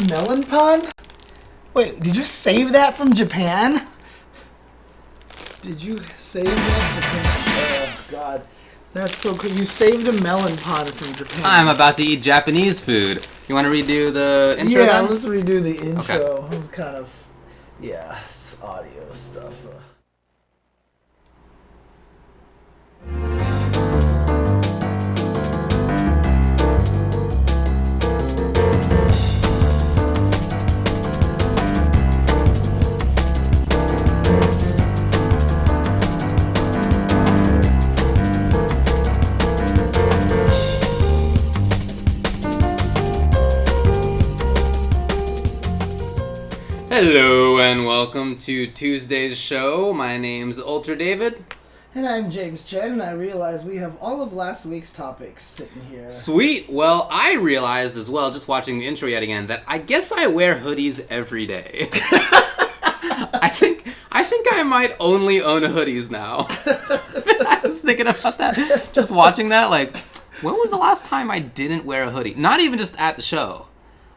Melon pun? Wait, did you save that from Japan? Did you save that Japan? Oh, God. That's so cool. You saved a melon pun from Japan. I'm about to eat Japanese food. You want to redo the intro then? Yeah, let's redo the intro. Okay. I'm kind of... Yeah, it's audio stuff. Hello and welcome to Tuesday's show. My name's Ultra David. And I'm James Chen, and I realize we have all of last week's topics sitting here. Sweet. Well, I realized as well, just watching the intro yet again, that I guess I wear hoodies every day. I think I might only own hoodies now. I was thinking about that. Just watching that, like, when was the last time I didn't wear a hoodie? Not even just at the show.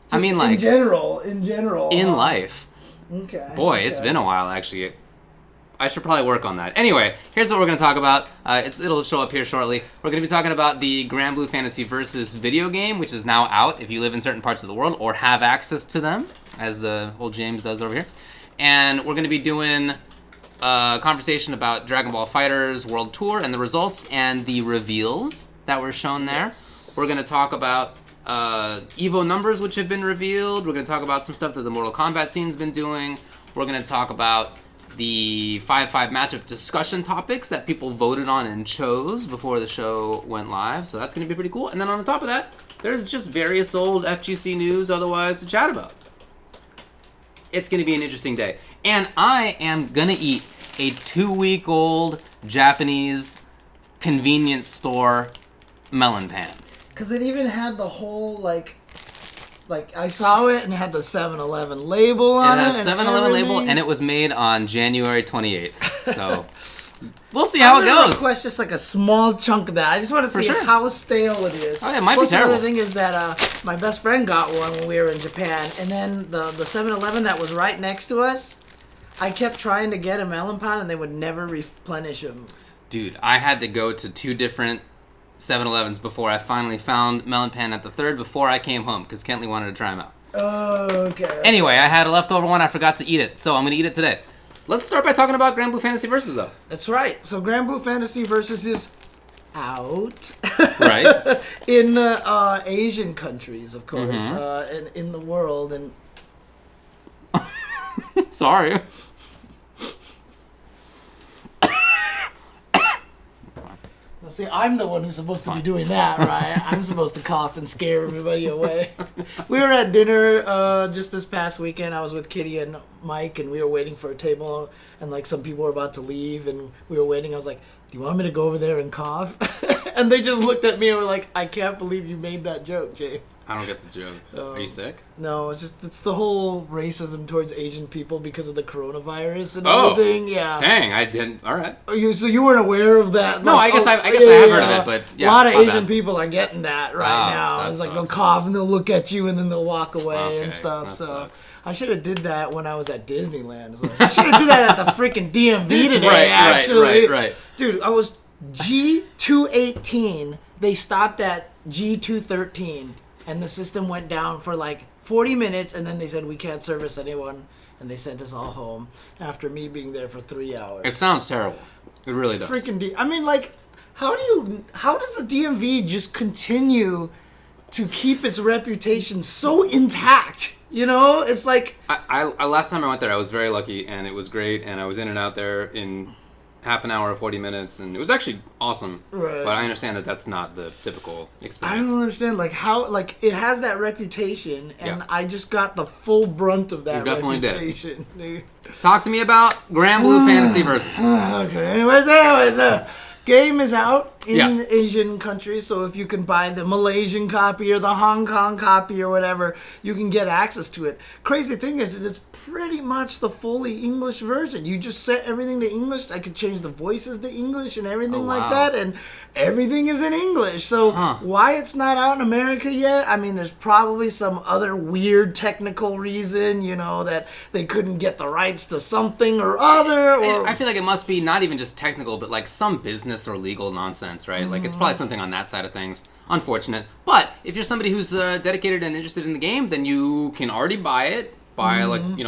Just I mean, like... In general. In life. Okay. Boy, it's been a while, actually. I should probably work on that. Anyway, here's what we're going to talk about. It'll show up here shortly. We're going to be talking about the Granblue Fantasy Versus video game, which is now out if you live in certain parts of the world or have access to them, as old James does over here. And we're going to be doing a conversation about Dragon Ball FighterZ World Tour and the results and the reveals that were shown there. Yes. We're going to talk about Evo numbers which have been revealed. We're going to talk about some stuff that the Mortal Kombat scene's been doing. We're going to talk about the 5-5 matchup discussion topics that people voted on and chose before the show went live. So that's going to be pretty cool. And then on top of that, there's just various old FGC news otherwise to chat about. It's going to be an interesting day. And I am going to eat a 2-week-old Japanese convenience store melon pan. Because it even had the whole, like I saw it and it had the 7-Eleven label on it. It has 7-Eleven label, and it was made on January 28th. So we'll see how it goes. I'm going to request just like a small chunk of that. I just want to see how stale it is. Oh, yeah, it might be terrible. The other thing is that my best friend got one when we were in Japan, and then the 7-Eleven that was right next to us, I kept trying to get a melon pan, and they would never replenish them. Dude, I had to go to 2 different 7-Elevens before I finally found melon pan at the third before I came home because Kentley wanted to try them out. Oh, okay. Anyway, I had a leftover one. I forgot to eat it, so I'm going to eat it today. Let's start by talking about Granblue Fantasy Versus, though. That's right. So Granblue Fantasy Versus is out. Right. In Asian countries, of course, and in the world. And Sorry. See, I'm the one who's supposed to be doing that, right? I'm supposed to cough and scare everybody away. We were at dinner just this past weekend. I was with Kitty and Mike, and we were waiting for a table, and like some people were about to leave, and we were waiting. I was like, do you want me to go over there and cough? And they just looked at me and were like, I can't believe you made that joke, James. I don't get the joke. Are you sick? No, it's the whole racism towards Asian people because of the coronavirus and everything. Yeah. Dang, I didn't. All right. So you weren't aware of that? No, I guess I have heard of it, but yeah. A lot of Asian people are getting that right now. It's like sucks. they'll cough and they'll look at you and then they'll walk away and stuff. That so sucks. I should have did that when I was at Disneyland as well. I should have did that at the freaking DMV today. Right. Dude, I was G218. They stopped at G213, and the system went down for like 40 minutes, and then they said we can't service anyone, and they sent us all home after me being there for 3 hours. It sounds terrible. It really does. I mean, like, how does the DMV just continue to keep its reputation so intact? You know, it's like I last time I went there, I was very lucky, and it was great, and I was in and out there in half an hour or 40 minutes, and it was actually awesome. Right. But I understand that that's not the typical experience. I don't understand, like, how, like, it has that reputation, and I just got the full brunt of that reputation. Dude. Talk to me about Granblue Fantasy Versus. Okay, anyways, game is out. in Asian countries. So if you can buy the Malaysian copy or the Hong Kong copy or whatever, you can get access to it. Crazy thing is it's pretty much the fully English version. You just set everything to English. I could change the voices to English and everything like that, and everything is in English. So why it's not out in America yet? I mean, there's probably some other weird technical reason, that they couldn't get the rights to something or other. Or I feel like it must be not even just technical, but like some business or legal nonsense, right? Like it's probably something on that side of things. Unfortunate. But if you're somebody who's dedicated and interested in the game, then you can already buy it by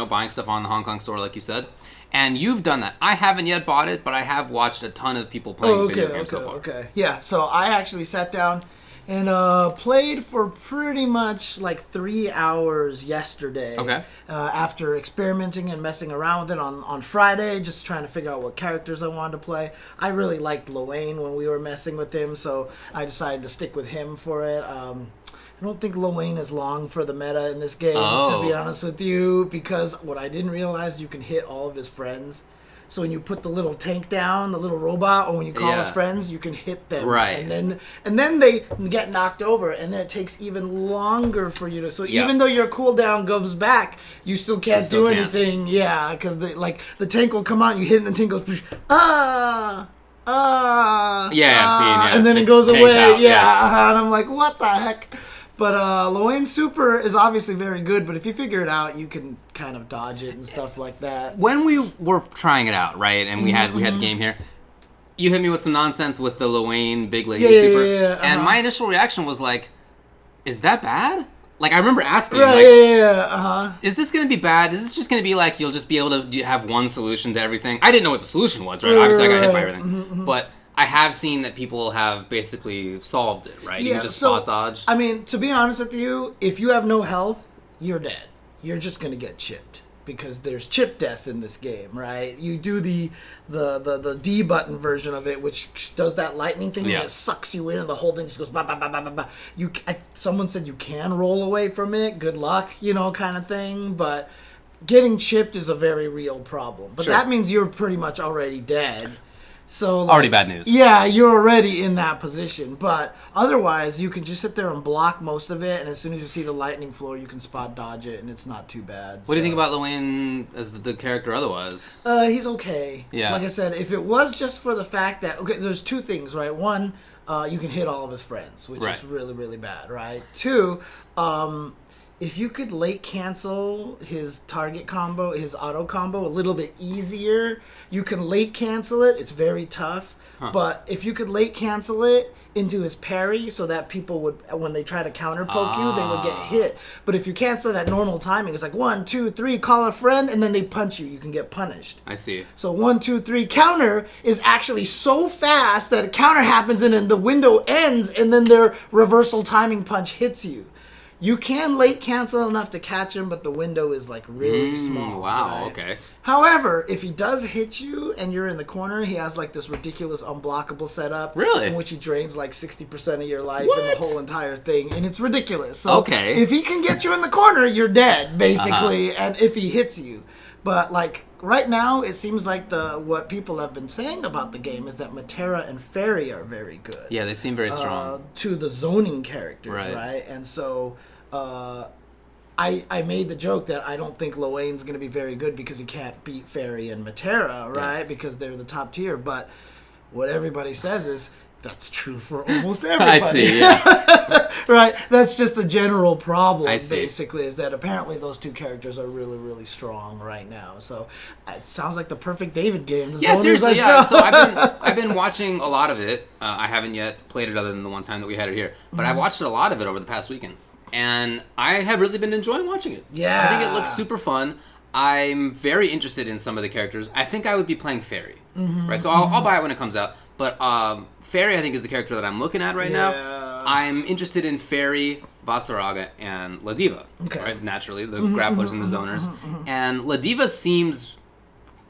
buying stuff on the Hong Kong store, like you said. And you've done that. I haven't yet bought it, but I have watched a ton of people playing video games so far. Okay. Yeah, so I actually sat down and played for pretty much like 3 hours yesterday. Okay. After experimenting and messing around with it on Friday, just trying to figure out what characters I wanted to play. I really liked Loane when we were messing with him, so I decided to stick with him for it. I don't think Loane is long for the meta in this game, to be honest with you, because what I didn't realize, you can hit all of his friends. So when you put the little tank down, the little robot, or when you call his friends, you can hit them. Right. And then they get knocked over, and then it takes even longer for you to... So even though your cooldown goes back, you still can't do anything. Yeah, because the tank will come out, you hit it, and the tank goes... Yeah, I've seen, yeah. And then it goes away. And I'm like, what the heck? But Loane Super is obviously very good, but if you figure it out, you can kind of dodge it and stuff like that. When we were trying it out, right, and we had the game here, you hit me with some nonsense with the Loane Big Lady Super, and my initial reaction was like, is that bad? Like, I remember asking, is this going to be bad? Is this just going to be like, you'll just be able to have one solution to everything? I didn't know what the solution was, right? Obviously, I got hit by everything. But I have seen that people have basically solved it, right? You can just spot dodge. I mean, to be honest with you, if you have no health, you're dead. You're just going to get chipped. Because there's chip death in this game, right? You do the D button version of it, which does that lightning thing, and it sucks you in, and the whole thing just goes ba ba ba ba ba ba. Someone said you can roll away from it. Good luck, kind of thing. But getting chipped is a very real problem. But that means you're pretty much already dead. So already bad news. Yeah, you're already in that position. But otherwise, you can just sit there and block most of it, and as soon as you see the lightning floor, you can spot dodge it, and it's not too bad. What do you think about Loane as the character otherwise? He's okay. Yeah. Like I said, if it was just for the fact that... Okay, there's two things, right? One, you can hit all of his friends, which is really, really bad, right? Two, if you could late cancel his target combo, his auto combo a little bit easier, you can late cancel it. It's very tough. But if you could late cancel it into his parry so that people would, when they try to counter poke you, they would get hit. But if you cancel it at normal timing, it's like 1, 2, 3, call a friend, and then they punch you. You can get punished. I see. So 1, 2, 3 counter is actually so fast that a counter happens and then the window ends and then their reversal timing punch hits you. You can late cancel enough to catch him, but the window is like really small. Wow, right? okay. However, if he does hit you and you're in the corner, he has like this ridiculous unblockable setup. Really? In which he drains like 60% of your life and the whole entire thing. And it's ridiculous. So if he can get you in the corner, you're dead, basically. And if he hits you. But like right now, it seems like what people have been saying about the game is that Matera and Fairy are very good. Yeah, they seem very strong. To the zoning characters, right? And so... I made the joke that I don't think Loane's going to be very good because he can't beat Fairy and Matera, right? Yeah. Because they're the top tier. But what everybody says is that's true for almost everybody. I see, yeah. Right? That's just a general problem, basically, is that apparently those two characters are really, really strong right now. So it sounds like the perfect David game. Seriously, yeah. So I've been watching a lot of it. I haven't yet played it other than the one time that we had it here. But I've watched a lot of it over the past weekend. And I have really been enjoying watching it. Yeah. I think it looks super fun. I'm very interested in some of the characters. I think I would be playing Fairy. Right? So I'll buy it when it comes out. But Fairy, I think, is the character that I'm looking at right now. I'm interested in Fairy, Vasaraga, and La Diva. Okay. Right? Naturally, the grapplers and the zoners. And La Diva seems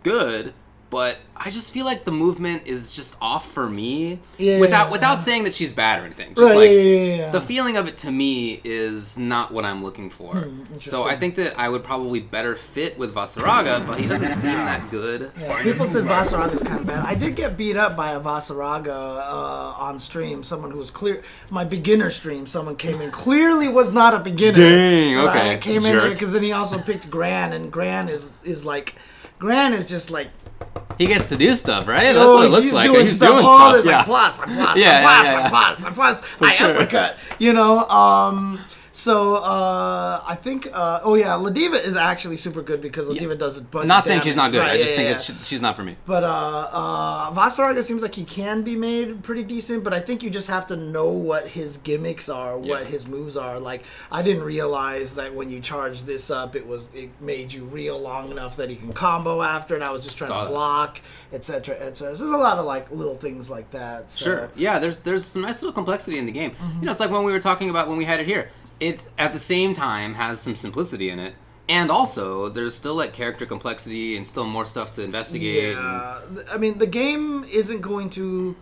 good, but I just feel like the movement is just off for me. Yeah, without saying that she's bad or anything. Just like yeah. the feeling of it to me is not what I'm looking for. So I think that I would probably better fit with Vasaraga, but he doesn't seem that good. Yeah, people said Vasaraga's kind of bad. I did get beat up by a Vasaraga on stream. Someone who was my beginner stream, someone came in, clearly was not a beginner. Dang, okay. Right? Came in here because then he also picked Gran, and Gran is just like, he gets to do stuff, right? That's what it looks like. He's doing all stuff. this, like, plus, I sure. uppercut. You know, so I think, Ladiva is actually super good because Ladiva does a bunch I'm not of saying damage. she's not good. Right, I just think she's not for me. But Vasaraga seems like he can be made pretty decent, but I think you just have to know what his gimmicks are, what his moves are. Like, I didn't realize that when you charge this up, it made you reel long enough that he can combo after it. I was just trying to block, etc., etc. So there's a lot of like little things like that. So. Sure. Yeah, there's some nice little complexity in the game. You know, it's like when we were talking about when we had it here. It, at the same time, has some simplicity in it. And also, there's still, like, character complexity and still more stuff to investigate. Yeah. I mean, the game isn't going to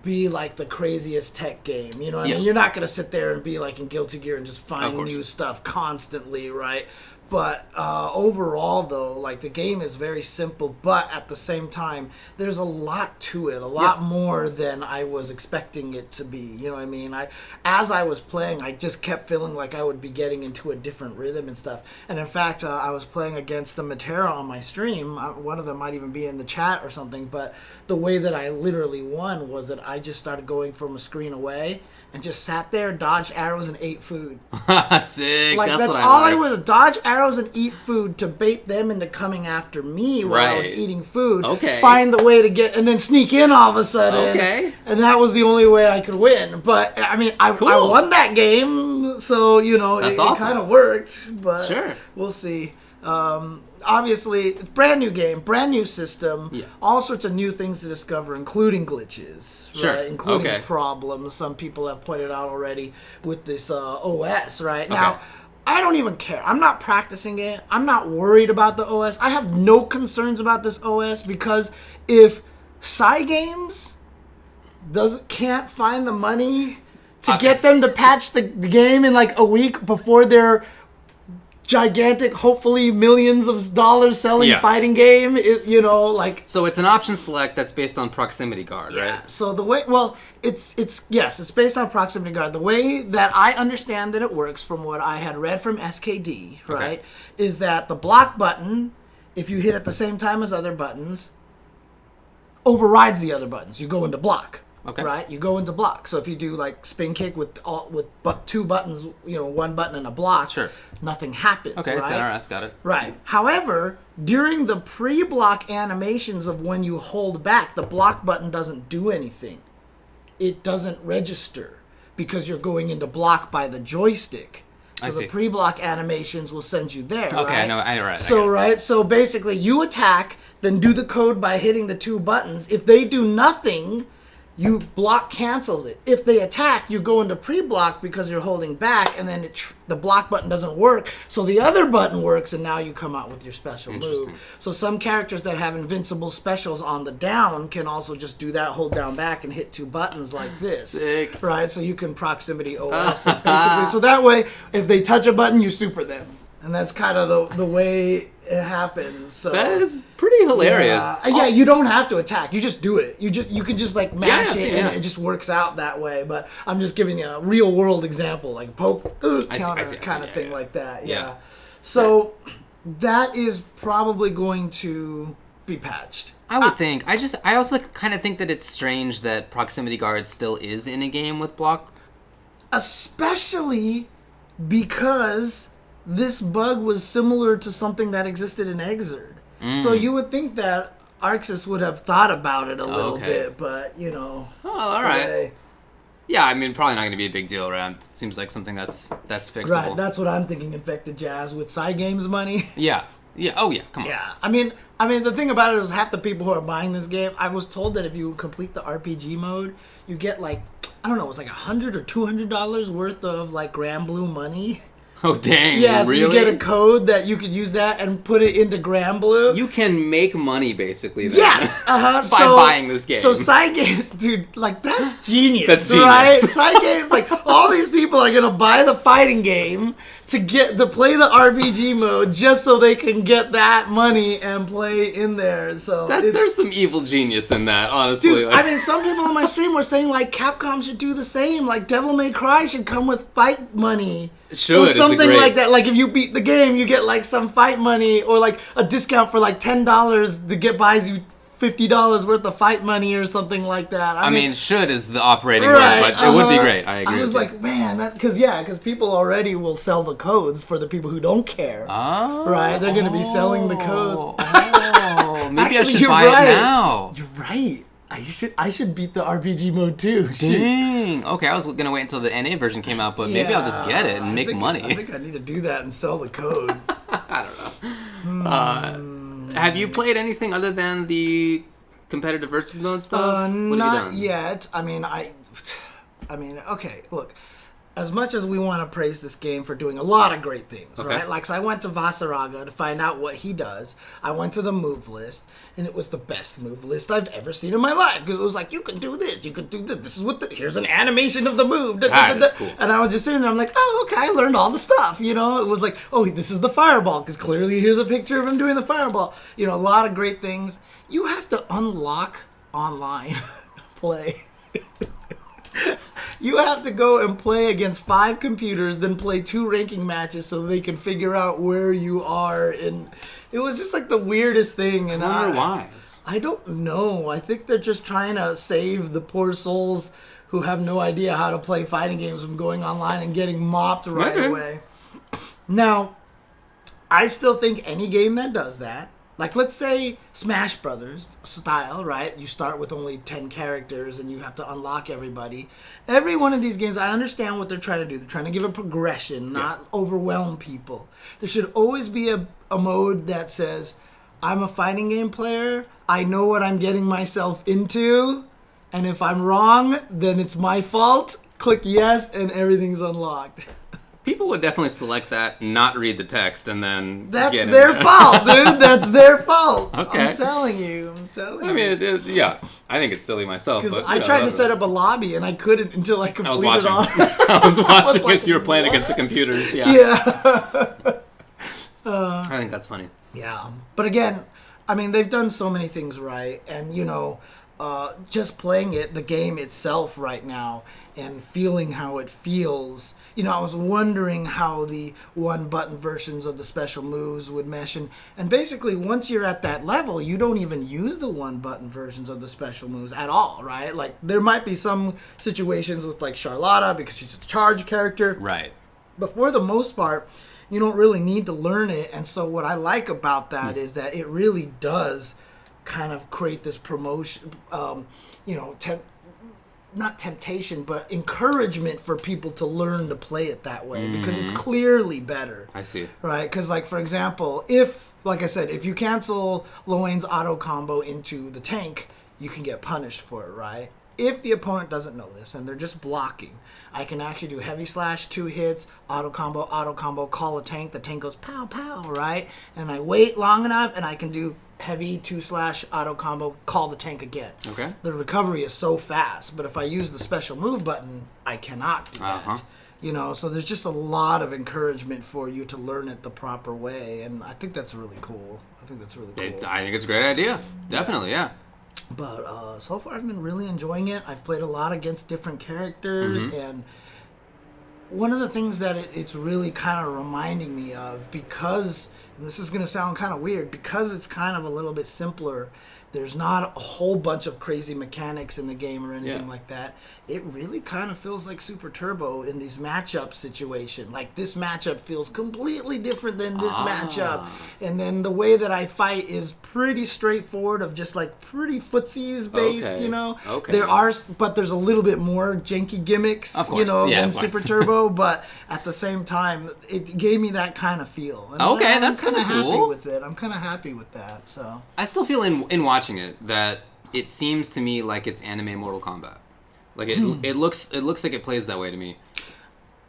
be, like, the craziest tech game. You know what I mean? You're not going to sit there and be, like, in Guilty Gear and just find new stuff constantly, right? But overall, though, like, the game is very simple, but at the same time, there's a lot to it, a lot more than I was expecting it to be. You know what I mean? As I was playing, I just kept feeling like I would be getting into a different rhythm and stuff. And in fact, I was playing against the Matera on my stream. One of them might even be in the chat or something, but the way that I literally won was that I just started going from a screen away and just sat there, dodged arrows, and ate food. Sick. Like, that's what all I was, dodge arrows and eat food to bait them into coming after me while I was eating food. Okay. Find the way to get, and then sneak in all of a sudden. Okay. And that was the only way I could win. But, I mean, I won that game, so, you know, it kind of worked. But we'll see. Obviously, it's brand new game, brand new system, all sorts of new things to discover, including glitches, right? Including problems some people have pointed out already with this OS, right? Now, I don't even care. I'm not practicing it. I'm not worried about the OS. I have no concerns about this OS because if Cygames can't find the money to get them to patch the game in like a week before their gigantic, hopefully millions of dollars selling fighting game, you know, like. So it's an option select that's based on proximity guard, right? So the way, it's based on proximity guard. The way that I understand that it works, from what I had read from SKD, right, is that the block button, if you hit at the same time as other buttons, overrides the other buttons. You go into block. Right, you go into block. So if you do like spin kick with two buttons, you know, one button and a block, nothing happens. Okay, it's NRS, got it. Right. However, during the pre-block animations of when you hold back, the block button doesn't do anything. It doesn't register because you're going into block by the joystick. So the pre-block animations will send you there. Okay, right? I know. So basically, you attack, then do the code by hitting the two buttons. If they do nothing, you block cancels it. If they attack, you go into pre-block because you're holding back, and then the block button doesn't work, so the other button works, and now you come out with your special move. So some characters that have invincible specials on the down can also just do that, hold down back, and hit two buttons like this. Sick. Right? So you can proximity OS it, basically. So that way, if they touch a button, you super them. And that's kind of the way it happens. So that is pretty hilarious. Yeah, you don't have to attack. You just do it. You can just like mash it, and it just works out that way. But I'm just giving you a real world example, like poke, counter kind of thing like that. Yeah. So that is probably going to be patched. I would think. I also kind of think that it's strange that proximity guard still is in a game with block, especially because this bug was similar to something that existed in Exerd. So you would think that Arxis would have thought about it a little bit, but, you know. Oh, all right. Yeah, I mean, probably not going to be a big deal, right? It seems like something that's fixable. Right, that's what I'm thinking, Infected Jazz, with Cygames money. Yeah. Oh, yeah, come on. Yeah, I mean, the thing about it is half the people who are buying this game, I was told that if you complete the RPG mode, you get, like, I don't know, it was like $100 or $200 worth of, like, Granblue money. Oh, dang. Yeah, so really? you get a code that you could use that and put it into Granblue. You can make money, basically, then. Yes, by buying this game. So side games, dude, like, that's genius. That's genius. Right? Side games, like, all these people are going to buy the fighting game to play the RPG mode just so they can get that money and play in there. So there's some evil genius in that, honestly. Dude, I mean, some people on my stream were saying, like, Capcom should do the same. Like, Devil May Cry should come with fight money. Should, or something great... like that. Like, if you beat the game, you get, like, some fight money or, like, a discount for, like, $10 to buys you $50 worth of fight money or something like that. I mean, should is the operating word, but it would be great. I agree. I was like, man, because people already will sell the codes for the people who don't care. Oh, right? They're going to be selling the codes. Oh, maybe Actually, I should buy it now. You're right. I should beat the RPG mode too. Dang. Okay, I was gonna wait until the NA version came out, but maybe I'll just get it and make money. I think I need to do that and sell the code. I don't know. Have you played anything other than the competitive versus mode stuff? What Not have you done? yet. I mean, okay, look. As much as we want to praise this game for doing a lot of great things, right? Like, so I went to Vasaraga to find out what he does. I went to the move list, and it was the best move list I've ever seen in my life. Because it was like, you can do this, you can do this. This is here's an animation of the move. That's cool. And I was just sitting there, I'm like, oh, okay, I learned all the stuff, you know? It was like, oh, this is the fireball, because clearly here's a picture of him doing the fireball. You know, a lot of great things. You have to unlock online play. You have to go and play against 5 computers, then play 2 ranking matches so they can figure out where you are. And it was just like the weirdest thing. And I wonder why. I don't know. I think they're just trying to save the poor souls who have no idea how to play fighting games from going online and getting mopped right away. Now, I still think any game that does that, like, let's say Smash Brothers style, right? You start with only 10 characters and you have to unlock everybody. Every one of these games, I understand what they're trying to do. They're trying to give a progression, not overwhelm people. There should always be a mode that says, I'm a fighting game player. I know what I'm getting myself into. And if I'm wrong, then it's my fault. Click yes, and everything's unlocked. People would definitely select that, not read the text, and then That's their fault, dude. That's their fault. Okay. I'm telling you. I mean, yeah. I think it's silly myself. Because I tried to set up a lobby, and I couldn't until I completed I was watching. all. I was watching like, as you were playing against the computers. Yeah. I think that's funny. Yeah. But again, I mean, they've done so many things right. And, you know, just playing the game itself right now, and feeling how it feels. You know, I was wondering how the one-button versions of the special moves would mesh. And basically, once you're at that level, you don't even use the one-button versions of the special moves at all, right? Like, there might be some situations with, like, Charlotta, because she's a charge character. Right. But for the most part, you don't really need to learn it. And so what I like about that is that it really does kind of create this promotion, you know, not temptation, but encouragement for people to learn to play it that way, because it's clearly better. I see. Right? Because, like, for example, if, like I said, if you cancel Loane's auto combo into the tank, you can get punished for it, right? If the opponent doesn't know this and they're just blocking, I can actually do heavy slash, 2 hits, auto combo, call a tank, the tank goes pow, pow, right? And I wait long enough and I can do heavy 2/ auto combo, call the tank again. Okay. The recovery is so fast, but if I use the special move button, I cannot do that. You know, so there's just a lot of encouragement for you to learn it the proper way, and I think that's really cool. I think it's a great idea. Definitely, yeah. But so far I've been really enjoying it. I've played a lot against different characters, and one of the things that it's really kind of reminding me of, because, and this is going to sound kind of weird, because it's kind of a little bit simpler, there's not a whole bunch of crazy mechanics in the game or anything like that. It really kind of feels like Super Turbo in these matchup situation. Like, this matchup feels completely different than this matchup. And then the way that I fight is pretty straightforward, of just like pretty footsies based, you know? But there's a little bit more janky gimmicks, you know, than Super Turbo. But at the same time, it gave me that kind of feel. And that's kind of cool. Happy with it. I'm kind of happy with that. So I still feel in watching it that it seems to me like it's anime Mortal Kombat. Like, it looks like it plays that way to me.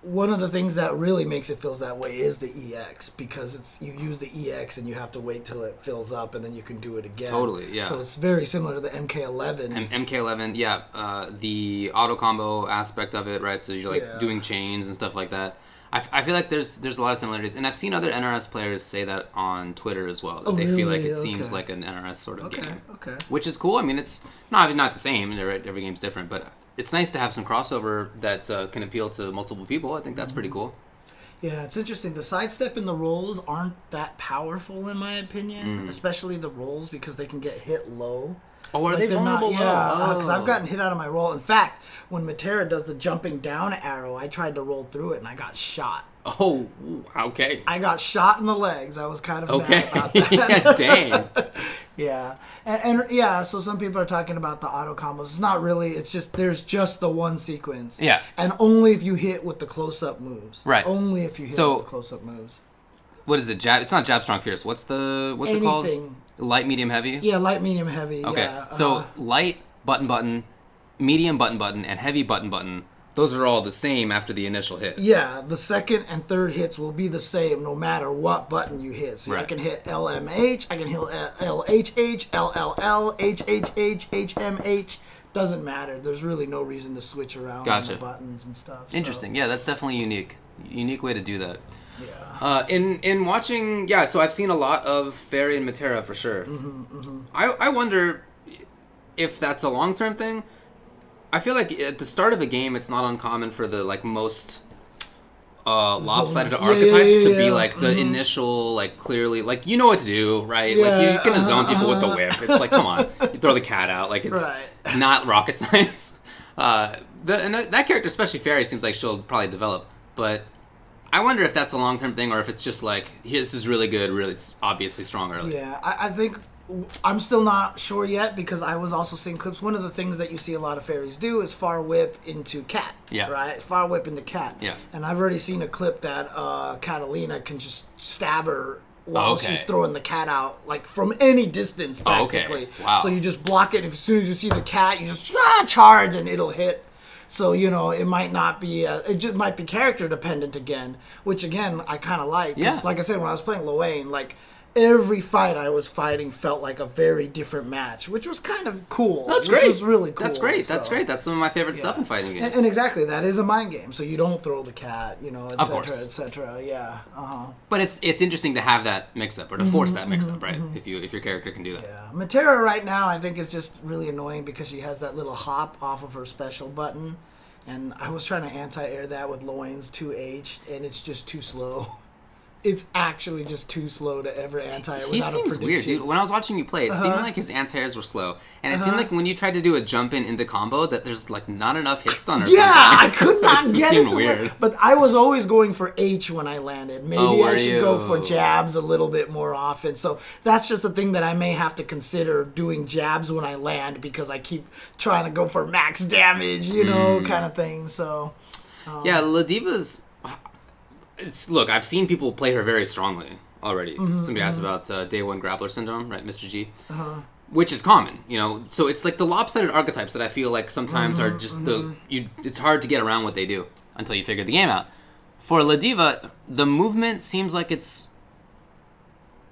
one of the things that really makes it feels that way is the EX, because you use the EX and you have to wait till it fills up and then you can do it again. Totally, yeah. So it's very similar to the MK11. MK11, yeah, the auto combo aspect of it, right? So you're like doing chains and stuff like that. I feel like there's a lot of similarities, and I've seen other NRS players say that on Twitter as well. That they feel like it seems like an NRS sort of game, which is cool. I mean, it's not the same. Every game's different, but it's nice to have some crossover that can appeal to multiple people. I think that's pretty cool. Yeah, it's interesting. The sidestep and the rolls aren't that powerful, in my opinion, especially the rolls, because they can get hit low. Oh, are they vulnerable? Yeah, because I've gotten hit out of my roll. In fact, when Matera does the jumping down arrow, I tried to roll through it and I got shot. Oh, okay. I got shot in the legs. I was kind of mad about that. Yeah, dang. Yeah. And yeah, so some people are talking about the auto combos. It's not really. It's just, there's just the one sequence. Yeah. And only if you hit with the close-up moves. Right. Only if you hit with the close-up moves. What is it? Jab? It's not jab, strong, fierce. What's it called? Light, medium, heavy? Yeah, light, medium, heavy. Okay. Yeah. So light, button, medium, button, and heavy, button. Those are all the same after the initial hit. Yeah, the second and third hits will be the same no matter what button you hit. So I can hit LMH, I can hit LHH, LLL, HHH, HMH. Doesn't matter. There's really no reason to switch around on the buttons and stuff. Interesting. Yeah, that's definitely unique. Unique way to do that. Yeah. In watching, so I've seen a lot of Fairy and Matera for sure. I wonder if that's a long-term thing. I feel like at the start of a game, it's not uncommon for the most lopsided archetypes to be like the initial, like clearly, like you know what to do, right? Yeah, like you're gonna zone people with the whip. It's like, come on, you throw the cat out. Like it's not rocket science. That character, especially Fairy, seems like she'll probably develop, but I wonder if that's a long-term thing or if it's just like, here, this is really good, really, it's obviously strong early. Yeah, I think I'm still not sure yet, because I was also seeing clips. One of the things that you see a lot of fairies do is far whip into cat. Yeah. Right? Far whip into cat. Yeah. And I've already seen a clip that Catalina can just stab her while she's throwing the cat out, like from any distance practically. Wow. So you just block it. As soon as you see the cat, you just charge and it'll hit. So, it might not be, it just might be character dependent again, which again, I kind of like. Yeah. Like I said, when I was playing Loane, like, every fight I was fighting felt like a very different match, which was kind of cool. That's great. Which was really cool. That's great. That's great. That's some of my favorite stuff in fighting games. And exactly, that is a mind game. So you don't throw the cat, Of course. et cetera. Yeah. But it's interesting to have that mix-up, or to force that mix-up, right? If your character can do that. Yeah. Matera right now, I think, is just really annoying because she has that little hop off of her special button. And I was trying to anti-air that with Loane's 2H, and it's just too slow. It's actually just too slow to ever anti-air without a prediction. He seems weird, dude. When I was watching you play, it seemed like his anti-airs were slow. And it seemed like when you tried to do a jump-in into combo, that there's, like, not enough hit stun or something. Yeah, I could not get it to weird. work. But I was always going for H when I landed. Maybe I should go for jabs a little bit more often. So that's just a thing that I may have to consider, doing jabs when I land, because I keep trying to go for max damage, kind of thing. So yeah, Ladiva's... Look, I've seen people play her very strongly already. Somebody asked about Day 1 Grappler Syndrome, right, Mr. G? Which is common, So it's like the lopsided archetypes that I feel like sometimes are just it's hard to get around what they do until you figure the game out. For Ladiva, the movement seems like it's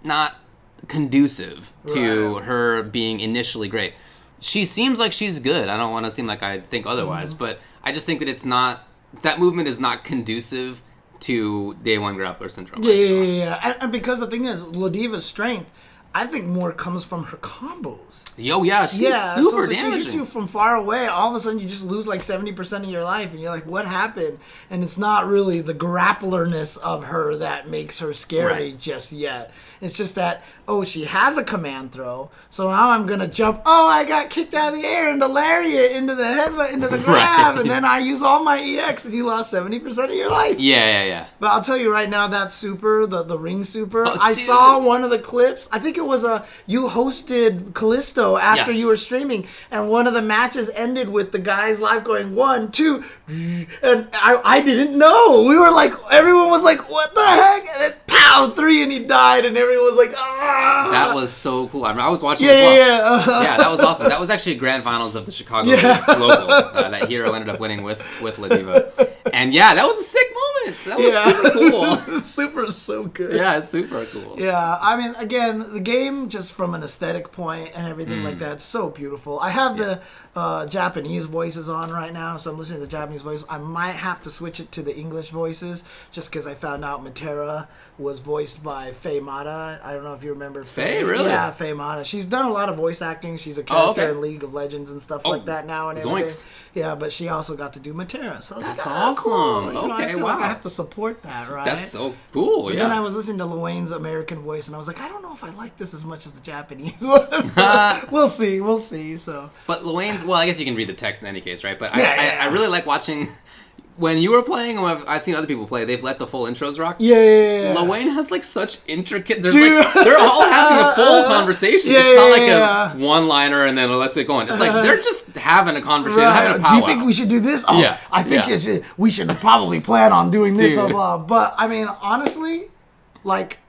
not conducive to her being initially great. She seems like she's good. I don't want to seem like I think otherwise, but I just think that that movement is not conducive to Day 1 Grappler Syndrome. Yeah. And because the thing is, Ladiva's strength, I think more comes from her combos. Yeah, she's super damaging. She hits you from far away. All of a sudden, you just lose like 70% of your life, and you're like, what happened? And it's not really the grapplerness of her that makes her scary just yet. It's just that, she has a command throw, so now I'm going to jump. I got kicked out of the air into lariat, into the headbutt, into the grab, and then I use all my EX, and you lost 70% of your life. Yeah. But I'll tell you right now, that super, the ring super, I saw one of the clips. I think it was you hosted Callisto after you were streaming, and one of the matches ended with the guys live going 1, 2, and I didn't know. We were like, everyone was like, what the heck? And then pow, 3, and he died, and everyone was like, ah. That was so cool. I was watching as well. Yeah, that was awesome. That was actually grand finals of the Chicago local. That hero ended up winning with Ladiva. And yeah, that was a sick That was super cool. Super is so good. Yeah, it's super cool. Yeah, I mean, again, the game, just from an aesthetic point and everything like that, so beautiful. I have the Japanese voices on right now, so I'm listening to the Japanese voices. I might have to switch it to the English voices, just because I found out Matera was voiced by Faye Mata. I don't know if you remember Faye, really? Yeah, Faye Mata. She's done a lot of voice acting. She's a character in League of Legends and stuff like that now and everything. Zoinks. Yeah, but she also got to do Matera. So I was That's like, awesome. Cool. You know, Okay, I feel wow. like I have to support that, right? That's so cool, But yeah. then I was listening to Luane's American voice, and I was like, I don't know if I like this as much as the Japanese one. We'll see. So, But Luane's, well, I guess you can read the text in any case, right? But Yeah. I really like watching, when you were playing, and when I've seen other people play, they've let the full intros rock. Yeah. Luane has like such intricate, they're all having a full conversation. It's not like a one-liner and then let's get going. It's like they're just having a conversation, having a powwow. Do you think we should do this? Oh, Yeah. I think we should probably plan on doing this, blah, blah. But, I mean, honestly, like,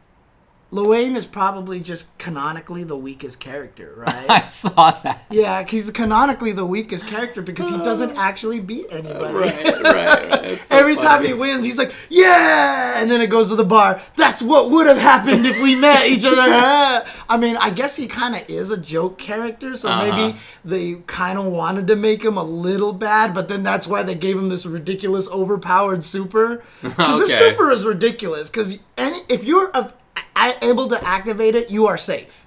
Luane is probably just canonically the weakest character, right? I saw that. Yeah, he's canonically the weakest character because he doesn't actually beat anybody. Right. It's so Every funny. time he wins, he's like, yeah! And then it goes to the bar. That's what would have happened if we met each other. I mean, I guess he kind of is a joke character, so maybe they kind of wanted to make him a little bad, but then that's why they gave him this ridiculous, overpowered super. Because this super is ridiculous, because if you're able to activate it, you are safe.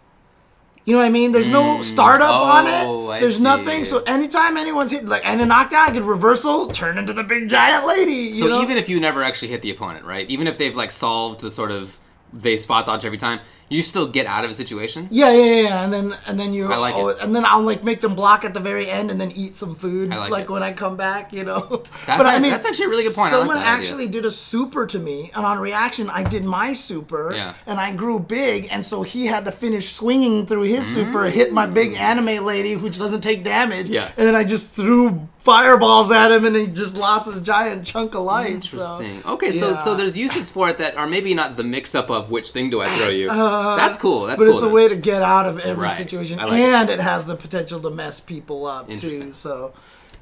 You know what I mean? There's no startup on it. There's nothing. So anytime anyone's hit, like, and a knockdown, I could reversal, turn into the big giant lady. So you know? even if you never actually hit the opponent, right? Even if they've like solved the sort of, they spot dodge every time, you still get out of a situation. Yeah. And then you. I like it. And then I'll like make them block at the very end and then eat some food. I like it. When I come back, you know. That's actually a really good point. Someone I like that actually did a super to me, and on reaction, I did my super, and I grew big, and so he had to finish swinging through his super, hit my big anime lady, which doesn't take damage, and then I just threw fireballs at him, and he just lost his giant chunk of life. Interesting. Okay, so there's uses for it that are maybe not the mix-up of which thing do I throw you. That's cool. But it's a way to get out of every situation, like and it has the potential to mess people up too. So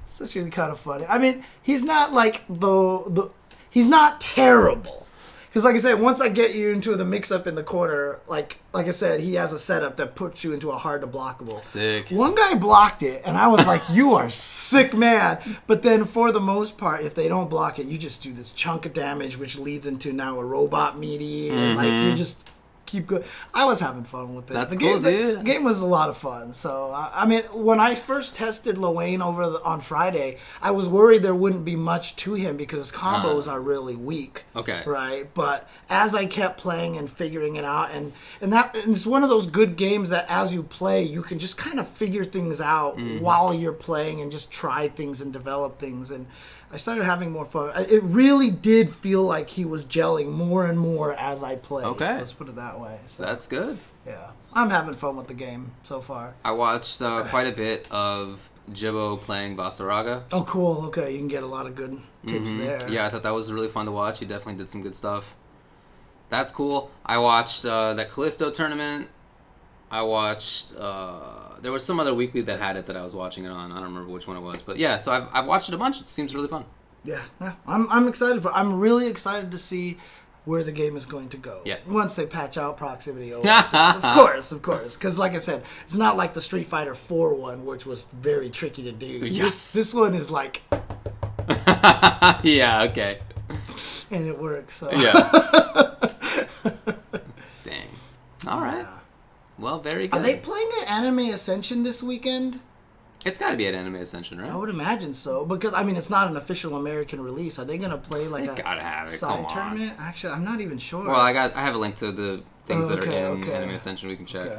it's actually kind of funny. I mean, he's not like he's not terrible. Because like I said, once I get you into the mix-up in the corner, like I said, he has a setup that puts you into a hard to blockable. Sick. One guy blocked it, and I was like, you are sick, man. But then for the most part, if they don't block it, you just do this chunk of damage, which leads into now a robot meaty, and like you just keep going. I was having fun with it. That's cool, dude. The game was a lot of fun. So, I mean, when I first tested Luane on Friday, I was worried there wouldn't be much to him because his combos are really weak. Okay. Right? But as I kept playing and figuring it out, and it's one of those good games that as you play, you can just kind of figure things out while you're playing and just try things and develop things. And I started having more fun. It really did feel like he was gelling more and more as I played. Okay. Let's put it that way. So, That's good. yeah. I'm having fun with the game so far. I watched quite a bit of Jibbo playing Basaraga. Oh, cool. Okay, you can get a lot of good tips there. Yeah, I thought that was really fun to watch. He definitely did some good stuff. That's cool. I watched that Callisto tournament. I watched... there was some other weekly that had it that I was watching it on. I don't remember which one it was. But yeah, so I've watched it a bunch. It seems really fun. Yeah. I'm excited I'm really excited to see where the game is going to go. Yeah. Once they patch out proximity OSS. Of course. Because like I said, it's not like the Street Fighter 4 one, which was very tricky to do. Yes. This one is like... Yeah, okay. And it works. So. Yeah. Dang. All right. Yeah. Well, very good. Are they playing an Anime Ascension this weekend? It's got to be at Anime Ascension, right? I would imagine so. Because, I mean, it's not an official American release. Are they going to play like They gotta have it. side Come on. tournament? Actually, I'm not even sure. Well, I have a link to the things that are in okay. Anime Ascension we can check.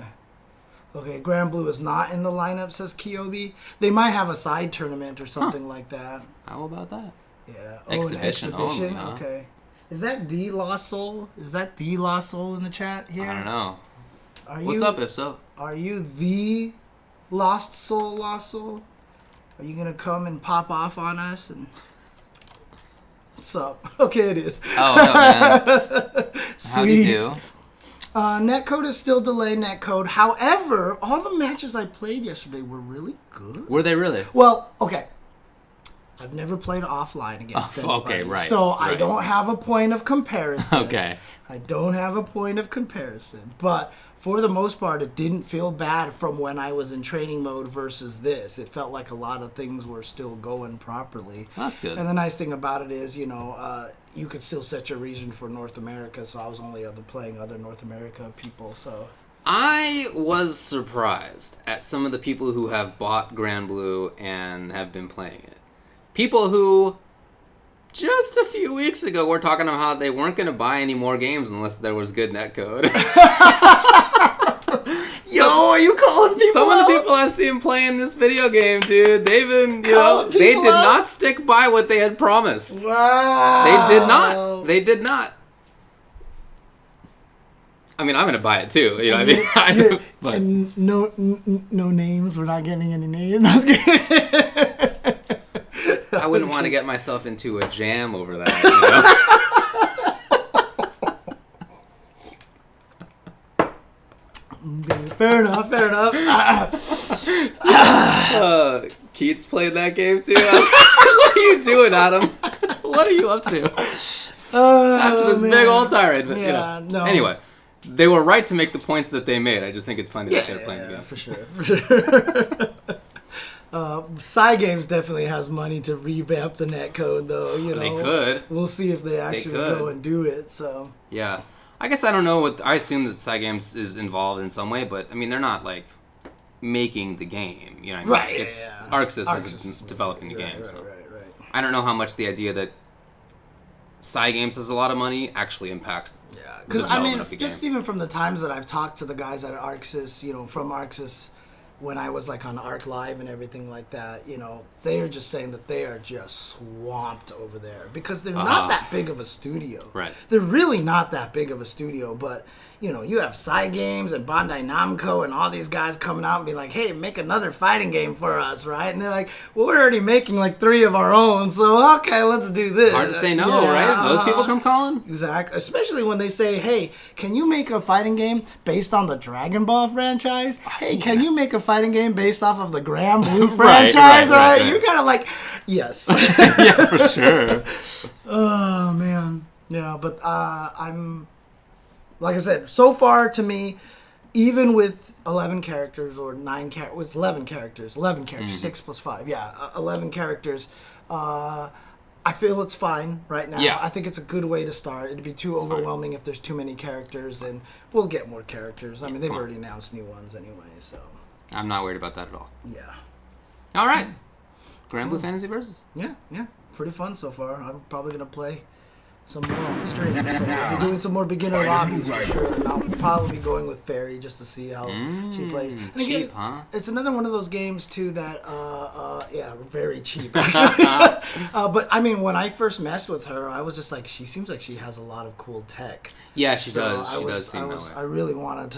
Okay, Granblue is not in the lineup, says Kiyobi. They might have a side tournament or something like that. How about that? Yeah. Exhibition an only, exhibition? huh? Okay. Is that the Lost Soul? Is that the Lost Soul in the chat here? I don't know. Are What's you, up, if so? Are you the Lost Soul? Are you going to come and pop off on us? And what's up? Okay, it is. Oh, no, man. Sweet. How do you do? Netcode is still delayed, Netcode. However, all the matches I played yesterday were really good. Were they really? Well, okay. I've never played offline against anybody. Okay, right. So I don't have a point of comparison. Okay. I don't have a point of comparison. But for the most part, it didn't feel bad from when I was in training mode versus this. It felt like a lot of things were still going properly. Well, that's good. And the nice thing about it is, you could still set your region for North America. So I was only playing other North America people. So I was surprised at some of the people who have bought Granblue and have been playing it. People who just a few weeks ago were talking about how they weren't going to buy any more games unless there was good netcode. Yo, are you calling people Some of out? the people I've seen playing this video game, dude, they've been, Calling they people did out? not stick by what they had promised. Wow. They did not. They did not. I mean, I'm going to buy it too. You know what I mean? I do, but. And no names. We're not getting any names. I was kidding. I wouldn't want to get myself into a jam over that, Okay, fair enough. Keats played that game too. What are you doing, Adam? What are you up to? After this big old tirade. But, No. Anyway, they were right to make the points that they made. I just think it's funny that they're playing the game. For sure. Cygames definitely has money to revamp the netcode, though. They could. We'll see if they actually go and do it. So yeah, I guess I don't know what. I assume that Cygames is involved in some way, but I mean they're not like making the game. You know, what I mean? It's ArcSys is developing the game. So I don't know how much the idea that Cygames has a lot of money actually impacts. Yeah, because just even from the times that I've talked to the guys at ArcSys, from ArcSys. When I was like on Arc Live and everything like that, they are just saying that they are just swamped over there because they're not that big of a studio. Right. They're really not that big of a studio, but you have Cygames and Bandai Namco and all these guys coming out and be like, hey, make another fighting game for us, right? And they're like, well, we're already making like 3 of our own, so okay, let's do this. Hard to say no, right? Those people come calling? Exactly. Especially when they say, hey, can you make a fighting game based on the Dragon Ball franchise? Hey, can you make a fighting game based off of the Granblue franchise? Right. You gotta like, yes. Yeah, for sure. Oh, man. Yeah, but I'm... Like I said, so far to me, even with 11 characters or 9 characters, it's 11 characters, 6 plus 5, 11 characters, I feel it's fine right now. Yeah. I think it's a good way to start. It'd be too overwhelming if there's too many characters, and we'll get more characters. I mean, they've already announced new ones anyway, so. I'm not worried about that at all. Yeah. All right. Granblue Fantasy Versus. Yeah. Pretty fun so far. I'm probably going to play some more on stream. So we'll be doing some more beginner lobbies for sure. And I'll probably be going with Fairy just to see how she plays. And again, cheap, huh? It's another one of those games too that, very cheap actually. But I mean, when I first messed with her, I was just like, she seems like she has a lot of cool tech. Yeah, she does. She does seem that way. I really wanted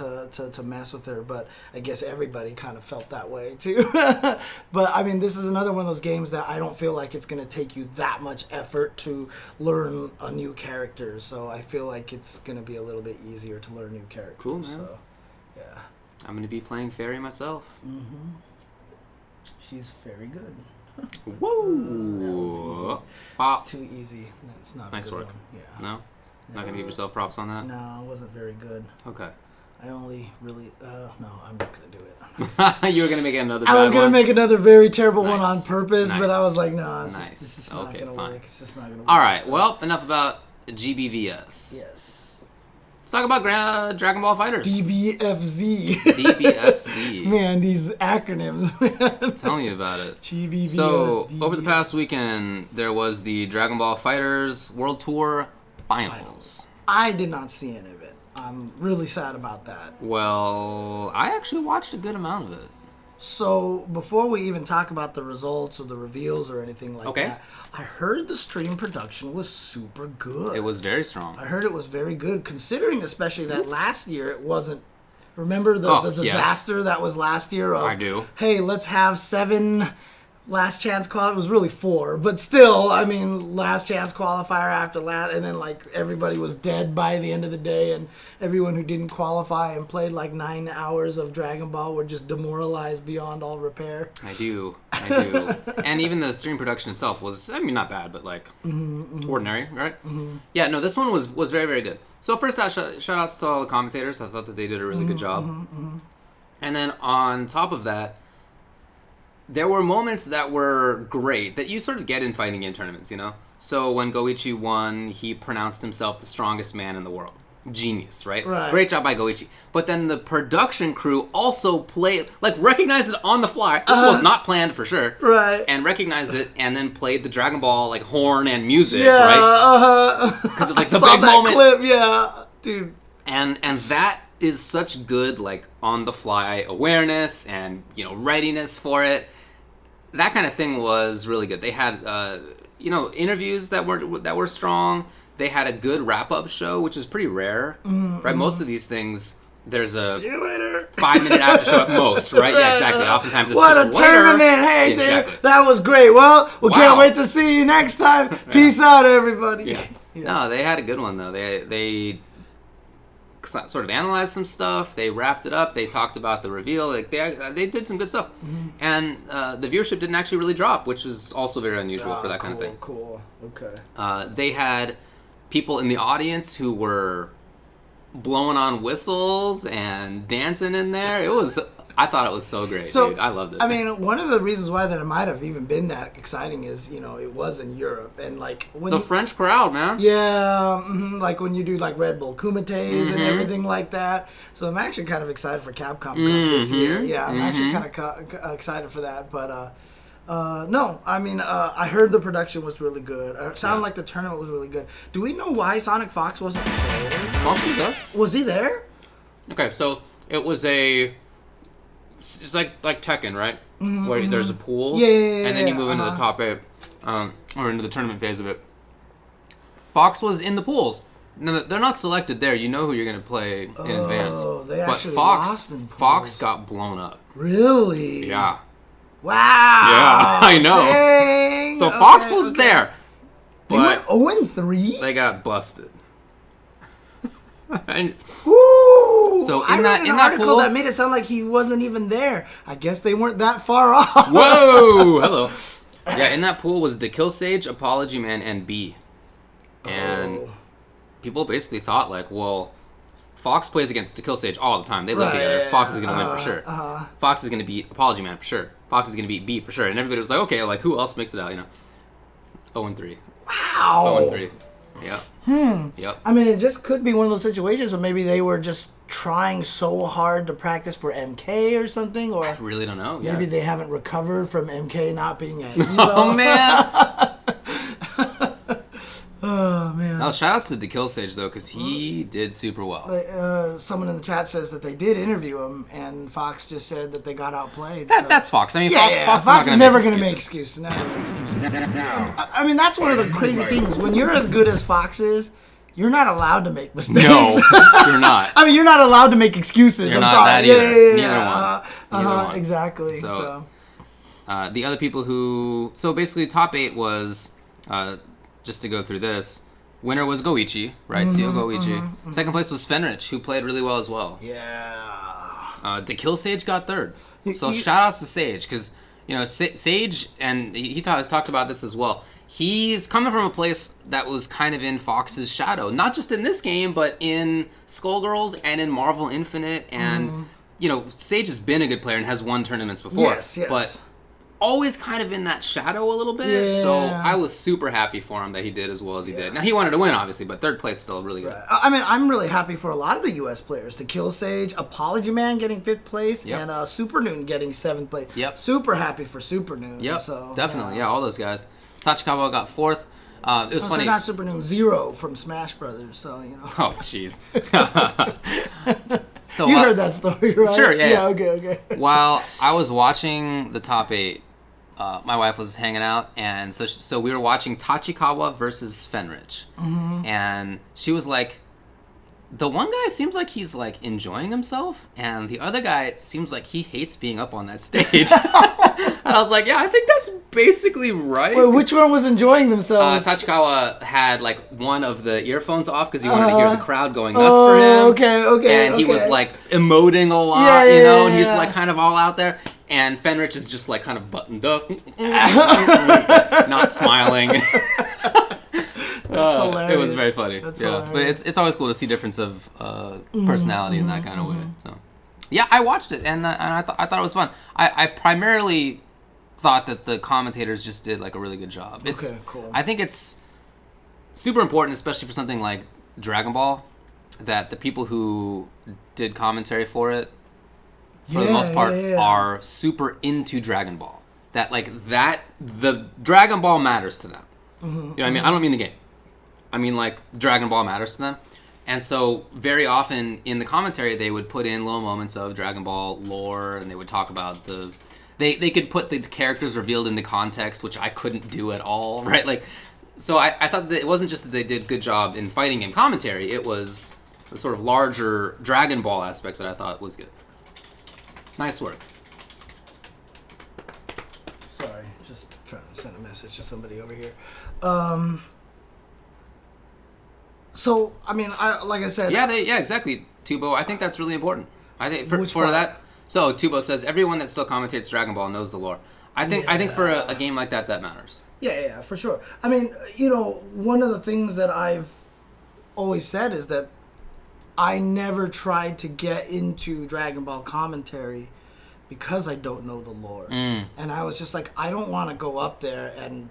to mess with her, but I guess everybody kind of felt that way too. But I mean, this is another one of those games that I don't feel like it's going to take you that much effort to learn a new character. So I feel like it's going to be a little bit easier to learn new characters. Cool, man. So, yeah. I'm going to be playing Fairy myself. Mm-hmm. She's very good. Woo! It's too easy. That's not nice a good work. one. Yeah. No? Not going to give yourself props on that? No, it wasn't very good. Okay. I only really... no, I'm not going to do it. You were going to make another bad I was going to make another very terrible one on Nice. purpose, but I Nice. was like, no, it's Nice. just not Okay, going to fine. work. It's just not going to work. All right. So- Well, enough about GBVS. Yes. Let's talk about Dragon Ball Fighters. DBFZ. DBFZ. Man, these acronyms, man. Tell me about it. GBVS. So, over the past weekend, there was the Dragon Ball Fighters World Tour Finals. I did not see any of it. I'm really sad about that. Well, I actually watched a good amount of it. So, before we even talk about the results or the reveals or anything like Okay. that, I heard the stream production was super good. It was very strong. I heard it was very good, considering especially that last year it wasn't... Remember the disaster that was last year? Of, I do. Hey, let's have 7 last chance qualifier. It was really 4, but still, I mean, last chance qualifier after last, and then like everybody was dead by the end of the day, and everyone who didn't qualify and played like 9 hours of Dragon Ball were just demoralized beyond all repair. I do. And even the stream production itself was, I mean, not bad, but like ordinary, right? Yeah, no, this one was very, very good. So first out, shout outs to all the commentators. I thought that they did a really good job. And then on top of that, there were moments that were great that you sort of get in fighting game tournaments, you know? So when Goichi won, he pronounced himself the strongest man in the world. Genius, right? Great job by Goichi. But then the production crew also played, like, recognized it on the fly. This was not planned for sure. Right. And recognized it and then played the Dragon Ball, like, horn and music, right? Because it's like the big moment. Clip, yeah. Dude. And that is such good, like, on-the-fly awareness and, you know, readiness for it. That kind of thing was really good. They had, you know, interviews that were strong. They had a good wrap-up show, which is pretty rare, right? Most of these things, there's a See you later. 5-minute after show at most, right? Yeah, exactly. Oftentimes it's what just a later. tournament! Hey, Yeah, exactly. dude, that was great. Well, we can't wait to see you next time. Peace out, everybody. Yeah. No, they had a good one though. They sort of analyzed some stuff. They wrapped it up. They talked about the reveal. Like they did some good stuff, and the viewership didn't actually really drop, which was also very unusual for that kind of thing. Cool. Okay. They had people in the audience who were blowing on whistles and dancing in there. I thought it was so great, dude. I loved it. I mean, one of the reasons why that it might have even been that exciting is, you know, it was in Europe. And, like... when the French crowd, man. Yeah, like when you do, like, Red Bull Kumites and everything like that. So I'm actually kind of excited for Capcom this year. Yeah, I'm actually kind of excited for that. But, no, I mean, I heard the production was really good. It sounded like the tournament was really good. Do we know why Sonic Fox wasn't there? Fox was there. Was he there? Okay, so it was it's like Tekken, right? Where there's a pool, and then you move into the top 8, or into the tournament phase of it. Fox was in the pools. No, they're not selected there. You know who you're going to play in advance. They but actually lost in pools. Fox got blown up. Really? Yeah. Wow. Yeah, I know. Dang. So Fox was there. They went 0-3? They got busted. And Ooh, so I read an article pool that made it sound like he wasn't even there. I guess they weren't that far off. Whoa! Hello. Yeah, in that pool was the Kill Sage, Apology Man, and B. And people basically thought, like, well, Fox plays against the Kill Sage all the time. They live together. Fox is going to win for sure. Fox is going to beat Apology Man for sure. Fox is going to beat B for sure. And everybody was like, okay, like, who else makes it out, you know? 0-3. Wow. 0-3. Yeah. Yep. I mean, it just could be one of those situations where maybe they were just trying so hard to practice for MK or something, or I really don't know. Maybe they haven't recovered from MK not being at Evo. Oh, man. Oh, man. Now, shout outs to the Kill Sage, though, because he did super well. Someone in the chat says that they did interview him, and Fox just said that they got outplayed. That's Fox. I mean, Fox is never going to make excuses. I mean, that's one of the crazy things. When you're as good as Fox is, you're not allowed to make mistakes. No, you're not. I mean, you're not allowed to make excuses. You're I'm not sorry. that either. Neither one. Exactly. So. The other people who... So, basically, top 8 was... just to go through this, winner was Goichi, right? CEO Goichi. Second place was Fenrich, who played really well as well. Yeah. The Kill Sage got third. So shout outs to Sage, because, you know, Sage, and he has talked about this as well, he's coming from a place that was kind of in Fox's shadow. Not just in this game, but in Skullgirls and in Marvel Infinite. And, you know, Sage has been a good player and has won tournaments before. Yes. But always kind of in that shadow a little bit, so I was super happy for him that he did as well as he did. Now, he wanted to win, obviously, but third place is still really good. Right. I mean, I'm really happy for a lot of the U.S. players. The Kill Sage, Apology Man getting 5th place, and Super Noon getting 7th place. Yep. Super happy for Super Noon. Yep, so, definitely. Yeah, all those guys. Tachikawa got 4th. It was funny. So not Super Noon, 0 from Smash Brothers, so, you know. Oh, jeez. So, you heard that story, right? Sure, yeah. Okay. While I was watching the top 8, my wife was hanging out, and so we were watching Tachikawa versus Fenrich, and she was like, the one guy seems like he's like enjoying himself, and the other guy seems like he hates being up on that stage. And I was like, yeah, I think that's basically right. Wait, which one was enjoying themselves? Tachikawa had like one of the earphones off because he wanted to hear the crowd going nuts for him. Okay. And he was like emoting a lot, and he's like kind of all out there. And Fenrich is just like kind of buttoned up, he's, like, not smiling. That's hilarious. It was very funny. That's hilarious. But it's always cool to see difference of personality in that kind of way. So, yeah, I watched it and I thought it was fun. I primarily thought that the commentators just did like a really good job. Cool. I think it's super important, especially for something like Dragon Ball, that the people who did commentary for it, for the most part, are super into Dragon Ball. That the Dragon Ball matters to them. You know what I mean? I don't mean the game. I mean, like, Dragon Ball matters to them. And so, very often, in the commentary, they would put in little moments of Dragon Ball lore, and they would talk about the... They could put the characters revealed into context, which I couldn't do at all, right? Like, so I thought that it wasn't just that they did a good job in fighting game commentary, it was the sort of larger Dragon Ball aspect that I thought was good. Nice work. Sorry, just trying to send a message to somebody over here. So, I mean, like I said... Yeah, exactly, Tubo. I think that's really important. I think for that... So, Tubo says, everyone that still commentates Dragon Ball knows the lore. I think for a game like that matters. Yeah, for sure. I mean, one of the things that I've always said is that I never tried to get into Dragon Ball commentary because I don't know the lore. And I was just like, I don't want to go up there and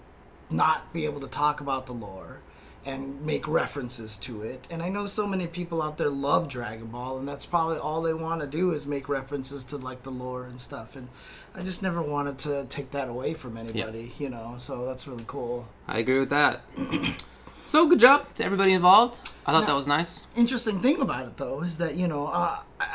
not be able to talk about the lore and make references to it. And I know so many people out there love Dragon Ball, and that's probably all they want to do is make references to like the lore and stuff. And I just never wanted to take that away from anybody, so that's really cool. I agree with that. So good job to everybody involved. I thought that was nice. Interesting thing about it, though, is that,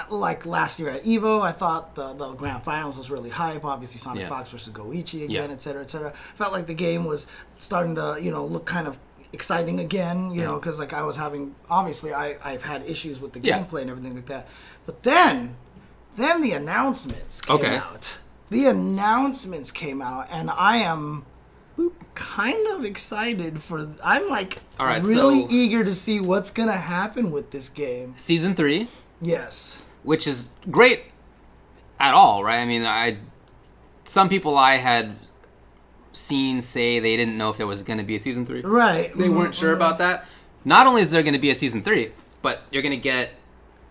like last year at EVO, I thought the grand finals was really hype. Obviously, Sonic Fox versus Goichi again, et cetera, et cetera. Felt like the game was starting to, look kind of exciting again, because like I was having, obviously, I've had issues with the gameplay and everything like that. But then the announcements came out. The announcements came out, and I am... kind of excited for... I'm like really eager to see what's going to happen with this game. Season 3. Yes. Which is great at all, right? I mean, some people I had seen say they didn't know if there was going to be a Season 3. Right. They weren't sure about that. Not only is there going to be a Season 3, but you're going to get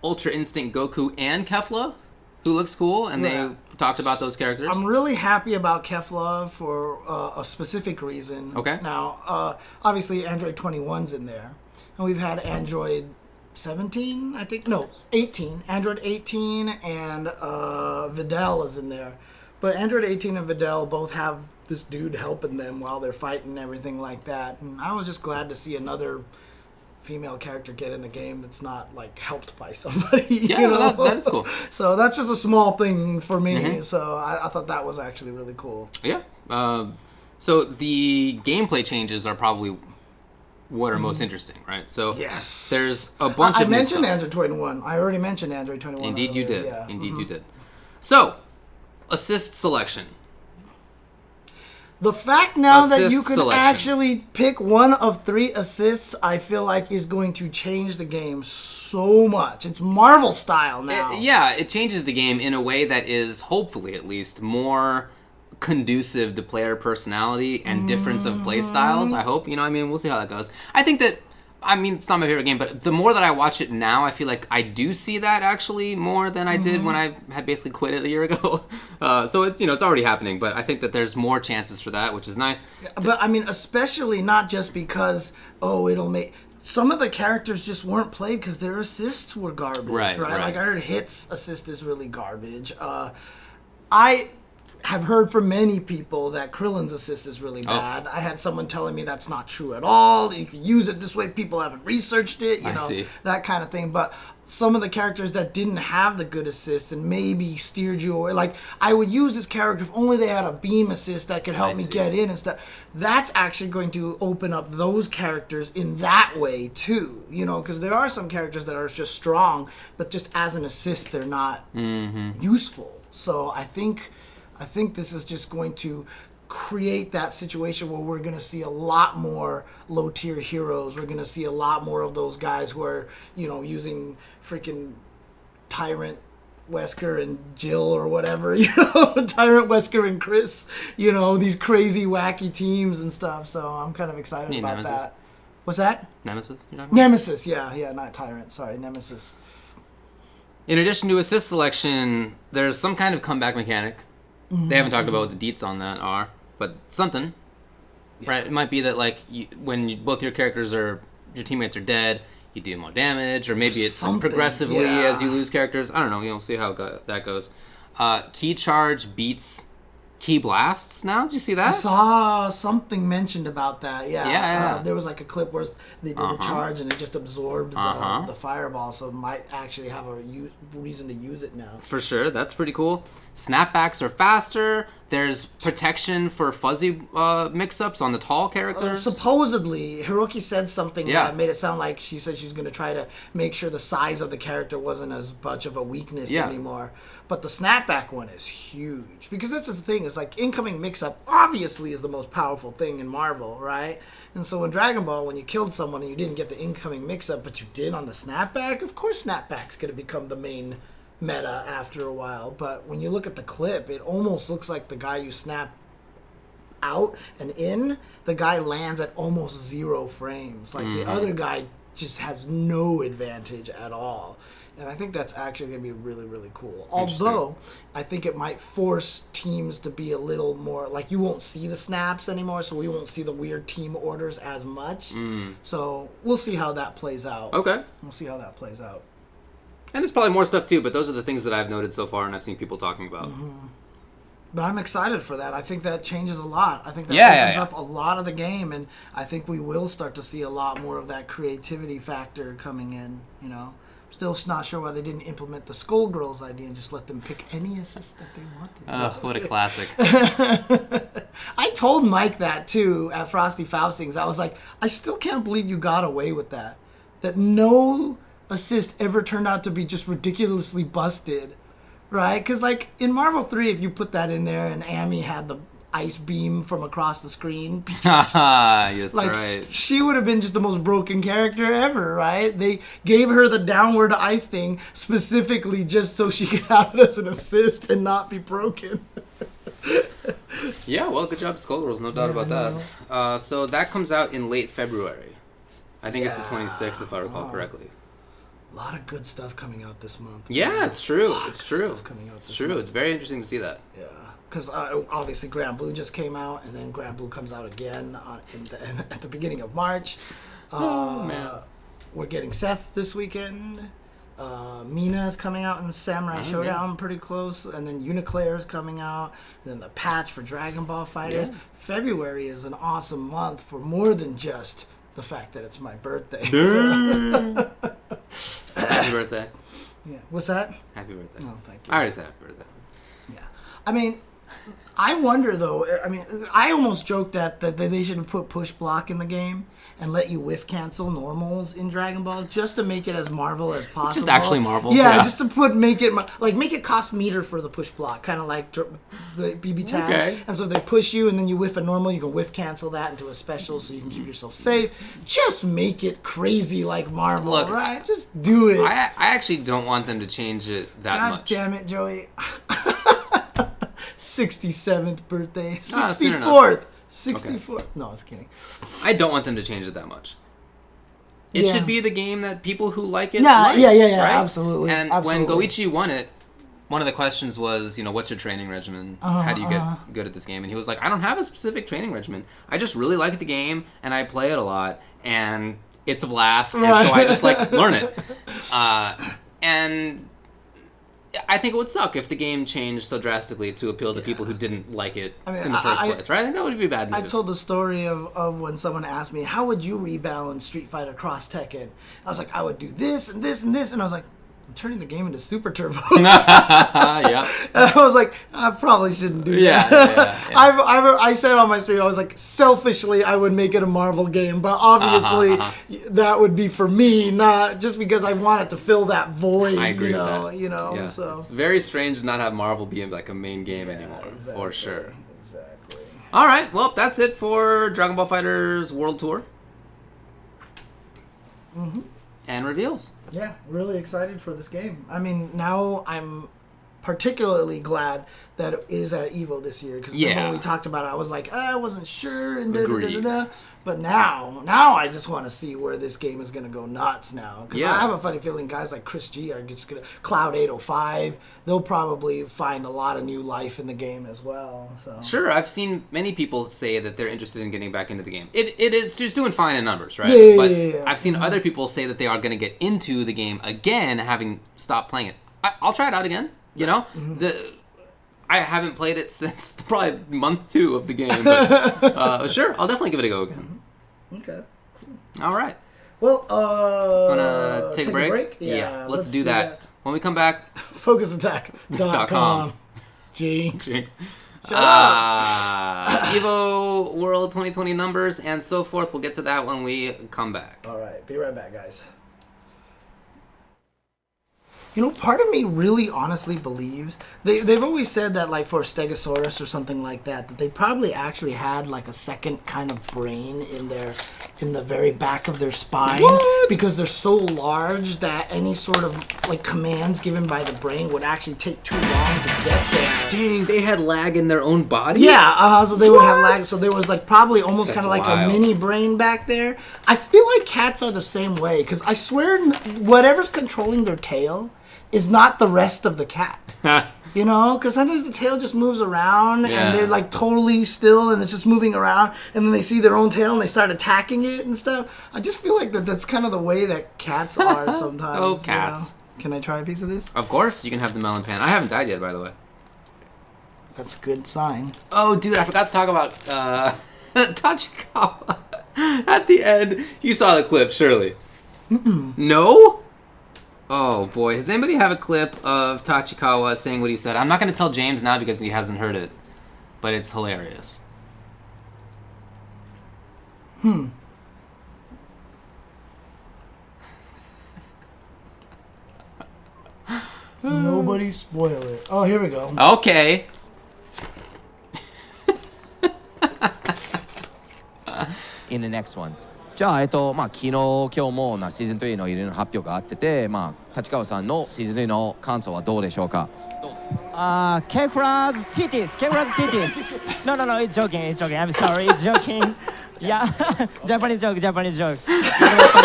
Ultra Instinct Goku and Kefla, who looks cool, and they talked about those characters. I'm really happy about Kefla for a specific reason. Okay. Now, obviously, Android 21's in there. And we've had Android 17, I think. No, 18. Android 18 and Videl is in there. But Android 18 and Videl both have this dude helping them while they're fighting and everything like that. And I was just glad to see another female character get in the game that's not like helped by somebody. Yeah, that is cool. So that's just a small thing for me. So I thought that was actually really cool. Yeah. So the gameplay changes are probably what are most interesting, right? So yes, there's a bunch of I mentioned Android 21. I already mentioned Android 21. Indeed, earlier. you did. Yeah. Indeed, you did. So assist selection. The fact now that you can actually pick one of 3 assists, I feel like is going to change the game so much. It's Marvel style now. It changes the game in a way that is, hopefully at least, more conducive to player personality and difference of play styles, I hope. We'll see how that goes. I think that, it's not my favorite game, but the more that I watch it now, I feel like I do see that actually more than I did when I had basically quit it a year ago. So it's it's already happening, but I think that there's more chances for that, which is nice. But especially not just because it'll make some of the characters just weren't played because their assists were garbage, right? Like I heard Hit's assist is really garbage. have heard from many people that Krillin's assist is really bad. I had someone telling me that's not true at all. You can use it this way. People haven't researched it, you know, that kind of thing. But some of the characters that didn't have the good assist and maybe steered you away, like I would use this character if only they had a beam assist that could help me get in and stuff. That's actually going to open up those characters in that way too, you know, because there are some characters that are just strong, but just as an assist they're not useful. So I think this is just going to create that situation where we're going to see a lot more low-tier heroes. We're going to see a lot more of those guys who are, you know, using freaking Tyrant, Wesker, and Jill or whatever, you know, Tyrant, Wesker, and Chris, you know, these crazy, wacky teams and stuff. So I'm kind of excited about Nemesis. That. What's that? Nemesis? You're talking about? Nemesis, yeah, not Tyrant. Sorry, Nemesis. In addition to assist selection, there's some kind of comeback mechanic. They haven't talked about what the deets on that are, but something, right? It might be that like when both your characters your teammates are dead, you do more damage, or maybe it's progressively as you lose characters. I don't know. We'll see how that goes. Key charge beats key blasts now. Did you see that? I saw something mentioned about that. Yeah. There was like a clip where they did the charge and it just absorbed the fireball, so it might actually have a reason to use it now. For sure. That's pretty cool. Snapbacks are faster. There's protection for fuzzy mix-ups on the tall characters. Supposedly, Hiroki said something that made it sound like she said she's going to try to make sure the size of the character wasn't as much of a weakness anymore. But the snapback one is huge. Because that's just the thing. It's like incoming mix-up obviously is the most powerful thing in Marvel, right? And so in Dragon Ball, when you killed someone and you didn't get the incoming mix-up, but you did on the snapback, of course snapback's going to become the main meta after a while. But when you look at the clip, it almost looks like the guy you snap out and in, the guy lands at almost 0 frames. Like the other guy just has no advantage at all. And I think that's actually going to be really, really cool. Although, I think it might force teams to be a little more... Like, you won't see the snaps anymore, so we won't see the weird team orders as much. So, we'll see how that plays out. Okay. We'll see how that plays out. And there's probably more stuff, too, but those are the things that I've noted so far and I've seen people talking about. But I'm excited for that. I think that changes a lot. I think that opens up a lot of the game, and I think we will start to see a lot more of that creativity factor coming in, you know. Still not sure why they didn't implement the Skullgirls idea and just let them pick any assist that they wanted. What a classic. I told Mike that, too, at Frosty Faustings. I was like, I still can't believe you got away with that. That no assist ever turned out to be just ridiculously busted, right? Because, like, in Marvel 3, if you put that in there and Amy had the ice beam from across the screen. That's like, right. She would have been just the most broken character ever, right? They gave her the downward ice thing specifically just so she could have it as an assist and not be broken. Yeah, well, good job, Skullgirls, no doubt about that. So that comes out in late February. I think it's the 26th, if I recall correctly. A lot of good stuff coming out this month. Yeah, it's true. It's true. It's true. It's very interesting to see that. Yeah. Because obviously Granblue just came out, and then Granblue comes out again at the beginning of March. Man. We're getting Seth this weekend. Mina is coming out in Samurai Showdown pretty close. And then Uniclair is coming out. And then the patch for Dragon Ball FighterZ. Yeah. February is an awesome month for more than just the fact that it's my birthday. Happy birthday. Yeah. What's that? Happy birthday. Oh, thank you. I already said happy birthday. Yeah. I mean... I wonder, though, I almost joked that they should have put push block in the game and let you whiff cancel normals in Dragon Ball just to make it as Marvel as possible. It's just actually Marvel. Yeah, just to make it cost meter for the push block, kind of like BB tag. Okay. And so if they push you and then you whiff a normal, you can whiff cancel that into a special so you can keep yourself safe. Just make it crazy like Marvel, right? Just do it. I actually don't want them to change it that much. God damn it, Joey. 67th birthday. 64th. 64th. Okay. No, I was kidding. I don't want them to change it that much. It should be the game that people who like it like. Yeah, right? Absolutely. And when Goichi won it, one of the questions was, what's your training regimen? How do you get good at this game? And he was like, I don't have a specific training regimen. I just really like the game, and I play it a lot, and it's a blast, and so I just learn it. And I think it would suck if the game changed so drastically to appeal to people who didn't like it in the first place, right? I think that would be bad news. I told the story of when someone asked me, how would you rebalance Street Fighter Cross Tekken? I was like, I would do this and this and this, and I was like, I'm turning the game into Super Turbo. Yeah. I was like, I probably shouldn't do that. Yeah. I said on my stream, I was like, selfishly, I would make it a Marvel game, but obviously, that would be for me, not just because I wanted to fill that void. I agree with that. Yeah. So it's very strange to not have Marvel be like a main game anymore, exactly, for sure. Exactly. All right, well, that's it for Dragon Ball FighterZ World Tour. And reveals. Yeah, really excited for this game. I mean, now I'm particularly glad that it is at EVO this year, because when we talked about it, I was like, I wasn't sure, and But now I just want to see where this game is going to go nuts now. Because I have a funny feeling guys like Chris G are just going to... Cloud 805, they'll probably find a lot of new life in the game as well. So. Sure, I've seen many people say that they're interested in getting back into the game. It is just doing fine in numbers, right? Yeah. I've seen other people say that they are going to get into the game again, having stopped playing it. I'll try it out again, you know? I haven't played it since probably month 2 of the game, but sure, I'll definitely give it a go again. Okay, cool. All right. Well, wanna take a break? Yeah, let's do that. When we come back, FocusAttack.com. Jinx. EVO World 2020 numbers and so forth. We'll get to that when we come back. All right, be right back, guys. You know, part of me really honestly believes they've always said that, like, for Stegosaurus or something like that they probably actually had like a second kind of brain in the very back of their spine. What? Because they're so large that any sort of like commands given by the brain would actually take too long to get there. Dang, they had lag in their own bodies? Yeah, so they would have lag. So there was like probably almost kind of like a mini brain back there. I feel like cats are the same way, because I swear whatever's controlling their tail is not the rest of the cat. You know? Because sometimes the tail just moves around and they're like totally still and it's just moving around, and then they see their own tail and they start attacking it and stuff. I just feel like that's kind of the way that cats are sometimes. Oh, cats. You know? Can I try a piece of this? Of course, you can have the melon pan. I haven't died yet, by the way. That's a good sign. Oh, dude, I forgot to talk about Tachikawa. At the end, you saw the clip, surely. No? Oh, boy. Does anybody have a clip of Tachikawa saying what he said? I'm not going to tell James now because he hasn't heard it, but it's hilarious. Nobody spoil it. Oh, here we go. Okay. In the next one. じゃあ、まあ、昨日、今日もシーズン3の入れの発表があってて、まあ、立川さんのシーズン3の感想はどうでしょうか Kefra's titties. No, it's joking. I'm sorry, it's joking. Yeah, Japanese joke. でもやっぱり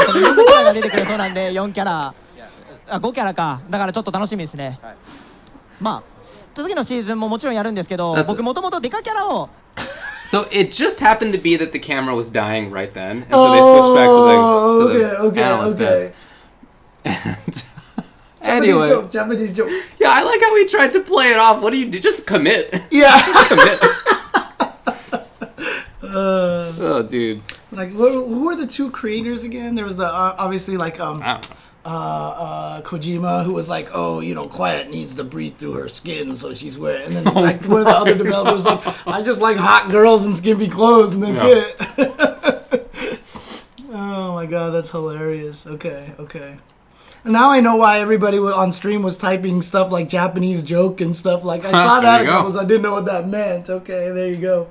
そのいろんなキャラが出てくるそうなんで、4キャラ、5キャラか。だからちょっと楽しみですね。まあ、次のシーズンももちろんやるんですけど、僕もともとデカキャラを So it just happened to be that the camera was dying right then, and so they switched back to the analyst desk. And anyway, Japanese joke. Yeah, I like how he tried to play it off. What do you do? Just commit. Yeah, just commit. Oh, dude. Like, who are the two creators again? There was the obviously like I don't know. Kojima, who was like, oh, you know, Quiet needs to breathe through her skin, so she's wearing. And then like one of the other developers like, I just like hot girls in skimpy clothes, and that's it. Oh my god, that's hilarious. Okay. Now I know why everybody on stream was typing stuff like Japanese joke and stuff like. I saw that a couple times. I didn't know what that meant. Okay, there you go.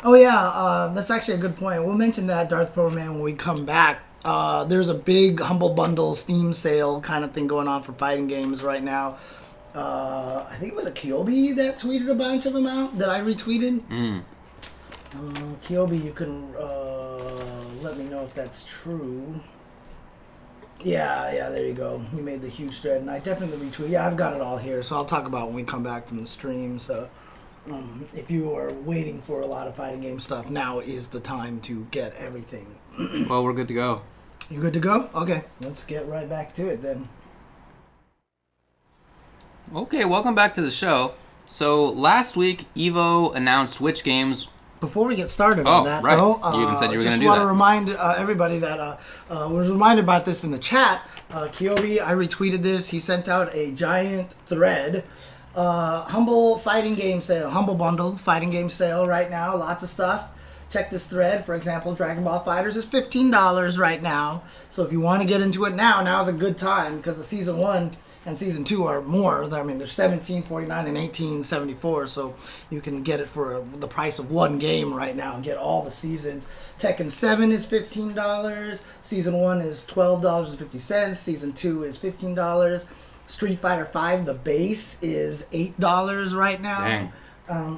Oh yeah, that's actually a good point. We'll mention that Darth Proman when we come back. There's a big Humble Bundle Steam sale kind of thing going on for fighting games right now. I think it was a Kyobi that tweeted a bunch of them out that I retweeted. Kyobi, you can let me know if that's true. Yeah, there you go. He made the huge thread, and I definitely retweeted. Yeah, I've got it all here, so I'll talk about it when we come back from the stream. So. If you are waiting for a lot of fighting game stuff, now is the time to get everything. Well, we're good to go. You good to go? Okay, let's get right back to it then. Okay, welcome back to the show. So last week, Evo announced which games. Before we get started on that, right. though, You even said you were going to do that. just want to remind everybody that was reminded about this in the chat. Kyobi, I retweeted this. He sent out a giant thread. Humble fighting game sale, Humble Bundle fighting game sale right now. Lots of stuff. Check this thread. For example, Dragon Ball FighterZ is $15 right now. So if you want to get into it now is a good time because the Season 1 and Season 2 are more. I mean, they're $17.49 and $18.74, so you can get it for the price of one game right now and get all the seasons. Tekken 7 is $15. Season 1 is $12.50. Season 2 is $15. Street Fighter 5, the base, is $8 right now. Dang.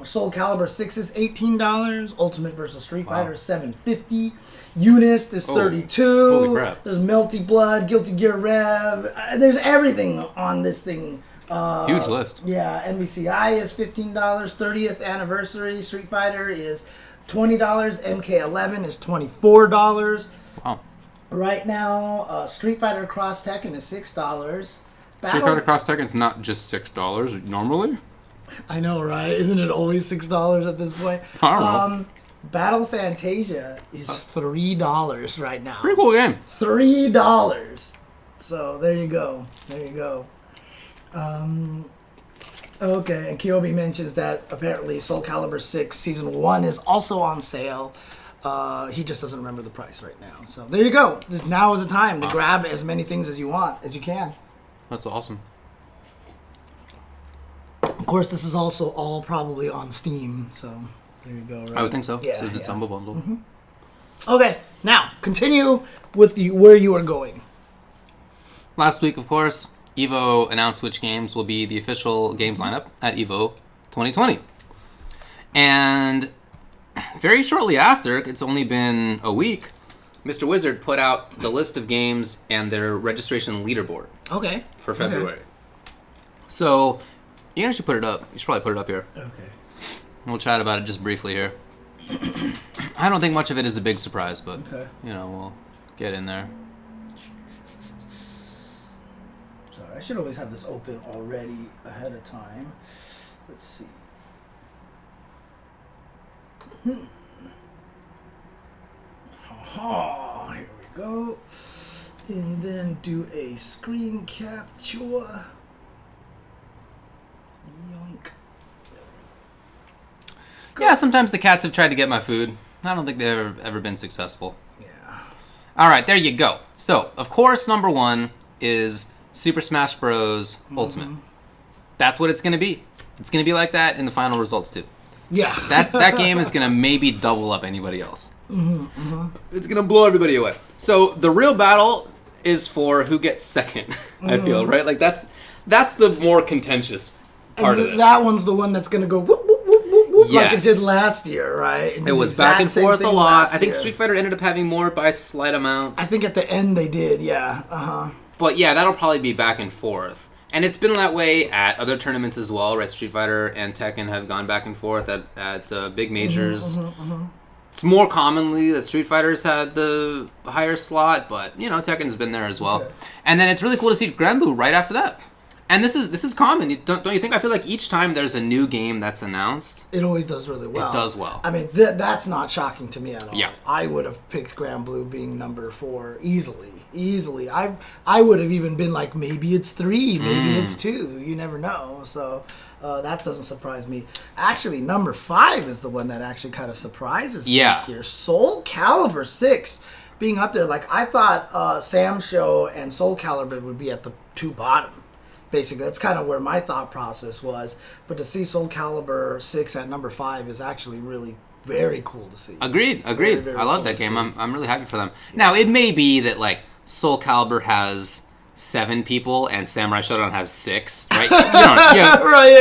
Soul Calibur 6 is $18. Ultimate vs. Street Fighter is $7.50. Unist is $32. Holy crap. There's Melty Blood, Guilty Gear Rev. There's everything on this thing. Huge list. Yeah, NBCI is $15. 30th anniversary Street Fighter is $20. MK11 is $24. Wow. Right now, Street Fighter Cross Tekken is $6. Street Fighter Cross Tekken's not just $6 normally. I know, right? Isn't it always $6 at this point? I don't know. Battle Fantasia is $3 right now. Pretty cool game. $3. So there you go. There you go. Okay, and Kyobi mentions that apparently Soul Calibur 6 Season 1 is also on sale. He just doesn't remember the price right now. So there you go. Now is the time to grab as many things as you want, as you can. That's awesome. Of course, this is also all probably on Steam, so there you go. Right? I would think so. Yeah, So it's Humble Bundle. Mm-hmm. Okay, now continue with where you are going. Last week, of course, Evo announced which games will be the official games lineup at Evo 2020. And very shortly after, it's only been a week, Mr. Wizard put out the list of games and their registration leaderboard. Okay. For February. Okay. So, you can actually put it up. You should probably put it up here. Okay. We'll chat about it just briefly here. I don't think much of it is a big surprise, but, we'll get in there. Sorry, I should always have this open already ahead of time. Let's see. Here we go. And then do a screen capture. Yoink. Yeah, sometimes the cats have tried to get my food. I don't think they've ever been successful. Yeah. All right, there you go. So, of course, number one is Super Smash Bros. Ultimate. That's what it's going to be. It's going to be like that in the final results, too. Yeah. That game is going to maybe double up anybody else. It's going to blow everybody away. So, the real battle is for who gets second, I feel, right? Like, that's the more contentious part of this. That one's the one that's going to go whoop, whoop, whoop, whoop, whoop, like it did last year, right? It was back and forth a lot. I think Street Fighter ended up having more by a slight amount. I think at the end they did, yeah. But yeah, that'll probably be back and forth. And it's been that way at other tournaments as well, right? Street Fighter and Tekken have gone back and forth at big majors. It's more commonly that Street Fighter's had the higher slot, but, Tekken's been there as well. Okay. And then it's really cool to see Granblue right after that. And this is common, don't you think? I feel like each time there's a new game that's announced, it always does really well. It does well. I mean, that's not shocking to me at all. Yeah. I would have picked Granblue being number 4 easily. I would have even been like, maybe it's 3, maybe it's 2. You never know. So that doesn't surprise me. Actually, number 5 is the one that actually kind of surprises me here. Soul Calibur 6 being up there. Like, I thought Sam's Show and Soul Calibur would be at the 2 bottom. Basically, that's kind of where my thought process was. But to see Soul Calibur 6 at number 5 is actually really very cool to see. Agreed. Very, very I love cool that game. I'm really happy for them. Now, it may be that, like, Soul Calibur has 7 people and Samurai Shodown has 6, right?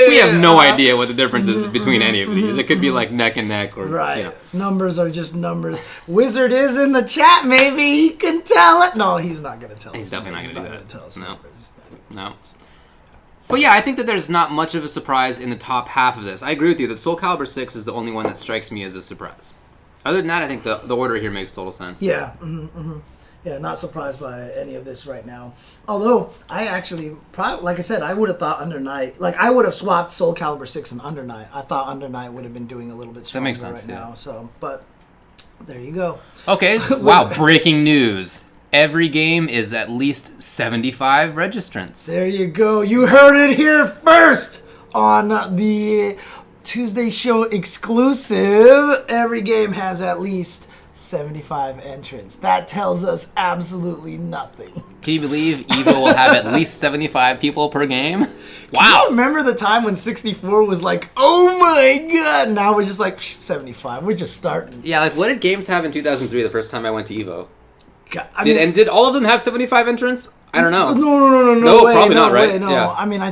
We have no idea what the difference is between any of these. It could be, like, neck and neck. Or, Numbers are just numbers. Wizard is in the chat, maybe. He can tell it. No, he's not going to tell us. He's definitely not going to do that. Tell us No. But yeah, I think that there's not much of a surprise in the top half of this. I agree with you that Soul Calibur 6 is the only one that strikes me as a surprise. Other than that, I think the order here makes total sense. Yeah. Yeah, not surprised by any of this right now. Although, I actually, like I said, I would have thought Under Night, like I would have swapped Soul Calibur 6 and Under Night. I thought Under Night would have been doing a little bit stronger right now. So, but there you go. Okay, wow, breaking news. Every game is at least 75 registrants. There you go. You heard it here first on the Tuesday show exclusive. Every game has at least 75 entrants. That tells us absolutely nothing. Can you believe EVO will have at least 75 people per game? Wow. Can you remember the time when 64 was like, oh my god? Now we're just like, 75. We're just starting. Yeah, like what did games have in 2003 the first time I went to EVO? God, Did all of them have 75 entrants? I don't know. No way, probably not, right? Way, no. Yeah. I mean, I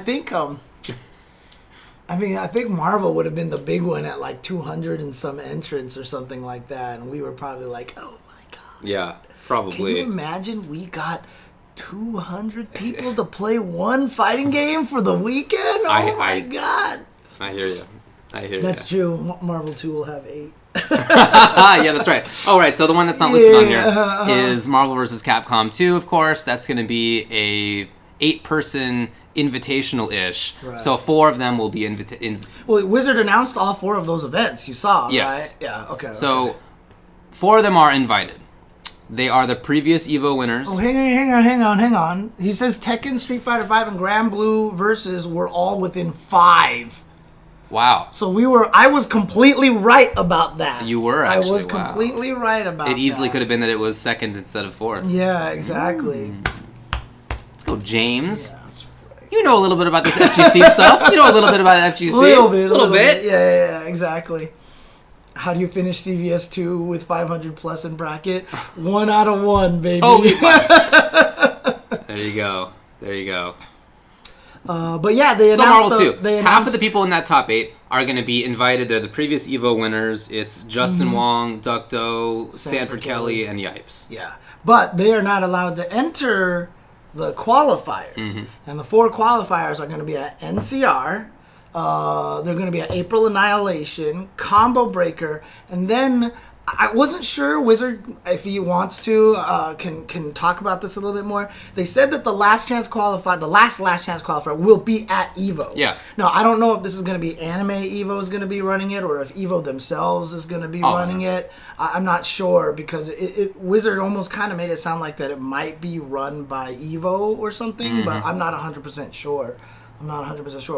think Marvel would have been the big one at like 200 and some entrants or something like that, and we were probably like, oh my god. Yeah, probably. Can you imagine we got 200 people to play one fighting game for the weekend? Oh my god. I hear you. That's true. Marvel 2 will have 8. Yeah, that's right. Oh, right. So the one that's not listed on here is Marvel vs. Capcom 2, of course. That's going to be a 8-person invitational-ish. Right. So 4 of them will be Well, Wizard announced all 4 of those events. You saw, yes. Right? Yeah, okay. So 4 of them are invited. They are the previous EVO winners. Oh, hang on. He says Tekken, Street Fighter 5, and Granblue versus were all within 5. Wow. So I was completely right about that. You were, actually. I was completely right about that. It easily could have been that it was 2nd instead of 4th. Yeah, exactly. Let's go, James. Yeah, that's right. You know a little bit about this FGC stuff. You know a little bit about FGC. A little bit. Yeah, exactly. How do you finish CVS 2 with 500 plus in bracket? 1 out of 1, baby. Oh, there you go. But yeah, they announced... So Marvel 2. Half of the people in that top 8 are going to be invited. They're the previous EVO winners. It's Justin Wong, Ducto, Sanford Kelly, and Yipes. Yeah. But they are not allowed to enter the qualifiers. And the 4 qualifiers are going to be at NCR. They're going to be at April Annihilation, Combo Breaker, and then... I wasn't sure Wizard, if he wants to, can talk about this a little bit more. They said that the last chance qualifier will be at EVO. Yeah. Now, I don't know if this is going to be Anime EVO is going to be running it, or if EVO themselves is going to be running it. I'm not sure, because Wizard almost kind of made it sound like that it might be run by EVO or something, but I'm not 100% sure.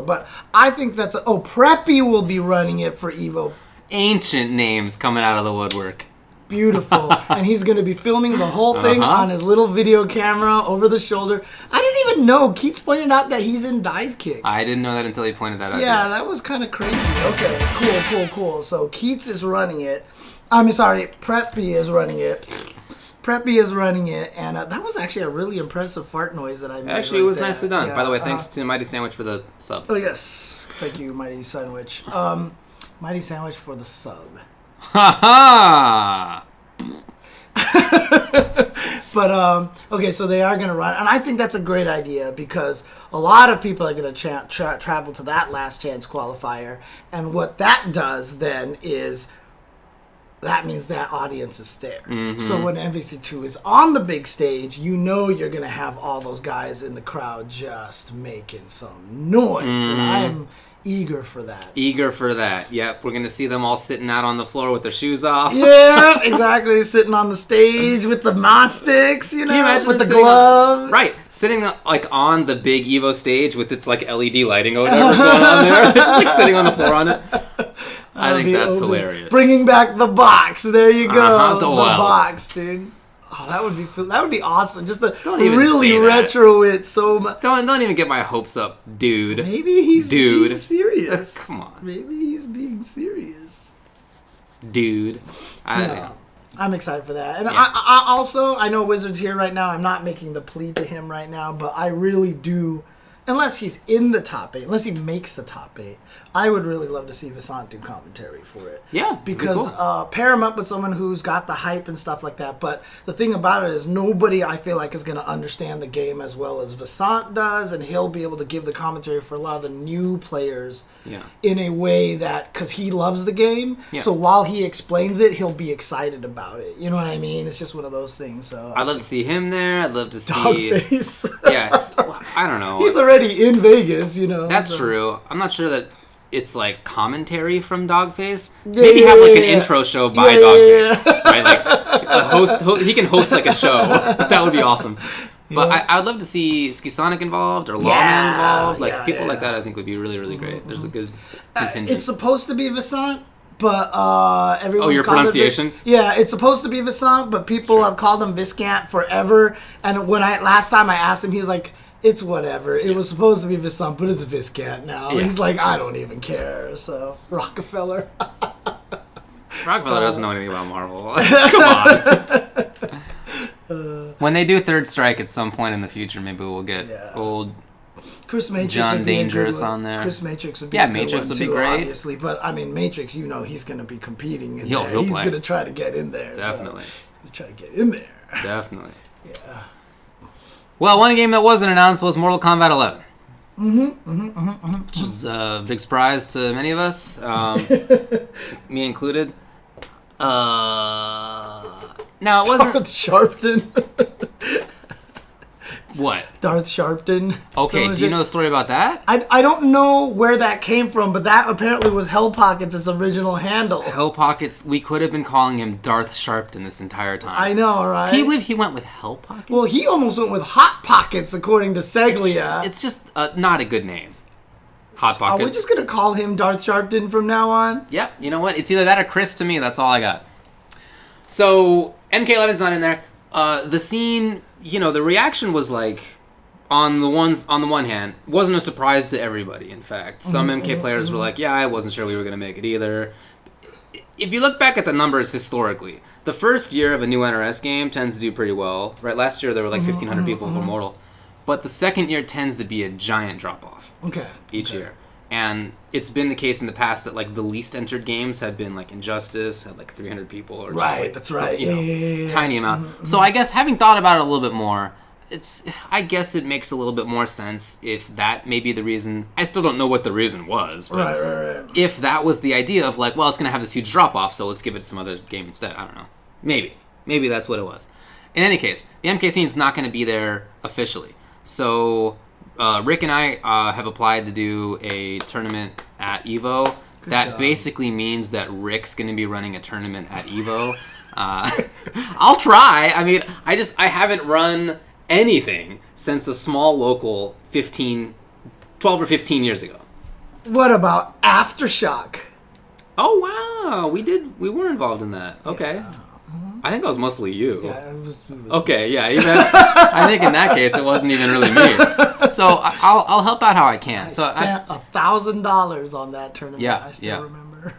But I think Preppy will be running it for EVO. Ancient names coming out of the woodwork. Beautiful. And he's going to be filming the whole thing on his little video camera over the shoulder. I didn't even know. Keats pointed out that he's in Dive Kick. I didn't know that until he pointed that out. Yeah, that was kind of crazy. Okay, cool. So Keats is running it. Preppy is running it. And that was actually a really impressive fart noise that I made. Actually, it was nicely done. Yeah, by the way, thanks to Mighty Sandwich for the sub. Oh, yes. Thank you, Mighty Sandwich. Mighty Sandwich for the sub. Ha ha! But, okay, so they are going to run. And I think that's a great idea, because a lot of people are going to travel to that last chance qualifier. And what that does then is that means that audience is there. So when MVC2 is on the big stage, you know you're going to have all those guys in the crowd just making some noise. And I'm eager for that. Yep, we're going to see them all sitting out on the floor with their shoes off. Yeah, exactly. Sitting on the stage with the moss sticks, with the glove. Right. Sitting like on the big EVO stage with its like LED lighting or whatever's going on there. They're just like sitting on the floor on it. I think that's hilarious. Bringing back the box. There you go. The box, dude. Oh, that would be awesome. Just to really retro it so much. Don't even get my hopes up, dude. Maybe he's being serious. Come on. Maybe he's being serious. Dude. I'm excited for that. And I know Wizard's here right now. I'm not making the plea to him right now, but I really do unless he's in the top 8, unless he makes the top 8, I would really love to see Vasant do commentary for it. Yeah, because cool. Pair him up with someone who's got the hype and stuff like that. But the thing about it is nobody, I feel like, is going to understand the game as well as Vasant does, and he'll be able to give the commentary for a lot of the new players in a way that, because he loves the game, so while he explains it, he'll be excited about it. You know what I mean? It's just one of those things. So I'd love to see him there. I'd love to see... Dogface. Yes. I don't know. He's already in Vegas, you know. That's true. I'm not sure that it's like commentary from Dogface. Maybe have like an intro show by Dogface, right? Like a host. He can host like a show. That would be awesome. But I'd love to see Skisonic involved or Lawman involved. Like people like that, I think would be really, really great. There's a good contingent. It's supposed to be Vasant, but everyone's your called pronunciation? It's supposed to be Vasant, but people have called him Viscant forever. And when last time I asked him, he was like, it's whatever. It was supposed to be Vasant, but it's Viscant now. He's like, I don't even care. So, Rockefeller. Rockefeller doesn't know anything about Marvel. Come on. When they do Third Strike at some point in the future, maybe we'll get old Chris Matrix John Dangerous on there. Chris Matrix would be a good Matrix one would be too, great. obviously. But, I mean, Matrix, you know, he's going to be competing in there. He'll He's play. going to try to get in there. Definitely. So he's going to try to get in there. Definitely. Yeah. Well, one game that wasn't announced was Mortal Kombat 11. Which is a big surprise to many of us, me included. Now, it wasn't... Darth Sharpton. What? Darth Sharpton. Okay, do you know the story about that? I don't know where that came from, but that apparently was Hell Pockets' original handle. Hell Pockets, we could have been calling him Darth Sharpton this entire time. I know, right? Can you believe he went with Hell Pockets? Well, he almost went with Hot Pockets, according to Seglia. It's just not a good name. Hot Pockets. Are we just going to call him Darth Sharpton from now on? Yep, you know what? It's either that or Chris to me. That's all I got. So, MK11's not in there. The scene, you know, the reaction was like, on the one hand, wasn't a surprise to everybody, in fact. Some MK players were like, yeah, I wasn't sure we were going to make it either. If you look back at the numbers historically, the first year of a new NRS game tends to do pretty well. Right? Last year there were like 1,500 people for Immortal. But the second year tends to be a giant drop-off each year. And it's been the case in the past that like the least entered games had been like Injustice, had like 300 people, or just like, that's right. Tiny amount. So I guess having thought about it a little bit more, I guess it makes a little bit more sense if that may be the reason. I still don't know what the reason was. But Right. if that was the idea of like, well, it's going to have this huge drop off, so let's give it to some other game instead. I don't know. Maybe that's what it was. In any case, the MK scene's not going to be there officially. So Rick and I have applied to do a tournament at EVO. Good job. Basically means that Rick's going to be running a tournament at EVO. I'll try. I mean, I haven't run anything since a small local 12 or 15 years ago. What about Aftershock? Oh, wow. We were involved in that. Okay. Yeah. I think it was mostly you. Yeah, it was okay, yeah. I think in that case, it wasn't even really me. So I'll help out how I can. I spent $1,000 on that tournament. Yeah, I still remember.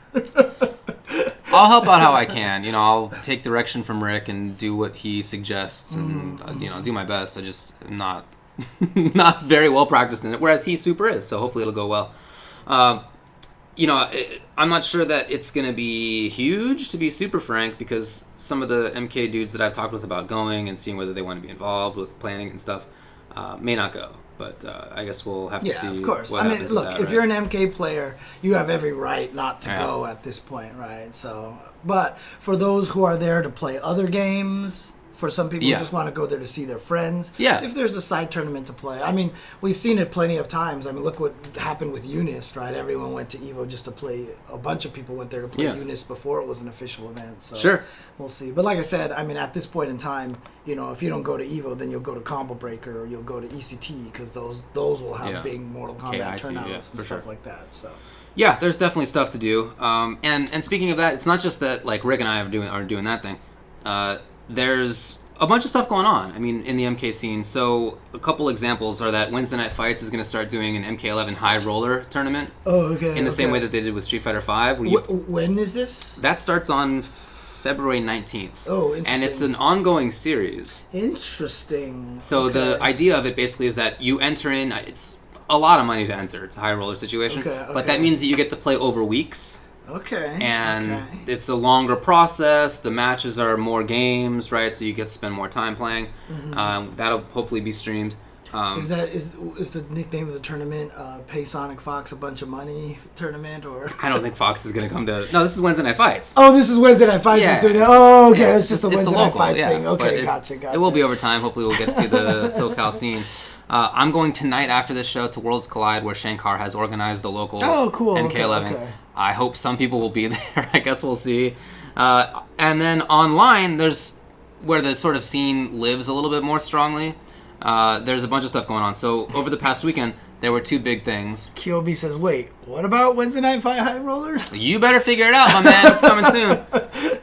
I'll help out how I can. You know, I'll take direction from Rick and do what he suggests, and do my best. I just am not very well practiced in it, whereas he super is. So hopefully it'll go well. I'm not sure that it's going to be huge, to be super frank, because some of the MK dudes that I've talked with about going and seeing whether they want to be involved with planning and stuff may not go. But I guess we'll have to see. Yeah, of course. What happens look, with that, if you're an MK player, you have every right not to go at this point, right? So, but for those who are there to play other games, for some people who just want to go there to see their friends, if there's a side tournament to play. I mean, we've seen it plenty of times. I mean, look what happened with Eunice, right? Everyone went to EVO just to play. A bunch of people went there to play Eunice before it was an official event. So we'll see. But like I said, I mean, at this point in time, if you don't go to EVO, then you'll go to Combo Breaker or you'll go to ECT, because those will have big Mortal Kombat turnouts and stuff like that. So. Yeah, there's definitely stuff to do. And speaking of that, it's not just that like Rick and I are doing that thing. There's a bunch of stuff going on, I mean, in the MK scene. So a couple examples are that Wednesday Night Fights is going to start doing an MK11 High Roller tournament. Oh, okay. In the same way that they did with Street Fighter V. When is this? That starts on February 19th. Oh, interesting. And it's an ongoing series. Interesting. So the idea of it basically is that you enter in, a lot of money to enter. It's a high roller situation. Okay. But that means that you get to play over weeks. Okay. And it's a longer process. The matches are more games, right? So you get to spend more time playing. That'll hopefully be streamed. Is the nickname of the tournament Pay Sonic Fox a bunch of money tournament, or? I don't think Fox is going to come to... No, this is Wednesday Night Fights. Oh, this is Wednesday Night Fights. Yeah, is doing that. it's Oh, just- okay. yeah, it's just a Wednesday Night Fights thing. Okay, gotcha. It will be over time. Hopefully we'll get to see the SoCal scene. I'm going tonight after this show to Worlds Collide, where Shankar has organized a local MK11. Okay. I hope some people will be there. I guess we'll see. And then online, there's where the sort of scene lives a little bit more strongly. There's a bunch of stuff going on. So over the past weekend, there were two big things. Kyobi says, wait, what about Wednesday Night Fight High Rollers? You better figure it out, my man. It's coming soon.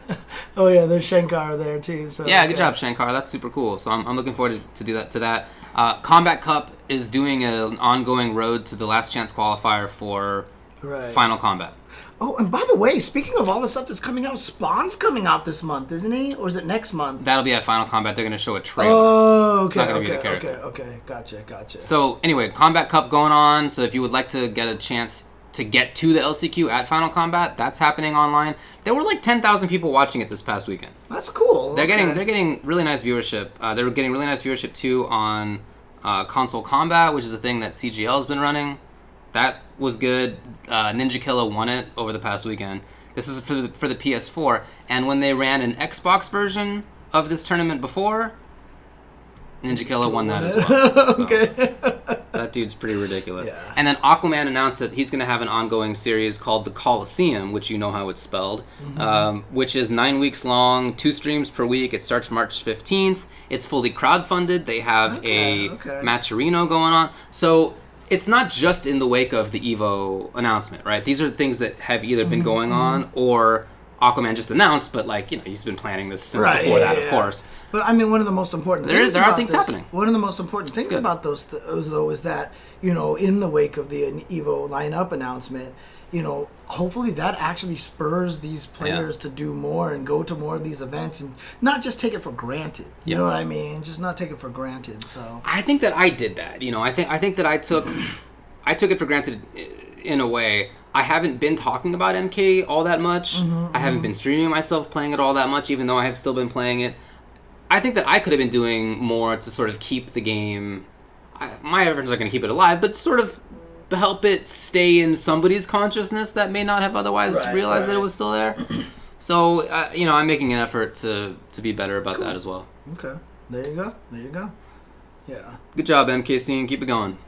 Oh, yeah, there's Shankar there, too. So Yeah, good job, Shankar. That's super cool. So I'm looking forward to that. Kombat Cup is doing an ongoing road to the last chance qualifier for Final Combat. Oh, and by the way, speaking of all the stuff that's coming out, Spawn's coming out this month, isn't he? Or is it next month? That'll be at Final Combat. They're going to show a trailer. Oh, It's not gonna be the character. okay. Gotcha. So anyway, Kombat Cup going on. So if you would like to get a chance to get to the LCQ at Final Combat, that's happening online. There were like 10,000 people watching it this past weekend. That's cool. They're getting really nice viewership. They're getting really nice viewership too on Console Combat, which is a thing that CGL has been running. That was good. Ninja Killa won it over the past weekend. This is for the PS4, and when they ran an Xbox version of this tournament before, Ninja Killa won that as well. So, that dude's pretty ridiculous. Yeah. And then Aquaman announced that he's going to have an ongoing series called The Coliseum, which you know how it's spelled, which is 9 weeks long, 2 streams per week. It starts March 15th. It's fully crowdfunded. They have a Matcherino going on. So it's not just in the wake of the EVO announcement, right? These are things that have either been going on or Aquaman just announced, but he's been planning this since before that, of course. But I mean, one of the most important there are things happening. One of the most important things about those though is that in the wake of the EVO lineup announcement, hopefully that actually spurs these players to do more and go to more of these events and not just take it for granted. You know what I mean? Just not take it for granted. So I think that I did that. I think that I took it for granted in a way. I haven't been talking about MK all that much. I haven't been streaming myself playing it all that much, even though I have still been playing it. I think that I could have been doing more to sort of keep the game. My efforts are going to keep it alive, but sort of help it stay in somebody's consciousness that may not have otherwise realized that it was still there. So, I'm making an effort to be better about that as well. Okay. There you go. Yeah. Good job, MK scene. Keep it going.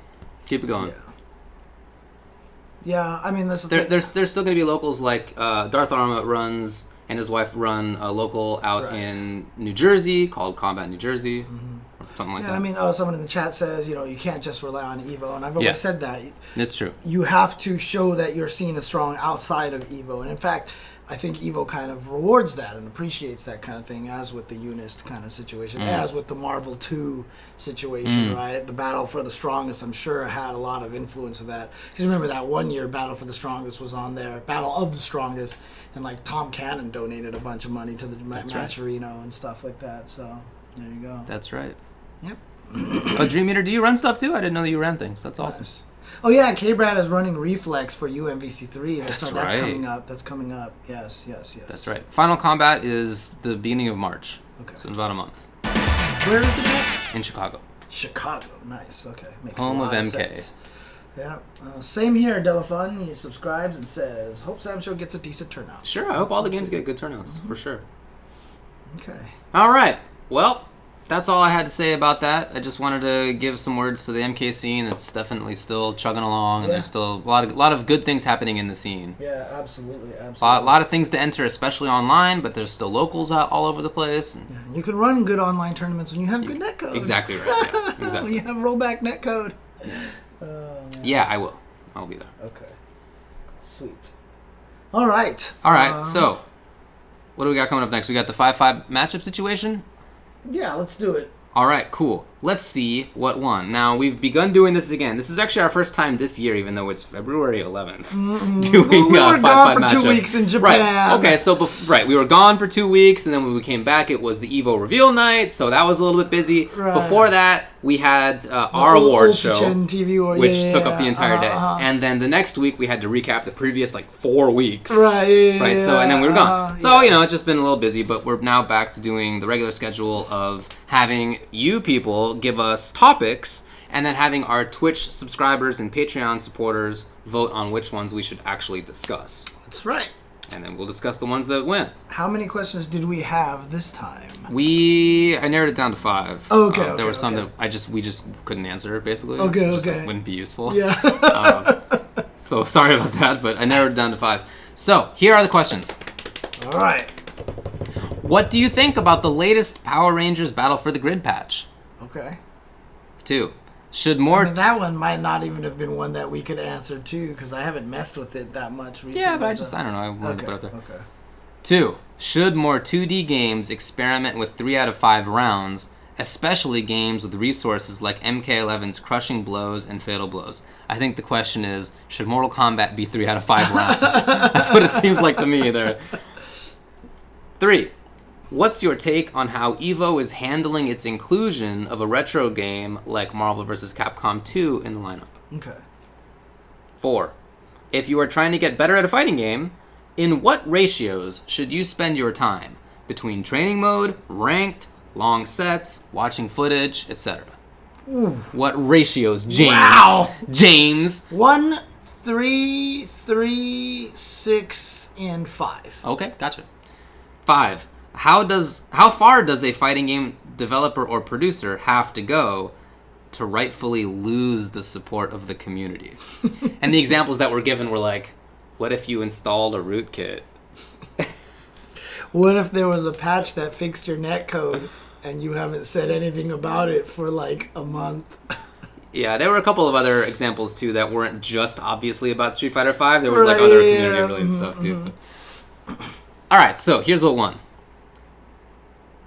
Yeah, I mean, there's still going to be locals like Darth Arma runs and his wife run a local out in New Jersey called Combat New Jersey, or something like that. I mean, someone in the chat says, you can't just rely on EVO, and I've always said that. It's true. You have to show that your scene is strong outside of EVO, and in fact, I think EVO kind of rewards that and appreciates that kind of thing, as with the UNIST kind of situation, as with the Marvel 2 situation, right? The Battle for the Strongest, I'm sure, had a lot of influence of that. Because remember that one year Battle for the Strongest was on there, Battle of the Strongest, and Tom Cannon donated a bunch of money to the Matcherino and stuff like that, so there you go. That's right. Yep. Dream Eater, do you run stuff too? I didn't know that you ran things. That's awesome. Nice. Oh yeah, K-Brad is running Reflex for UMVC3. That's coming up. That's coming up. Yes. That's right. Final Combat is the beginning of March. Okay. So in about a month. Where is it at? In Chicago. Chicago. Nice. Okay. Makes Home a lot of MK. sense. Yeah. Same here, Delafun. He subscribes and says, hope Sam Show gets a decent turnout. Sure. I hope all the games get good turnouts, for sure. Okay. All right. Well, that's all I had to say about that. I just wanted to give some words to the MK scene. It's definitely still chugging along, and there's still a lot of good things happening in the scene. Yeah, absolutely. A lot of things to enter, especially online, but there's still locals out all over the place. And you can run good online tournaments when you have good netcode. Exactly right. Yeah, exactly. When you have rollback netcode. Yeah, I will. I'll be there. Okay. Sweet. All right. So, what do we got coming up next? We got the 5-5 matchup situation. Yeah, let's do it. All right, cool. let's see what won. Now, we've begun doing this again. This is actually our first time this year, even though it's February 11th, doing we were gone for matchup. 2 weeks in Japan. Right. Okay, so we were gone for 2 weeks, and then when we came back, it was the EVO reveal night, so that was a little bit busy. Right. Before that, we had our award show, TV which took up the entire day. And then the next week, we had to recap the previous, 4 weeks. Right. So, and then we were gone. So, it's just been a little busy, but we're now back to doing the regular schedule of having you people give us topics and then having our Twitch subscribers and Patreon supporters vote on which ones we should actually discuss. That's right. And then we'll discuss the ones that win. How many questions did we have this time? I narrowed it down to 5. Okay, there were some that we just couldn't answer, basically. Okay, just okay. wouldn't be useful. Yeah. So sorry about that, but I narrowed it down to 5. So here are the questions. All right. What do you think about the latest Power Rangers Battle for the Grid patch? Okay. 2. Should more... that one might not even have been one that we could answer, too, because I haven't messed with it that much recently. Yeah, but I don't know. I wanted to put it up there. Okay. 2. Should more 2D games experiment with 3 out of 5 rounds, especially games with resources like MK11's Crushing Blows and Fatal Blows? I think the question is, should Mortal Kombat be 3 out of 5 rounds? That's what it seems like to me there. 3. What's your take on how EVO is handling its inclusion of a retro game like Marvel vs. Capcom 2 in the lineup? Okay. 4. If you are trying to get better at a fighting game, in what ratios should you spend your time? Between training mode, ranked, long sets, watching footage, etc. What ratios, James? Wow. James. 1, 3, 3, 6, and 5. Okay, gotcha. 5. How far does a fighting game developer or producer have to go to rightfully lose the support of the community? And the examples that were given were like, what if you installed a rootkit? What if there was a patch that fixed your netcode and you haven't said anything about it for a month? Yeah, there were a couple of other examples too that weren't just obviously about Street Fighter V. There was other community-related stuff too. All right, so here's what won.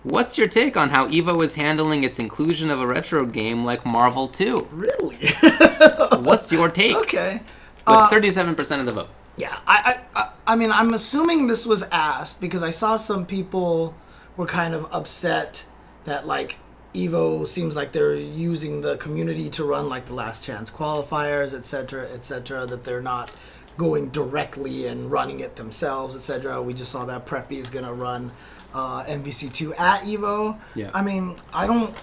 What's your take on how EVO is handling its inclusion of a retro game like Marvel 2? Really? What's your take? Okay. With 37% of the vote. Yeah, I mean, I'm assuming this was asked because I saw some people were kind of upset that EVO seems like they're using the community to run the last chance qualifiers, etc., that they're not going directly and running it themselves, etc. We just saw that Preppy is going to run MVC2 at EVO. Yeah. I mean, I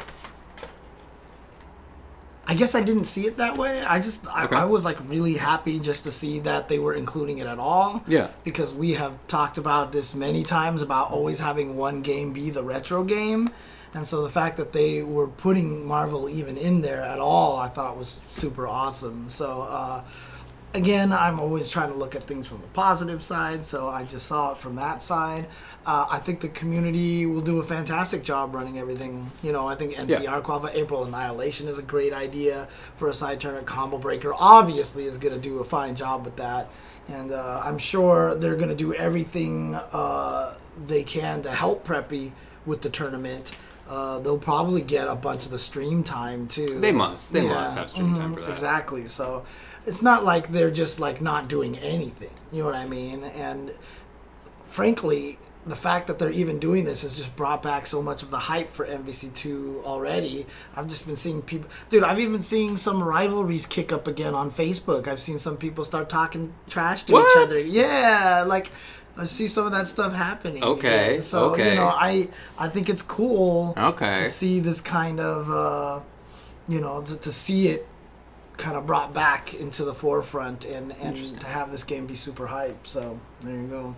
guess I didn't see it that way. I was really happy just to see that they were including it at all. Yeah. Because we have talked about this many times about always having one game be the retro game. And so the fact that they were putting Marvel even in there at all, I thought was super awesome. So, again, I'm always trying to look at things from the positive side, so I just saw it from that side. I think the community will do a fantastic job running everything. I think NCR Qualifier, April Annihilation is a great idea for a side tournament. Combo Breaker obviously is going to do a fine job with that. And I'm sure they're going to do everything they can to help Preppy with the tournament. They'll probably get a bunch of the stream time, too. They must have stream time for that. Exactly, so it's not like they're just not doing anything, you know what I mean? And frankly, the fact that they're even doing this has just brought back so much of the hype for MVC2 already. I've just been seeing people... Dude, I've even seen some rivalries kick up again on Facebook. I've seen some people start talking trash to each other. Yeah, I see some of that stuff happening. Okay, again. So, I think it's cool to see this kind of, to see it kind of brought back into the forefront and to have this game be super hype. So there you go.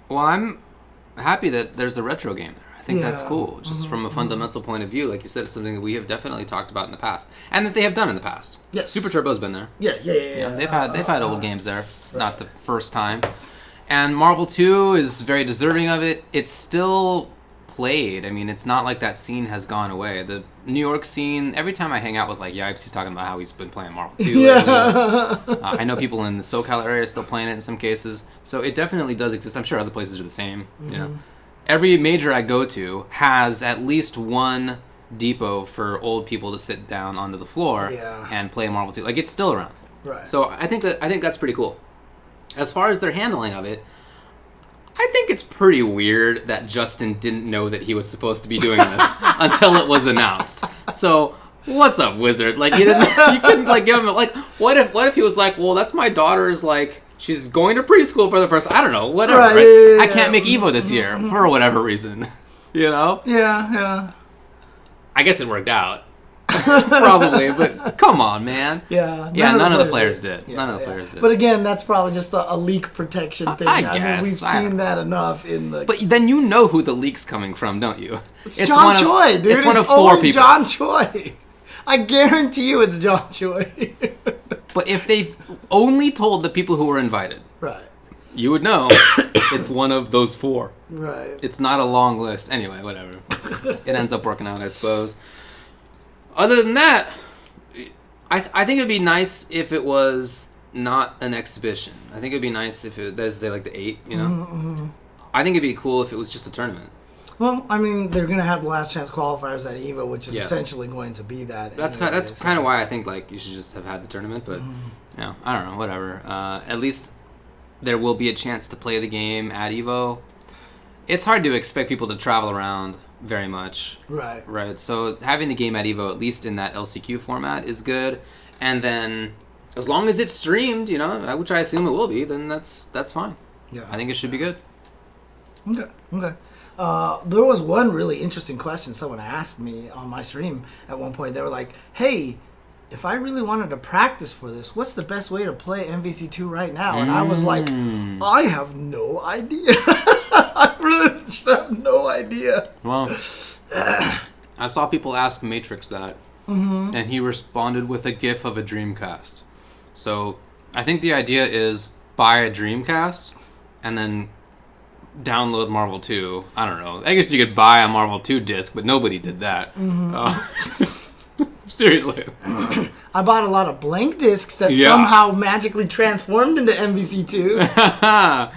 Well, I'm happy that there's a retro game there. I think that's cool. Just from a fundamental point of view, like you said, it's something that we have definitely talked about in the past, and that they have done in the past. Yes, Super Turbo's been there. Yeah. They've had old games there, not the first time. And Marvel 2 is very deserving of it. It's still played. I mean, it's not like that scene has gone away. The New York scene, every time I hang out with Yipes, he's talking about how he's been playing Marvel 2 lately. I know people in the SoCal area are still playing it in some cases. So it definitely does exist. I'm sure other places are the same. Every major I go to has at least one depot for old people to sit down onto the floor Yeah. and play Marvel 2. Like, it's still around. Right. So I think that's pretty cool. As far as their handling of it, I think it's pretty weird that Justin didn't know that he was supposed to be doing this until it was announced. So what's up, Wizard? Like, you couldn't like give him like, what if he was like, well, that's my daughter's, like, she's going to preschool for the first, I don't know, whatever. Right, right? yeah, I can't make Evo this year for whatever reason. You know? Yeah. I guess it worked out. Probably, but come on, man. Yeah. None of the players did. None of the players did. But again, that's probably just a leak protection thing. I mean, we've guess. seen that enough in the. But then you know who the leak's coming from, don't you? It's John Choi, dude. It's one of 4 always people. John Choi. I guarantee you it's John Choi. But if they only told the people who were invited, Right. you would know it's one of those 4. Right. It's not a long list. Anyway, whatever. It ends up working out, I suppose. Other than that, I think it would be nice if it was not an exhibition. I think it would be nice if it, let's say, like the 8, you know? Mm-hmm. I think it'd be cool if it was just a tournament. Well, I mean, they're going to have the last chance qualifiers at EVO, which is Yeah. essentially going to be that. That's anyway, kind of why I think, like, you should just have had the tournament, but, I don't know, whatever. At least there will be a chance to play the game at EVO. It's hard to expect people to travel around very much. Right. So having the game at EVO, at least in that LCQ format, is good. And then, as long as it's streamed, you know, which I assume it will be, then that's fine. Yeah. I think it should be good. Okay. There was one really interesting question someone asked me on my stream at one point. They were like, hey, if I really wanted to practice for this, what's the best way to play MVC2 right now? And I was like, I have no idea. I really just have no idea. Well, I saw people ask Matrix that, and he responded with a gif of a Dreamcast. So I think the idea is buy a Dreamcast and then download Marvel 2. I don't know. I guess you could buy a Marvel 2 disc, but nobody did that. Seriously. I bought a lot of blank discs that somehow magically transformed into MVC2.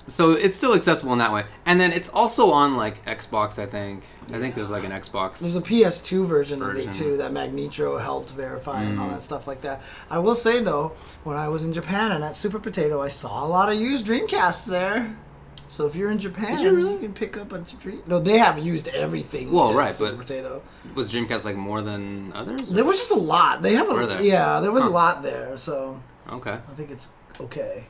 So it's still accessible in that way. And then it's also on, like, Xbox, I think. I think there's, like, an Xbox. There's a PS2 version of it, too, that Magnitro helped verify and all that stuff like that. I will say, though, when I was in Japan and at Super Potato, I saw a lot of used Dreamcasts there. So if you're in Japan, you can pick up a Dream. No, they have used everything. Well, at right, Super but Potato. Was Dreamcast, like, more than others? There was just a lot. They have Were there? Yeah, there was a lot there. So Okay. I think it's okay.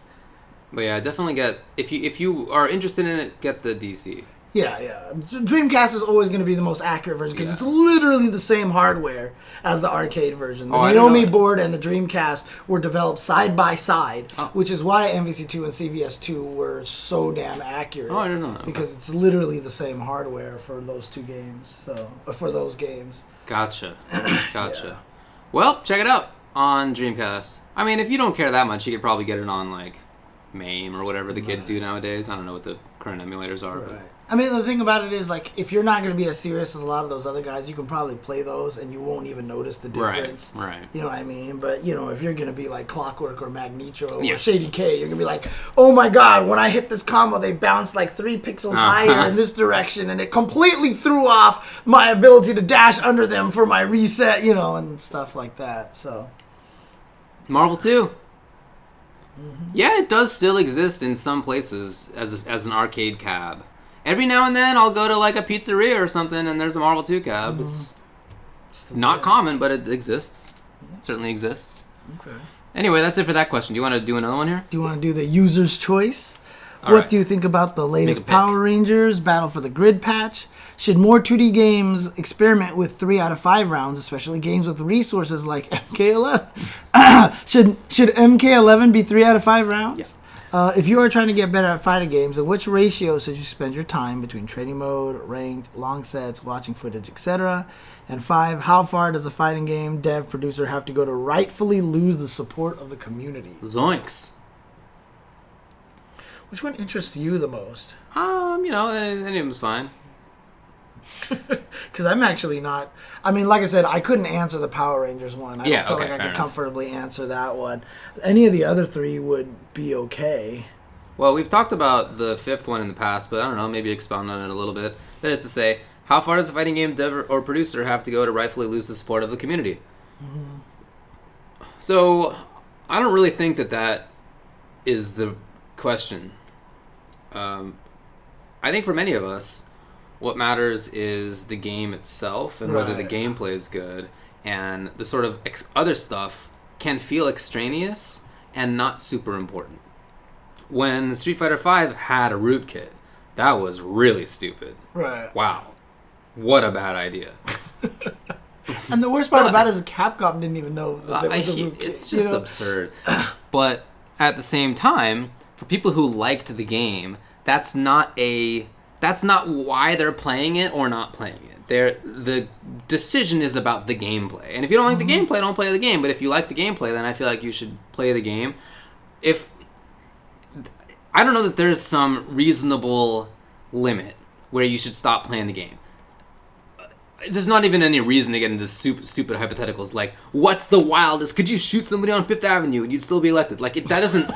But yeah, definitely get, if you are interested in it, get the DC. Yeah. Dreamcast is always going to be the most accurate version because it's literally the same hardware as the arcade version. The Naomi board and the Dreamcast were developed side by side, which is why MVC2 and CVS2 were so damn accurate. Oh, I didn't know that. Because it's literally the same hardware for those two games. So for those games. Gotcha. Well, check it out on Dreamcast. I mean, if you don't care that much, you could probably get it on, like, MAME or whatever the kids do nowadays. I don't know what the current emulators are. Right. I mean, the thing about it is, like, if you're not going to be as serious as a lot of those other guys, you can probably play those and you won't even notice the difference. Right. You know what I mean? But, you know, if you're going to be like Clockwork or Magnitro or Shady K, you're going to be like, oh my god, when I hit this combo, they bounced like 3 pixels higher in this direction and it completely threw off my ability to dash under them for my reset, you know, and stuff like that. So, Marvel 2. Yeah, it does still exist in some places as an arcade cab. Every now and then I'll go to like a pizzeria or something and there's a Marvel 2 cab. It's not common, but it exists. It certainly exists. Okay. Anyway, that's it for that question. Do you want to do another one here? Do you want to do the user's choice? All What right. do you think about the latest Make a pick. Power Rangers Battle for the Grid patch? Should more 2D games experiment with 3 out of 5 rounds, especially games with resources like MK11? should MK11 be 3 out of 5 rounds? If you are trying to get better at fighting games, in which ratio should you spend your time between training mode, ranked, long sets, watching footage, etc.? And 5, how far does a fighting game dev producer have to go to rightfully lose the support of the community? Zoinks. Which one interests you the most? You know, any of them's fine. Because I'm actually not. I mean, like I said, I couldn't answer the Power Rangers one. I don't feel like I could enough. comfortably answer that one. Any of the other 3 would be okay. Well, we've talked about the 5th one in the past, but I don't know, maybe expound on it a little bit. That is to say, How far does a fighting game dev or producer have to go to rightfully lose the support of the community? So, I don't really think that is the question. I think for many of us, what matters is the game itself and whether the gameplay is good, and the sort of other stuff can feel extraneous and not super important. When Street Fighter V had a rootkit, that was really stupid. Right. Wow. What a bad idea. And the worst part about it is Capcom didn't even know that there was a rootkit. It's just absurd. But at the same time, for people who liked the game, that's not why they're playing it or not playing it. The decision is about the gameplay. And if you don't like the gameplay, don't play the game. But if you like the gameplay, then I feel like you should play the game. I don't know that there's some reasonable limit where you should stop playing the game. There's not even any reason to get into stupid hypotheticals like, what's the wildest? Could you shoot somebody on Fifth Avenue and you'd still be elected? Like, that doesn't...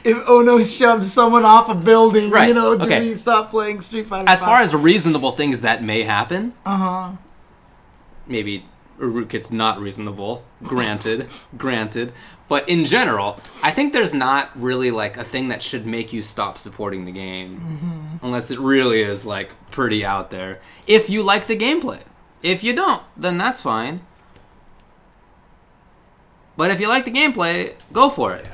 If Ono shoved someone off a building, right. Do we stop playing Street Fighter? As far as reasonable things that may happen, maybe a rootkit's not reasonable, granted. But in general, I think there's not really like a thing that should make you stop supporting the game, unless it really is like pretty out there. If you like the gameplay, if you don't, then that's fine. But if you like the gameplay, go for it.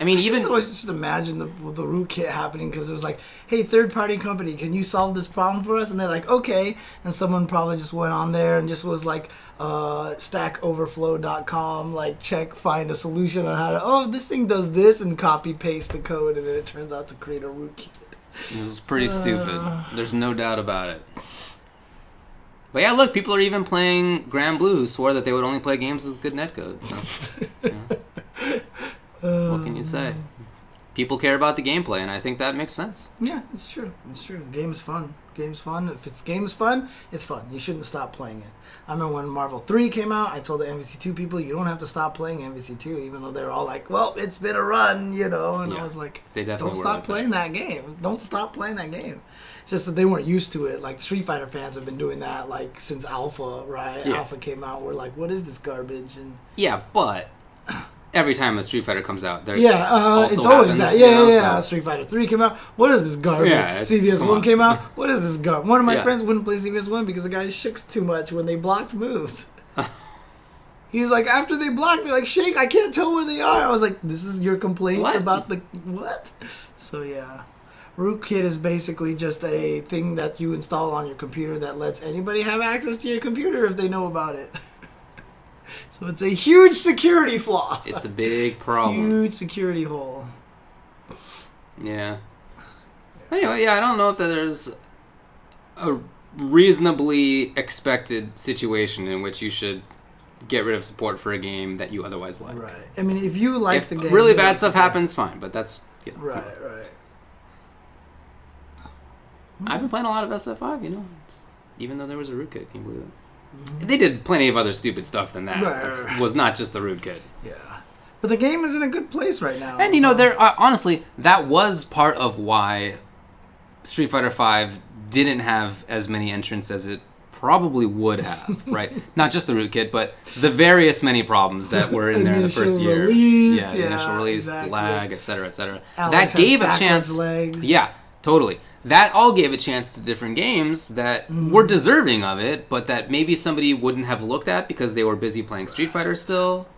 I mean, even always just imagine the rootkit happening because it was like, hey, third-party company, can you solve this problem for us? And they're like, okay. And someone probably just went on there and just was like, stackoverflow.com, like find a solution on how to, this thing does this, and copy paste the code, and then it turns out to create a rootkit. It was pretty stupid. There's no doubt about it. But yeah, look, people are even playing Granblue who swore that they would only play games with good netcode. So, what can you say? People care about the gameplay, and I think that makes sense. Yeah, it's true. It's true. The game is fun. Game's fun. If game is fun, it's fun. You shouldn't stop playing it. I remember when Marvel 3 came out, I told the MVC2 people, you don't have to stop playing MVC2, even though they were all like, well, it's been a run, and I was like, don't stop playing that game. Don't stop playing that game. It's just that they weren't used to it. Like, Street Fighter fans have been doing that, like, since Alpha, right? Yeah. Alpha came out, we're like, what is this garbage? And yeah, but... every time a Street Fighter comes out, it's always that. Yeah. Street Fighter 3 came out. What is this garbage? Yeah, CVS 1 came out. What is this garbage? One of my friends wouldn't play CVS 1 because the guy shook too much when they blocked moves. He was like, after they blocked me, like, shake, I can't tell where they are. I was like, this is your complaint about the... What? So, yeah. Rootkit is basically just a thing that you install on your computer that lets anybody have access to your computer if they know about it. So it's a huge security flaw. It's a big problem. Huge security hole. Yeah. Anyway, I don't know if there's a reasonably expected situation in which you should get rid of support for a game that you otherwise like. Right. I mean, if you like the game... really bad stuff happens, fine, but that's... Right. I've been playing a lot of SF5, even though there was a rootkit, can you believe it? They did plenty of other stupid stuff than that. It was not just the rootkit. Yeah. But the game is in a good place right now. And, honestly, that was part of why Street Fighter V didn't have as many entrants as it probably would have, right? Not just the rootkit, but the various many problems that were in there in the first year. Release, the initial release, the lag, etc., etc. Alex that gave a chance. Legs. Yeah, totally. That all gave a chance to different games that were deserving of it, but that maybe somebody wouldn't have looked at because they were busy playing Street Fighter still.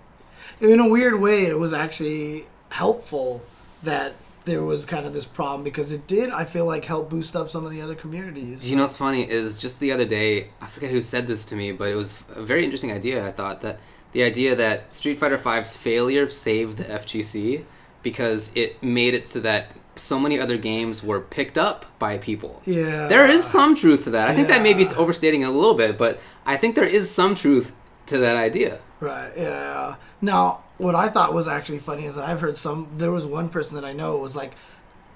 In a weird way, it was actually helpful that there was kind of this problem because it did, I feel like, help boost up some of the other communities. You know what's funny is just the other day, I forget who said this to me, but it was a very interesting idea, I thought, that the idea that Street Fighter V's failure saved the FGC because it made it so that so many other games were picked up by people. Yeah. There is some truth to that. I think that may be overstating it a little bit, but I think there is some truth to that idea. Right, yeah. Now, what I thought was actually funny is that I've heard there was one person that I know was like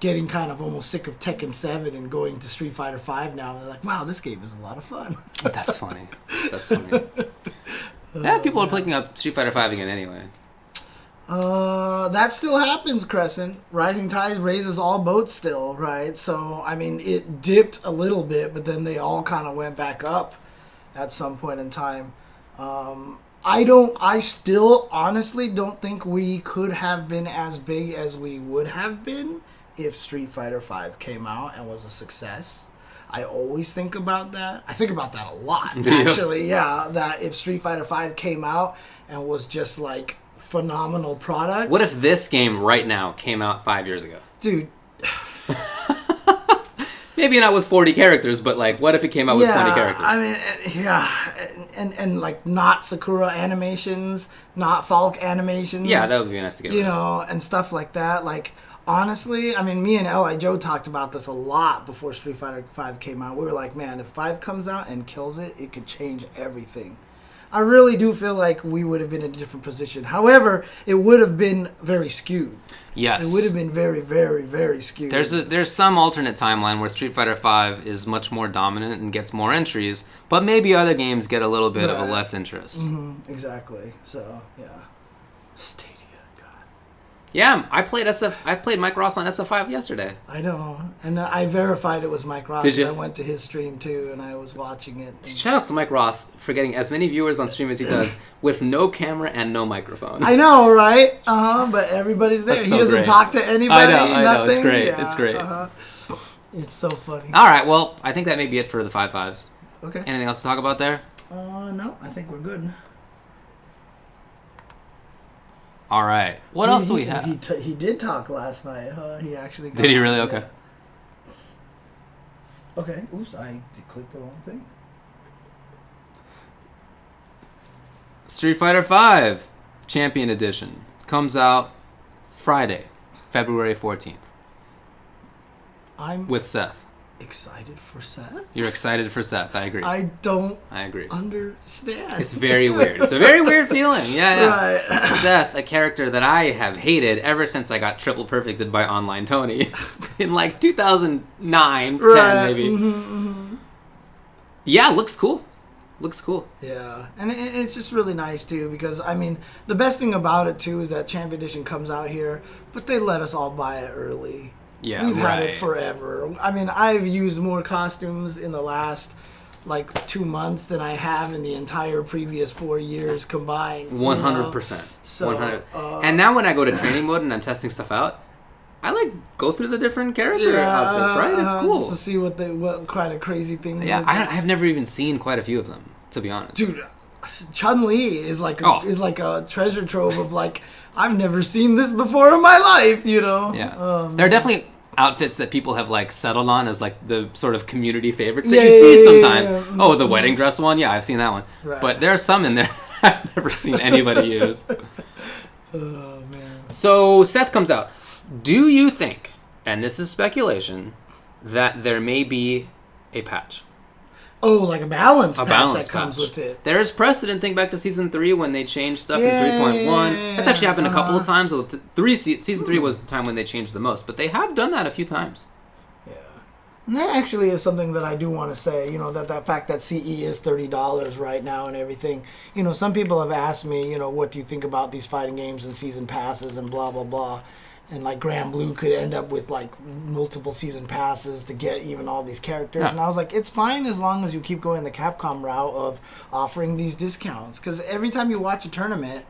getting kind of almost sick of Tekken 7 and going to Street Fighter 5 now. And they're like, wow, this game is a lot of fun. That's funny. That's funny. People are picking up Street Fighter 5 again anyway. That still happens, Crescent. Rising tide raises all boats still, right? So, I mean, it dipped a little bit, but then they all kind of went back up at some point in time. I still honestly don't think we could have been as big as we would have been if Street Fighter V came out and was a success. I always think about that. I think about that a lot, actually. Yeah, that if Street Fighter V came out and was just like phenomenal product. What if this game right now came out 5 years ago? Dude. Maybe not with 40 characters, but like, what if it came out with 20 characters? I mean, yeah. And like not Sakura animations, not Falk animations. Yeah, that would be nice to get rid of. You know, and stuff like that. Like, honestly, I mean, me and L.I. Joe talked about this a lot before Street Fighter V came out. We were like, man, if 5 comes out and kills it, it could change everything. I really do feel like we would have been in a different position. However, it would have been very skewed. Yes. It would have been very, very, very skewed. There's some alternate timeline where Street Fighter V is much more dominant and gets more entries, but maybe other games get a little bit of a less interest. Mm-hmm, exactly. So, yeah. Stadia, God. Yeah, I played Mike Ross on SF5 yesterday. I know. And I verified it was Mike Ross. Did you? I went to his stream, too, and I was watching it. Shout out to Mike Ross for getting as many viewers on stream as he does with no camera and no microphone. I know, right? But everybody's there. That's he so doesn't great. talk to anybody. I know. It's nothing. great. Yeah, It's great. It's so funny. All right, well, I think that may be it for the 5.5s. Okay. Anything else to talk about there? No, I think we're good. All right. What else do we have? He did talk last night, huh? He actually got Did he really? Okay. Yeah. Okay. Oops, I clicked the wrong thing. Street Fighter V Champion Edition comes out Friday, February 14th I'm with Seth. excited for Seth. You're excited for Seth. I agree. I don't I agree. understand. It's very weird. It's a very weird feeling. Yeah. Right. Seth, a character that I have hated ever since I got triple perfected by Online Tony in like 2009, 10 maybe. Mm-hmm. Yeah, looks cool. Looks cool. Yeah, and it's just really nice too because I mean the best thing about it too is that Champion Edition comes out here, but they let us all buy it early. Yeah, We've had it right. forever. I mean, I've used more costumes in the last like 2 months than I have in the entire previous 4 years combined. 100%. So, 100. And now when I go to training mode and I'm testing stuff out, I like go through the different character outfits, right? It's cool. Just to see what kind of crazy things. Yeah, I've never even seen quite a few of them, to be honest. Dude, Chun-Li is like a treasure trove of like I've never seen this before in my life, you know. Yeah, there are definitely outfits that people have like settled on as like the sort of community favorites that you see sometimes. Yeah. Oh, the wedding dress one, yeah, I've seen that one. Right. But there are some in there that I've never seen anybody use. Oh man. So Seth comes out. Do you think, and this is speculation, that there may be a patch? Oh, like a balance patch balance that comes patch. with it. There is precedent. Think back to Season 3 when they changed stuff in Yeah, 3.1. That's actually happened a couple of times. Well, Season 3 was the time when they changed the most. But they have done that a few times. Yeah. And that actually is something that I do want to say, you know, that fact that CE is $30 right now and everything. You know, some people have asked me, you know, what do you think about these fighting games and season passes and blah, blah, blah. And like Granblue could end up with like multiple season passes to get even all these characters. Yeah. And I was like, it's fine as long as you keep going the Capcom route of offering these discounts. Because every time you watch a tournament,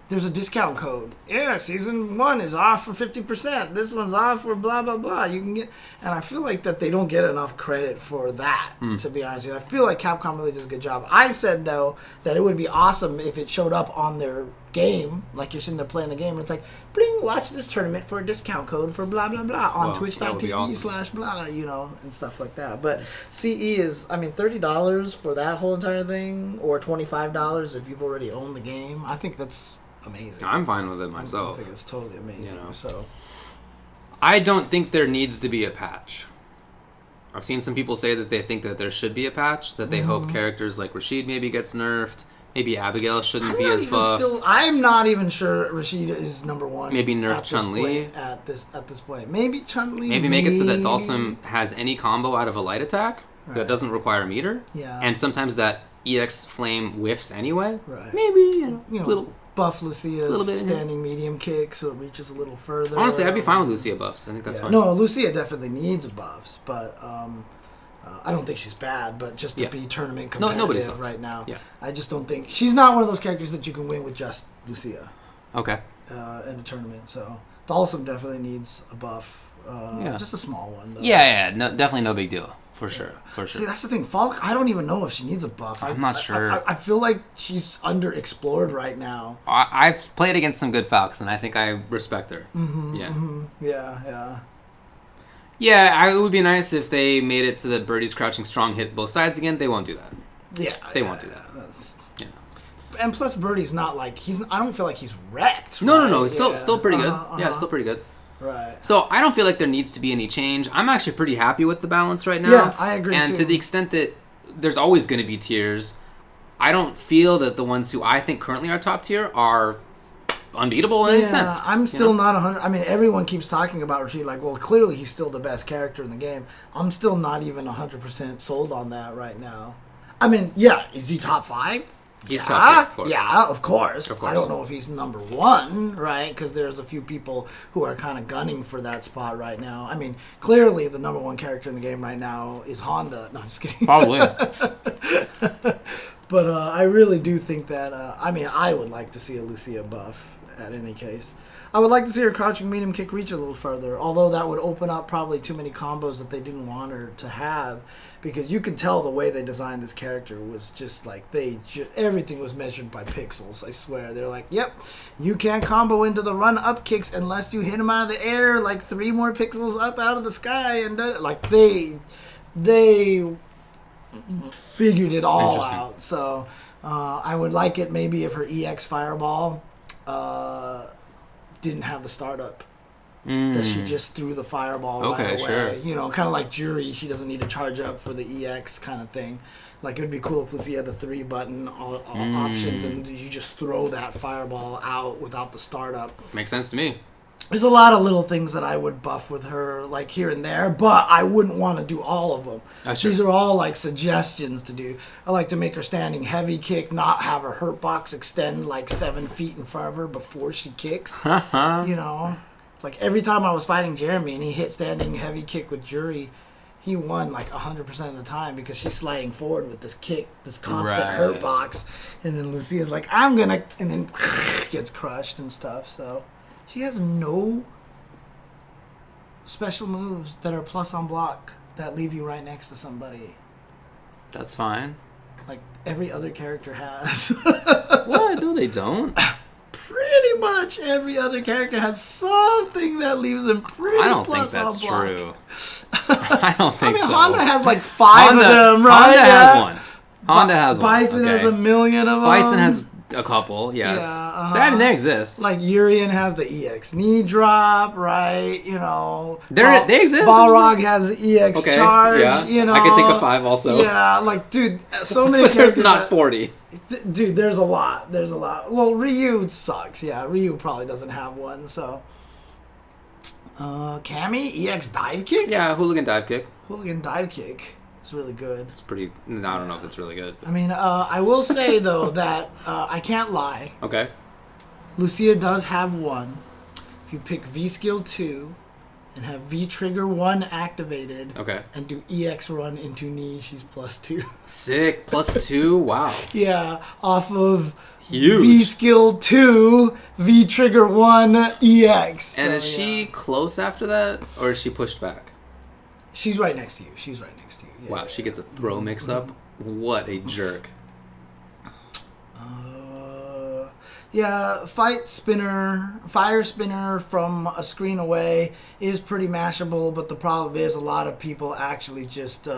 there's a discount code. Yeah, season 1 is off for 50%. This one's off for blah, blah, blah. You can get, and I feel like that they don't get enough credit for that, to be honest with you. I feel like Capcom really does a good job. I said, though, that it would be awesome if it showed up on their game, like you're sitting there playing the game, and it's like, bling, watch this tournament for a discount code for blah, blah, blah on twitch.tv/blah, you know, and stuff like that. But CE is, I mean, $30 for that whole entire thing, or $25 if you've already owned the game. I think that's amazing. I'm fine with it myself. I think it's totally amazing. You know. So I don't think there needs to be a patch. I've seen some people say that they think that there should be a patch, that they hope characters like Rashid maybe gets nerfed. Maybe Abigail shouldn't be as buffed. I'm not even sure Rashida is number one. Maybe nerf Chun-Li. At this point. Maybe Chun-Li. Maybe make it so that Dhalsim has any combo out of a light attack that doesn't require a meter. Yeah. And sometimes that EX flame whiffs anyway. Right. Maybe, you know, little buff Lucia's little bit, standing medium kick so it reaches a little further. Honestly, I'd be fine with Lucia buffs. I think that's fine. No, Lucia definitely needs buffs, but I don't think she's bad. But just to be tournament competitive right now, I just don't think she's not one of those characters that you can win with just Lucia. Okay. In a tournament, so Dalsum definitely needs a buff. Just a small one, though. Yeah, no, definitely no big deal. For sure. See, that's the thing. Falk, I don't even know if she needs a buff. I'm not sure. I feel like she's underexplored right now. I've played against some good Falcons, and I think I respect her. Yeah, it would be nice if they made it so that Birdie's crouching strong hit both sides again. They won't do that. They won't do that. And plus, Birdie's not like I don't feel like he's wrecked. No. It's still pretty good. Yeah, still pretty good. Right. So I don't feel like there needs to be any change. I'm actually pretty happy with the balance right now. Yeah, I agree. And to the extent that there's always going to be tiers, I don't feel that the ones who I think currently are top tier are unbeatable in any sense. I'm still not 100. I mean, everyone keeps talking about Rashid. Like, well, clearly he's still the best character in the game. I'm still not even 100% sold on that right now. I mean, is he top 5? He's top tier, of course. Yeah, of course. I don't know if he's number 1, right? Because there's a few people who are kind of gunning for that spot right now. I mean, clearly the number 1 character in the game right now is Honda. No, I'm just kidding. Probably. But I really do think that, I would like to see a Lucia buff at any case. I would like to see her crouching medium kick reach a little further, although that would open up probably too many combos that they didn't want her to have, because you can tell the way they designed this character was just like everything was measured by pixels. I swear. They're like, yep, you can't combo into the run-up kicks unless you hit him out of the air like 3 more pixels up out of the sky, and like they figured it all out. So I would like it maybe if her EX Fireball didn't have the startup. That she just threw the fireball right away. Sure. You know, kind of like Jury. She doesn't need to charge up for the EX kind of thing. Like, it would be cool if Lucy had the 3-button options and you just throw that fireball out without the startup. Makes sense to me. There's a lot of little things that I would buff with her, like here and there, but I wouldn't want to do all of them. These are all like suggestions to do. I like to make her standing heavy kick, not have her hurt box extend like 7 feet in front of her before she kicks. You know, like every time I was fighting Jeremy and he hit standing heavy kick with Jury, he won like 100% of the time because she's sliding forward with this kick, this constant hurt box, and then Lucia's like, I'm gonna, and then gets crushed and stuff. So she has no special moves that are plus on block that leave you right next to somebody. That's fine. Like every other character has. What? No, they don't. Pretty much every other character has something that leaves them pretty plus on block. I don't think that's true. I don't think so. Honda has like 5 of them, right? Honda has one. Honda has one. Bison has a million of them. Bison has a couple, yes. Yeah, I mean, they exist. Like Urian has the EX knee drop, right? You know, they exist. Balrog has the EX charge. Yeah. You know, I can think of 5 also. Yeah, like dude, so many. But there's not 40. Dude, there's a lot. There's a lot. Well, Ryu sucks. Yeah, Ryu probably doesn't have one. So, Cammy EX dive kick. Yeah, hooligan dive kick. Hooligan dive kick. It's really good. It's pretty. No, I don't know if it's really good. I mean, I will say though that I can't lie. Okay. Lucia does have one. If you pick V skill 2 and have V trigger 1 activated, okay, and do EX run into knee, she's +2. Sick. +2. Wow. Yeah, off of huge. V skill 2, V trigger 1 EX. And is she close after that, or is she pushed back? She's right next to you. She's right next to you. Yeah, wow, she gets a throw mix-up? What a jerk. Yeah, fire spinner from a screen away is pretty mashable, but the problem is a lot of people actually just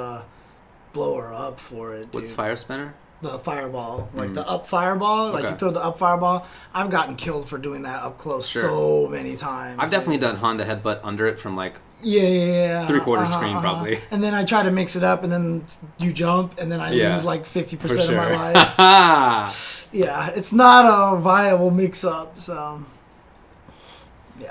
blow her up for it. Dude. What's fire spinner? The fireball, like the up fireball, like you throw the up fireball. I've gotten killed for doing that up close so many times. I've definitely done Honda headbutt under it from like 3/4 screen probably. And then I try to mix it up, and then you jump, and then I lose like 50% of my life. Yeah, it's not a viable mix-up. So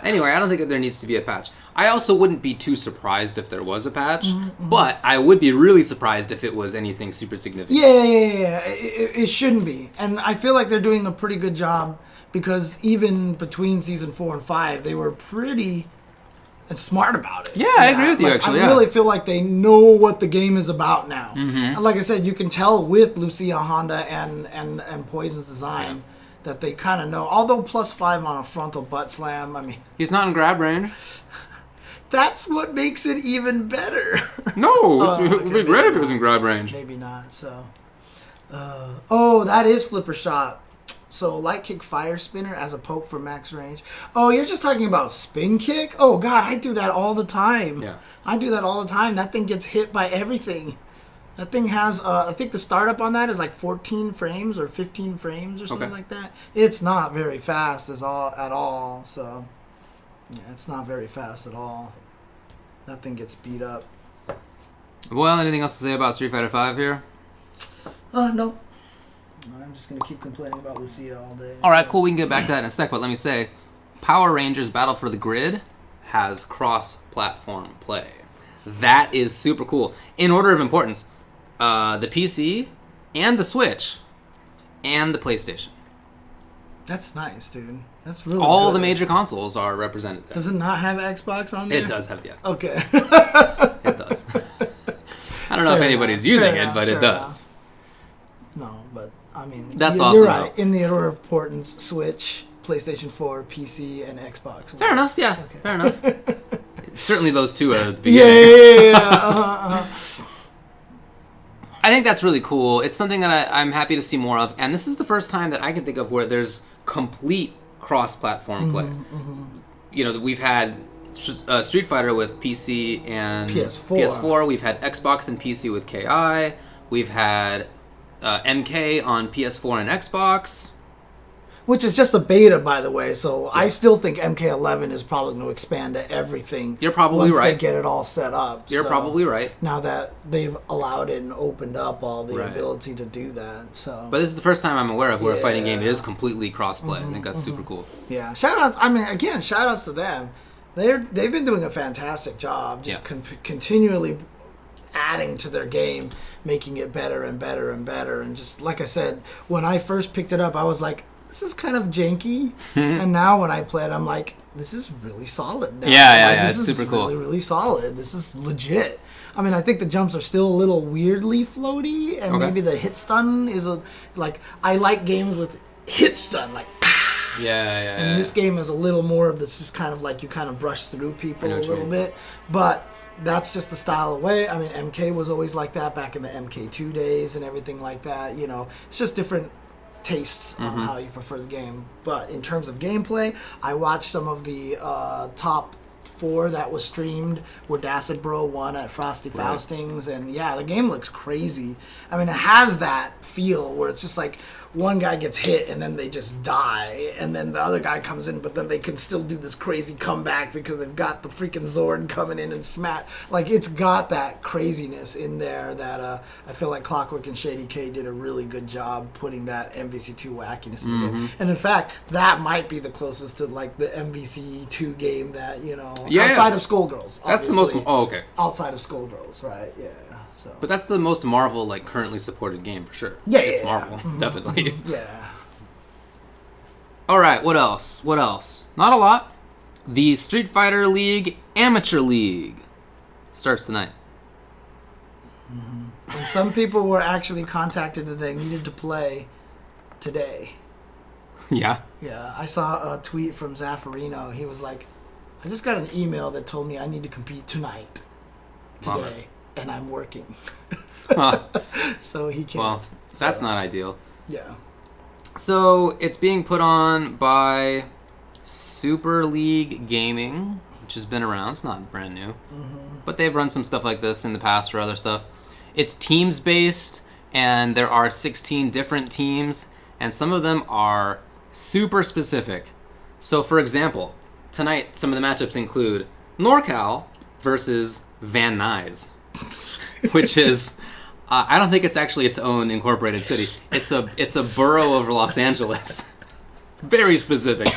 anyway, I don't think that there needs to be a patch. I also wouldn't be too surprised if there was a patch, but I would be really surprised if it was anything super significant. Yeah. It shouldn't be. And I feel like they're doing a pretty good job because even between season 4 and 5, they were pretty smart about it. Yeah, I agree with you, actually. I really feel like they know what the game is about now. And like I said, you can tell with Lucia Honda and Poison's design that they kind of know. Although +5 on a frontal butt slam, I mean... He's not in grab range. That's what makes it even better. No, it would be great if it was in grab range. Maybe not, so... oh, that is flipper shot. So, light kick fire spinner as a poke for max range. Oh, you're just talking about spin kick? Oh, God, I do that all the time. Yeah. I do that all the time. That thing gets hit by everything. That thing has, I think the startup on that is like 14 frames or 15 frames or something like that. It's not very fast at all. So, yeah, it's not very fast at all. That thing gets beat up. Well, anything else to say about Street Fighter V here? No. I'm just going to keep complaining about Lucia all day. All right, cool. We can get back to that in a sec, but let me say, Power Rangers Battle for the Grid has cross-platform play. That is super cool. In order of importance, the PC and the Switch and the PlayStation. That's nice, dude. That's really All good. the major consoles are represented there. Does it not have Xbox on there? It does have the Xbox. Okay. It does. I don't know if anybody's using it, but it does. No, but I mean, That's you're awesome, right. though. In the order of importance, Switch, PlayStation 4, PC, and Xbox. Fair enough, yeah. Okay. Fair enough. Certainly those two are at the beginning. Yeah. I think that's really cool. It's something that I'm happy to see more of, and this is the first time that I can think of where there's complete cross-platform play. You know, we've had Street Fighter with PC and PS4. We've had Xbox and PC with KI. We've had MK on PS4 and Xbox. Which is just a beta, by the way. So I still think MK11 is probably going to expand to everything. You're probably once right. they get it all set up. You're probably right. Now that they've allowed it and opened up all the ability to do that. So. But this is the first time I'm aware of where a fighting game is completely cross-play. I think that's super cool. Yeah. Shout-outs. I mean, again, shout-outs to them. They've been doing a fantastic job just continually adding to their game, making it better and better and better. And just like I said, when I first picked it up, I was like, this is kind of janky. And now when I play it, I'm like, this is really solid now. Yeah, this it's super cool. Really, really solid. This is legit. I mean, I think the jumps are still a little weirdly floaty, and maybe the hit stun is I like games with hit stun, like, and this game is a little more of this, just kind of like you kind of brush through people a little bit. But that's just the style of way. I mean, MK was always like that back in the MK2 days and everything like that. You know, it's just different tastes on how you prefer the game. But in terms of gameplay, I watched some of the top 4 that was streamed where Dacid Bro won at Frosty Faustings, and the game looks crazy. I mean, it has that feel where it's just like one guy gets hit and then they just die, and then the other guy comes in, but then they can still do this crazy comeback because they've got the freaking Zord coming in and smack. Like, it's got that craziness in there that I feel like Clockwork and Shady K did a really good job putting that MVC2 wackiness in the game. And in fact, that might be the closest to like the MVC2 game that, you know, outside of Skullgirls. That's the most. Oh, okay. Outside of Skullgirls, right? Yeah. So. But that's the most Marvel currently supported game for sure. Yeah, it's Marvel, definitely. Yeah. All right, what else? Not a lot. The Street Fighter League Amateur League starts tonight. And some people were actually contacted that they needed to play today. Yeah. Yeah, I saw a tweet from Zaffarino. He was like, I just got an email that told me I need to compete today, and I'm working. So he can't. Well, that's not ideal. Yeah. So it's being put on by Super League Gaming, which has been around. It's not brand new. But they've run some stuff like this in the past for other stuff. It's teams-based, and there are 16 different teams, and some of them are super specific. So, for example, tonight some of the matchups include NorCal versus Van Nuys, which is... I don't think it's actually its own incorporated city. It's a borough of Los Angeles. Very specific.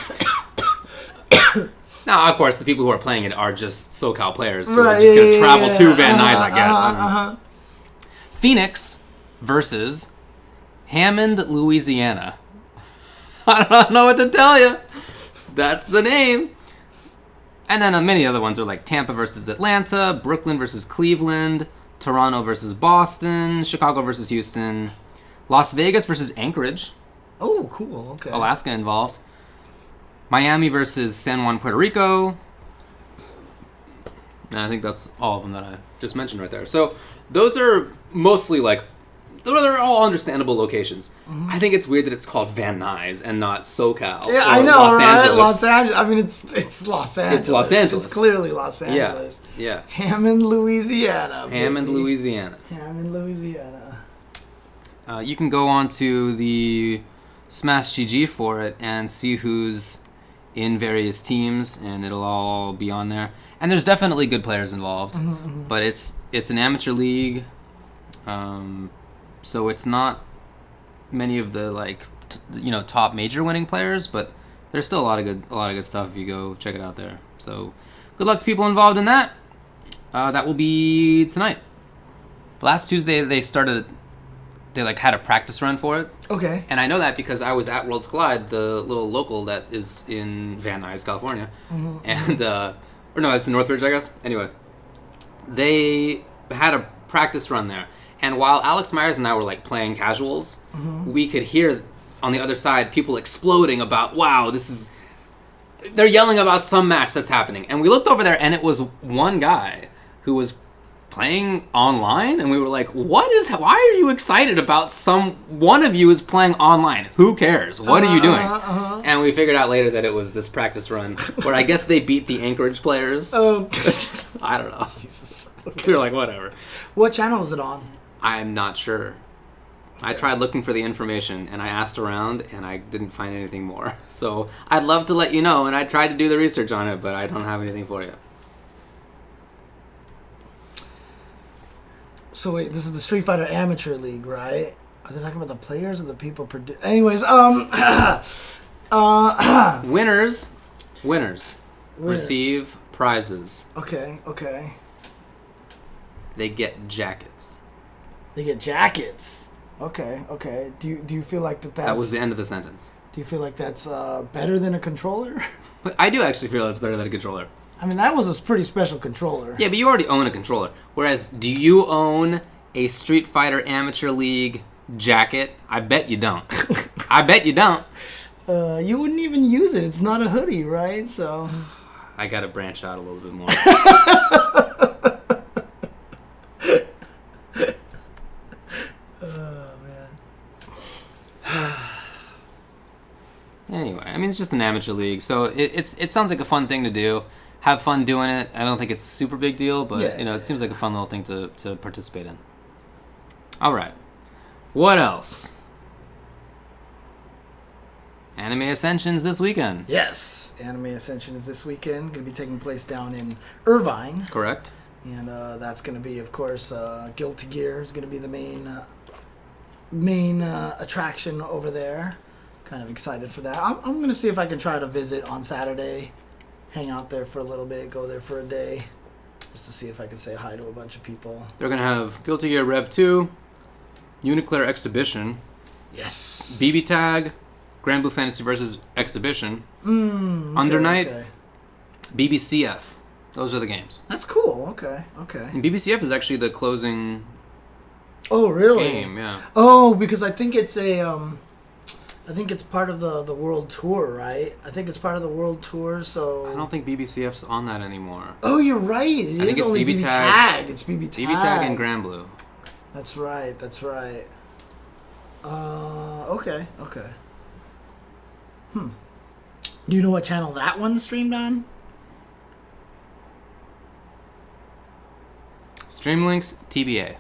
Now, of course, the people who are playing it are just SoCal players who are just going to travel to Van Nuys, I guess. Phoenix versus Hammond, Louisiana. I don't know what to tell you. That's the name. And then many other ones are like Tampa versus Atlanta, Brooklyn versus Cleveland, Toronto versus Boston, Chicago versus Houston, Las Vegas versus Anchorage. Oh, cool. Okay. Alaska involved. Miami versus San Juan, Puerto Rico. And I think that's all of them that I just mentioned right there. So those are mostly like, they're all understandable locations. Mm-hmm. I think it's weird that it's called Van Nuys and not SoCal. Yeah, I know, Los Angeles. Los Angeles. I mean, it's Los Angeles. It's Los Angeles. It's clearly Los Angeles. Yeah. Hammond, Louisiana. Hammond, Louisiana. You can go on to the Smash GG for it and see who's in various teams, and it'll all be on there. And there's definitely good players involved, but it's an amateur league. So it's not many of the top major winning players, but there's still a lot of good stuff if you go check it out there. So good luck to people involved in that. That will be tonight. Last Tuesday they had a practice run for it. Okay. And I know that because I was at Worlds Collide, the little local that is in Van Nuys, California, and or no, it's in Northridge, I guess. Anyway, they had a practice run there. And while Alex Myers and I were like playing casuals, we could hear on the other side people exploding about, wow, they're yelling about some match that's happening. And we looked over there and it was one guy who was playing online, and we were like, why are you excited about one of you is playing online? Who cares? What are you doing? And we figured out later that it was this practice run where I guess they beat the Anchorage players. I don't know. Jesus. Okay. We were like, whatever. What channel is it on? I'm not sure. Okay. I tried looking for the information, and I asked around, and I didn't find anything more. So I'd love to let you know, and I tried to do the research on it, but I don't have anything for you. So wait, this is the Street Fighter Amateur League, right? Are they talking about the players or the people Anyways, Winners receive prizes. Okay. They get jackets. Okay. Do you feel like that's... That was the end of the sentence. Do you feel like that's better than a controller? I do actually feel that's better than a controller. I mean, that was a pretty special controller. Yeah, but you already own a controller. Whereas, do you own a Street Fighter Amateur League jacket? I bet you don't. You wouldn't even use it. It's not a hoodie, right? So I gotta branch out a little bit more. Anyway, I mean, it's just an amateur league, so it sounds like a fun thing to do. Have fun doing it. I don't think it's a super big deal, but it seems like a fun little thing to participate in. All right, what else? Anime Ascension's this weekend. Yes, Anime Ascension is this weekend. Going to be taking place down in Irvine. Correct. And that's going to be, of course, Guilty Gear is going to be the main attraction over there. Kind of excited for that. I'm going to see if I can try to visit on Saturday, hang out there for a little bit, go there for a day, just to see if I can say hi to a bunch of people. They're going to have Guilty Gear Rev 2, Uniclair Exhibition, yes, BB Tag, Granblue Fantasy vs. Exhibition, Under Night, BBCF. Those are the games. That's cool. Okay. And BBCF is actually the closing game, yeah. Oh, because I think it's I think it's part of the World Tour, right? I think it's part of the World Tour, so... I don't think BBCF's on that anymore. Oh, you're right. I think it's only BB Tag. It's BB Tag. BB Tag and Granblue. That's right. Okay. Do you know what channel that one's streamed on? Streamlinks TBA.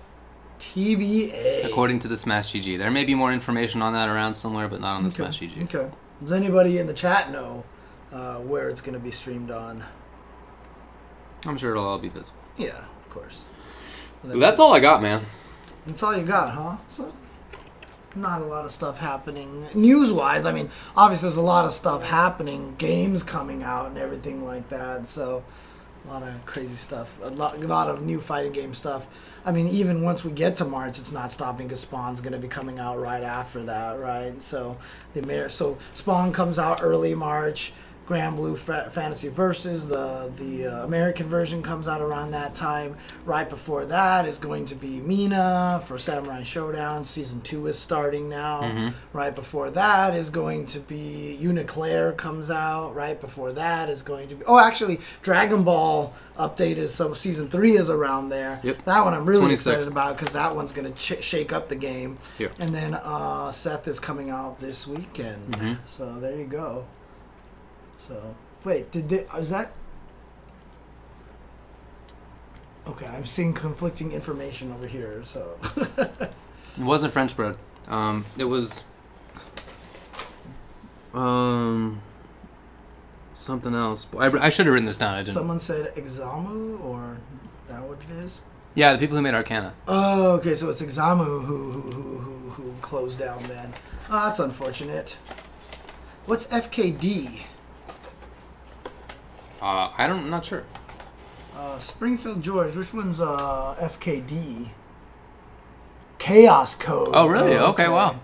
TBA. According to the Smash GG. There may be more information on that around somewhere, but not on the Smash GG. Okay. Does anybody in the chat know where it's going to be streamed on? I'm sure it'll all be visible. Yeah, of course. Well, that's all I got, man. That's all you got, huh? So, not a lot of stuff happening. News-wise, I mean, obviously there's a lot of stuff happening. Games coming out and everything like that. So, A lot of crazy stuff. A lot of new fighting game stuff. I mean, even once we get to March, it's not stopping because Spawn's going to be coming out right after that, right? So Spawn comes out early March. Granblue Fantasy Versus, the American version comes out around that time. Right before that is going to be Mina for Samurai Showdown. Season 2 is starting now. Mm-hmm. Right before that is going to be Uniclair comes out. Right before that is going to be... Oh, actually, Dragon Ball update is... So Season 3 is around there. Yep. That one I'm really 26th. excited about because that one's going to shake up the game. Yep. And then Seth is coming out this weekend. Mm-hmm. So there you go. So, wait, is that... Okay, I'm seeing conflicting information over here, so... It wasn't French bread. It was... something else. I should have written this down. I didn't. Someone said Examu, or is that what it is? Yeah, the people who made Arcana. Oh, okay, so it's Examu who closed down then. Oh, that's unfortunate. What's FKD? I'm not sure. Springfield George, which one's FKD? Chaos Code. Oh, really? Okay, wow.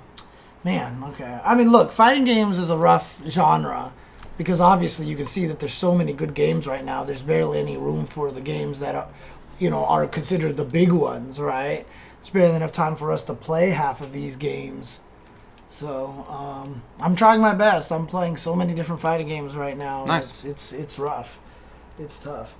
Man, okay. I mean, look, fighting games is a rough genre because obviously you can see that there's so many good games right now. There's barely any room for the games that are considered the big ones, right? There's barely enough time for us to play half of these games. So, I'm trying my best. I'm playing so many different fighting games right now. Nice. It's rough. It's tough.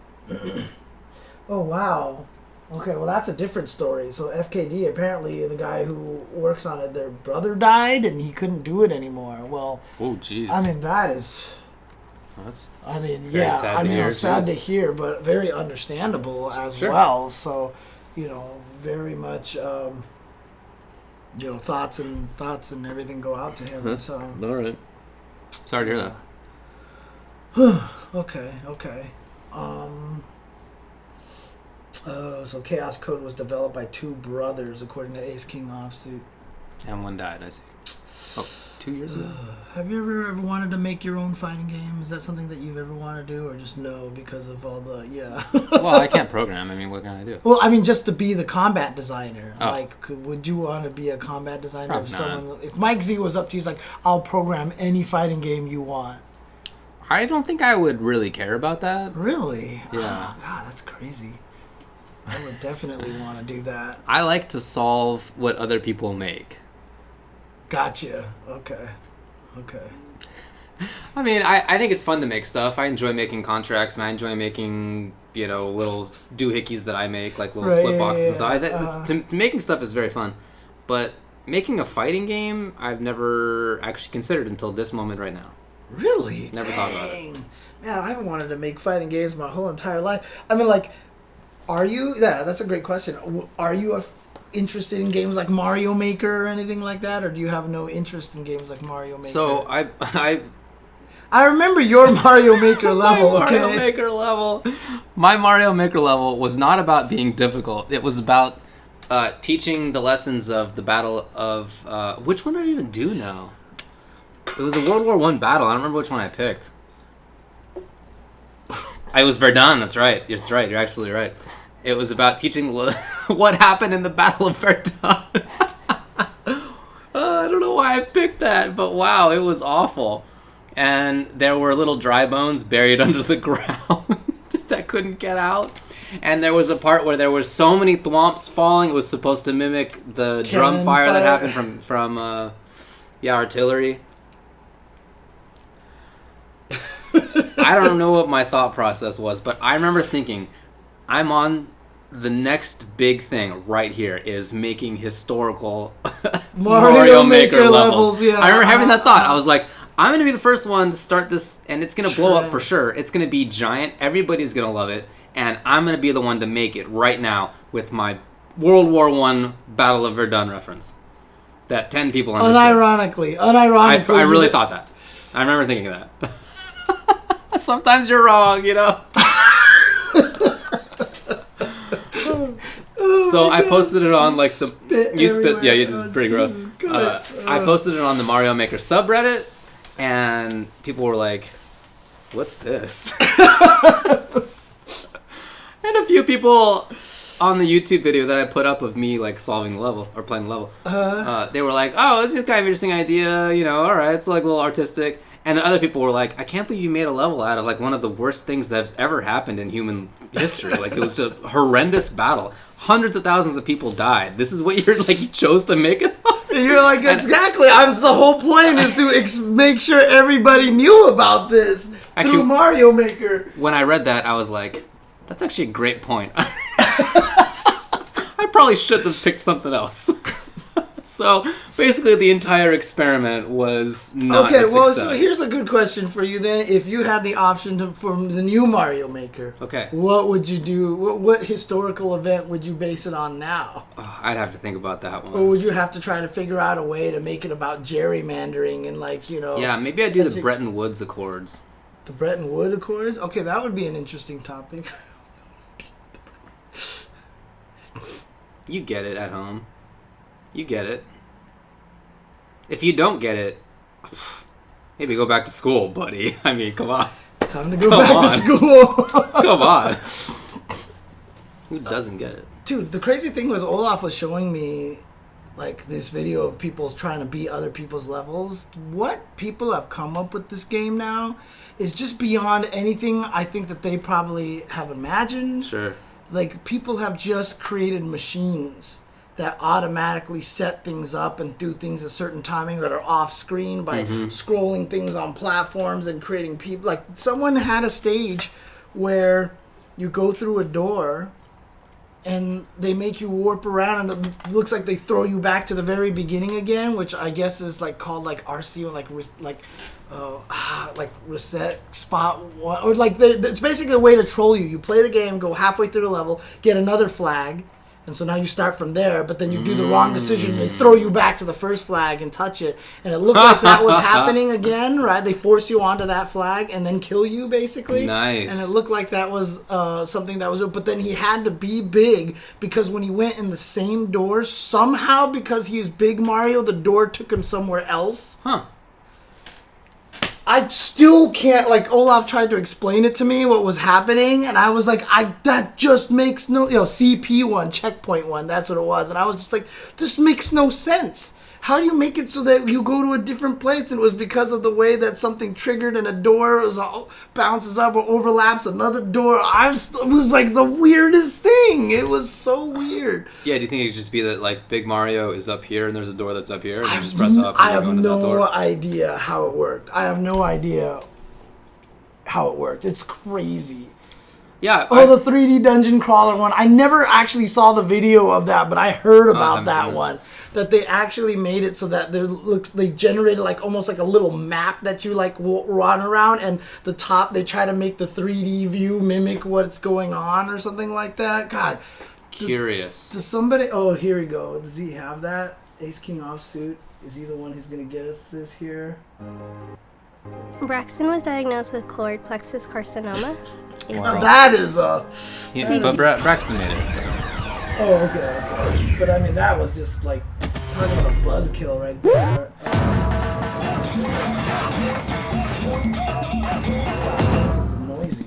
Oh, wow. Okay, well, that's a different story. So, FKD, apparently the guy who works on it, their brother died and he couldn't do it anymore. Well, Oh, jeez. I mean, that is... That's very sad to hear, but very understandable as well. So, very much... thoughts and everything go out to him. That's So all right. Sorry to hear that. okay. So Chaos Code was developed by two brothers, according to Ace King Offsuit. And one died, I see. Oh, 2 years ago? Have you ever wanted to make your own fighting game? Is that something that you've ever wanted to do, or just no because of all the Well, I can't program. I mean, what can I do? Well, I mean, just to be the combat designer. Oh. Like, would you want to be a combat designer? Probably If Mike Z was up to you, he's like, I'll program any fighting game you want. I don't think I would really care about that. Really? Yeah. Oh, God, that's crazy. I would definitely want to do that. I like to solve what other people make. Gotcha. Okay. I mean, I think it's fun to make stuff. I enjoy making contracts, and I enjoy making, little doohickeys that I make, like little split boxes. So making stuff is very fun. But making a fighting game, I've never actually considered until this moment right now. Really? Never thought about it. Man, I've wanted to make fighting games my whole entire life. I mean, like, are you... Yeah, that's a great question. Are you interested in games like Mario Maker or anything like that, or do you have no interest in games like Mario Maker? So I remember your Mario Maker level. My Mario Maker level was not about being difficult. It was about teaching the lessons of the battle of which one did I even do now? It was a World War I battle. I don't remember which one I picked. It was Verdun. That's right. It's right. You're absolutely right. It was about teaching what happened in the Battle of Verdun. I don't know why I picked that, but wow, it was awful. And there were little dry bones buried under the ground that couldn't get out. And there was a part where there were so many thwomps falling. It was supposed to mimic the drum fire that happened from artillery. I don't know what my thought process was, but I remember thinking, I'm on the next big thing right here is making historical Mario Maker levels. Yeah. I remember having that thought. I was like, I'm going to be the first one to start this, and it's going to blow up for sure. It's going to be giant. Everybody's going to love it, and I'm going to be the one to make it right now with my World War I Battle of Verdun reference that 10 people understood. Unironically. I really thought that. I remember thinking that. Sometimes you're wrong, So I posted it on like the it's pretty gross. I posted it on the Mario Maker subreddit, and people were like, "What's this?" And a few people on the YouTube video that I put up of me like solving the level or playing the level, they were like, "Oh, this is kind of interesting idea. You know, all right, it's like a little artistic." And then other people were like, "I can't believe you made a level out of like one of the worst things that's ever happened in human history. Like it was a horrendous battle. Hundreds of thousands of people died. This is what you're like. You chose to make it." And you're like, exactly. The whole point is to make sure everybody knew about this through Mario Maker. When I read that, I was like, "That's actually a great point." I probably should have picked something else. So basically, the entire experiment was not a success. Well, so here's a good question for you then. If you had the option for the new Mario Maker, what would you do? What historical event would you base it on now? Oh, I'd have to think about that one. Or would you have to try to figure out a way to make it about gerrymandering and like, you know... Yeah, maybe I'd do the Bretton Woods Accords. The Bretton Woods Accords? Okay, that would be an interesting topic. You get it at home. You get it. If you don't get it, maybe go back to school, buddy. I mean, come on. Time to go back to school. Come on. Who doesn't get it? Dude, the crazy thing was Olaf was showing me like this video of people trying to beat other people's levels. What people have come up with this game now is just beyond anything I think that they probably have imagined. Sure. Like, people have just created machines that automatically set things up and do things a certain timing that are off screen by scrolling things on platforms and creating people. Like, someone had a stage where you go through a door and they make you warp around and it looks like they throw you back to the very beginning again, which I guess is like called like RC or like reset spot one, or like it's basically a way to troll you. You play the game, go halfway through the level, get another flag, and so now you start from there, but then you do the wrong decision. They throw you back to the first flag and touch it. And it looked like that was happening again, right? They force you onto that flag and then kill you, basically. Nice. And it looked like that was something that was... But then he had to be big because when he went in the same door, somehow, because he was Big Mario, the door took him somewhere else. Huh. I still can't, like, Olaf tried to explain it to me, what was happening, and I was like, that just makes no, CP1, checkpoint 1, that's what it was, and I was just like, this makes no sense. How do you make it so that you go to a different place? And it was because of the way that something triggered and a door bounces up or overlaps another door. It was like the weirdest thing. It was so weird. Yeah, do you think it could just be that like Big Mario is up here and there's a door that's up here and you just press up and I have go into that door? no idea how it worked. I have no idea how it worked. It's crazy. Yeah. The 3D dungeon crawler one. I never actually saw the video of that, but I heard about that one. That they actually made it so that they generated like almost like a little map that you like run around, and the top they try to make the 3D view mimic what's going on or something like that. God, curious. Does somebody? Oh, here we go. Does he have that Ace King offsuit? Is he the one who's gonna get us this here? Braxton was diagnosed with choroid plexus carcinoma. Wow. That is but Braxton made it. So. Oh, okay. But I mean, that was just like talking about a buzzkill right there. Wow, this is noisy.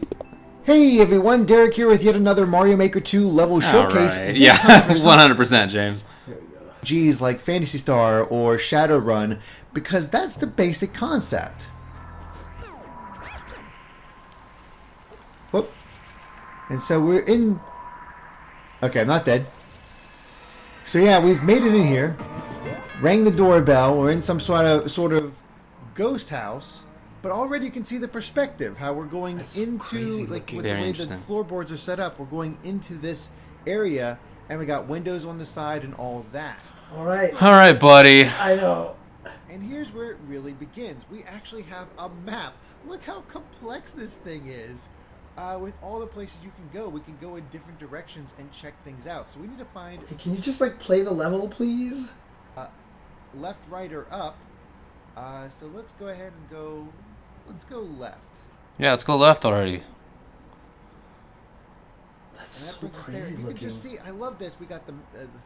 Hey everyone, Derek here with yet another Mario Maker 2 level showcase. Right. Yeah, 100%, James. Here we go. G's like Phantasy Star or Shadowrun, because that's the basic concept. Whoop. And so we're in... Okay, I'm not dead. So yeah, we've made it in here. Rang the doorbell. We're in some sort of ghost house. But already you can see the perspective, how we're going into, like, with the way the floorboards are set up, we're going into this area, and we got windows on the side and all of that. All right, buddy. I know. And here's where it really begins. We actually have a map. Look how complex this thing is. With all the places you can go, we can go in different directions and check things out. So we need to find... Hey, can you just, like, play the level, please? Left, right, or up. So let's go ahead and go... Let's go left. Yeah, let's go left already. That's so crazy looking. You can just see, I love this. We got the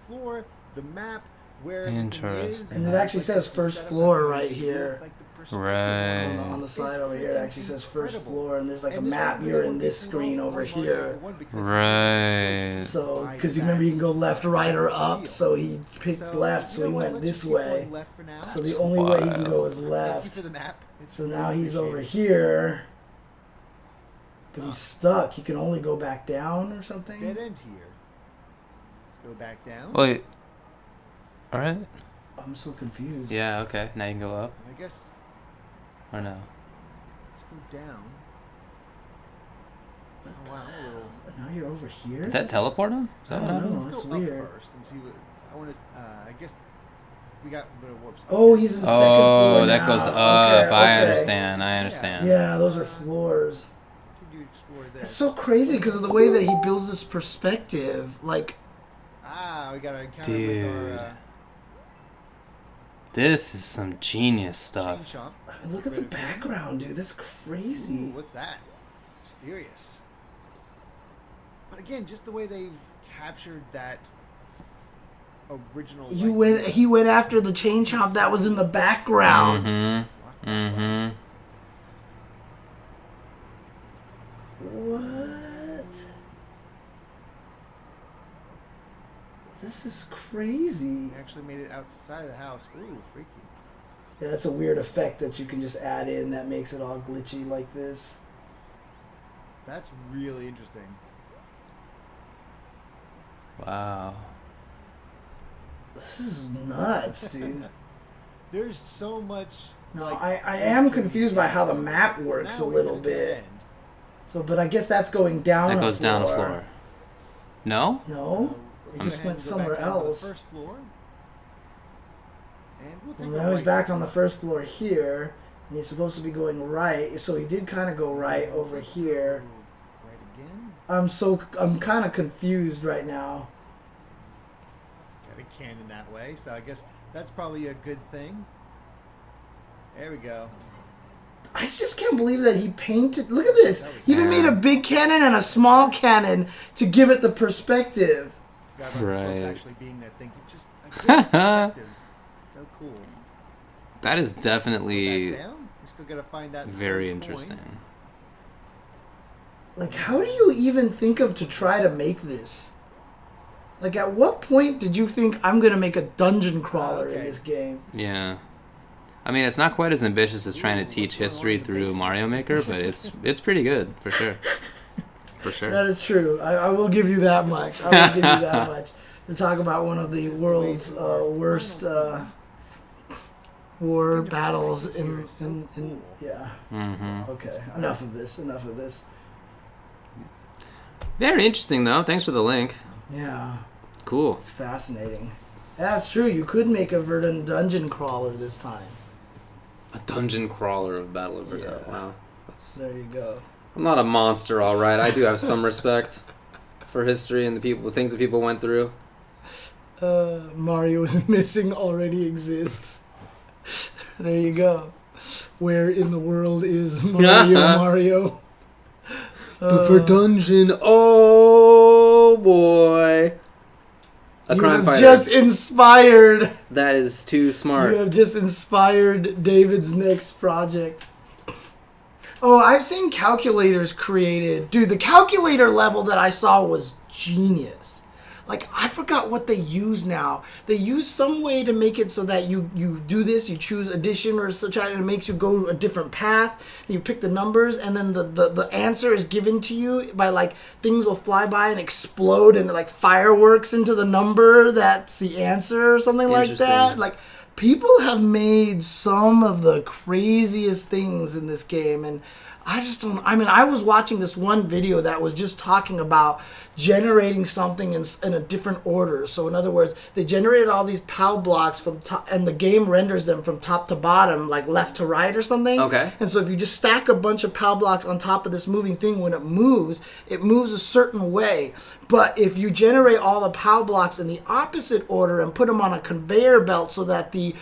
floor, the map, where everything is. Interesting. And it actually says first floor right here. Like the perspective Right. On the side over here, it actually says first incredible. floor, and there's like a And this map. whole You're video in this takes screen off over on Mario here. 1 because Right. So, because you remember you can go left, right, or up. So he picked left, so you he know what, went let's this just keep way. going left for now. So the only way he can go is Thank you left. for the map. It's So really now he's over appreciated. here, but he's stuck. He can only go back down or something. Dead end here. Let's go back down. Wait. All right. I'm so confused. Yeah. Okay. Now you can go up I guess or no? let's go down. Oh wow, a little. Now you're over here. Did that teleport him? Is that I what don't happened? know. Let's That's go weird. up first and see what. I want to. I guess we got a bit of warp speed. Oh, he's in the second floor Oh, that now. goes up. Okay, I okay. understand. I understand. Yeah, those are floors. Continue to explore this. It's so crazy because of the way that he builds this perspective. Like, We got an encounter Dude. with our This is some genius chain stuff. chomp. look at the background, dude. That's crazy. Ooh, what's that? Mysterious. But again, just the way they've captured that original. He went after the chain chomp that was in the background. Mm-hmm. Mm-hmm. What? This is crazy. They actually made it outside of the house. Ooh, freaky. Yeah, that's a weird effect that you can just add in that makes it all glitchy like this. That's really interesting. Wow. This is nuts, dude. There's so much. No, like, I am confused by how the map works a Now we're little at a dead bit. end. So, but I guess that's going down. That a goes down a floor. No? No, it Let's just go went ahead and go somewhere back down to the else. first floor. And we'll take And a now he's right back next on the time. first floor here, and he's supposed to be going right. So he did kind of go right over here. Ooh, right again. I'm kind of confused right now. Got a cannon that way, so I guess that's probably a good thing. There we go. I just can't believe that he painted. Look at this. He even Yeah. made a big cannon and a small cannon to give it the perspective. Forgot about this one's Right. actually being that thing. It's just again, perspectives. So cool. That is Go definitely back down. We still gotta find that. very third coin. interesting. Like, how do you even think of to try to make this? Like, at what point did you think I'm gonna make a dungeon crawler in Okay. this game? Yeah. I mean, it's not quite as ambitious as trying to teach history through Mario Maker, but it's pretty good for sure. For sure. That is true. I will give you that much. I will give you that much. To talk about one of the world's worst war battles in yeah. Mm-hmm. Okay. Enough of this. Enough of this. Very interesting, though. Thanks for the link. Yeah. Cool. It's fascinating. That's true. You could make a Verdun dungeon crawler this time. A dungeon crawler of Battle of Verdun. Yeah. Wow. That's... There you go. I'm not a monster, all right. I do have some respect for history and the things that people went through. Mario is Missing already exists. There you go. Where in the world is Mario? The Verdungeon. Oh boy. A You crime have fighter. just inspired. That is too smart. You have just inspired David's next project. Oh, I've seen calculators created. Dude, the calculator level that I saw was genius. Like, I forgot what they use now. They use some way to make it so that you do this, you choose addition or such, and it makes you go a different path. And you pick the numbers, and then the answer is given to you by, like, things will fly by and explode, and, like, fireworks into the number that's the answer or something like that. Interesting. Like, people have made some of the craziest things in this game, and I just don't. I mean, I was watching this one video that was just talking about generating something in a different order. So, in other words, they generated all these POW blocks from top, and the game renders them from top to bottom, like left to right or something. Okay. And so, if you just stack a bunch of POW blocks on top of this moving thing, when it moves a certain way. But if you generate all the POW blocks in the opposite order and put them on a conveyor belt so that the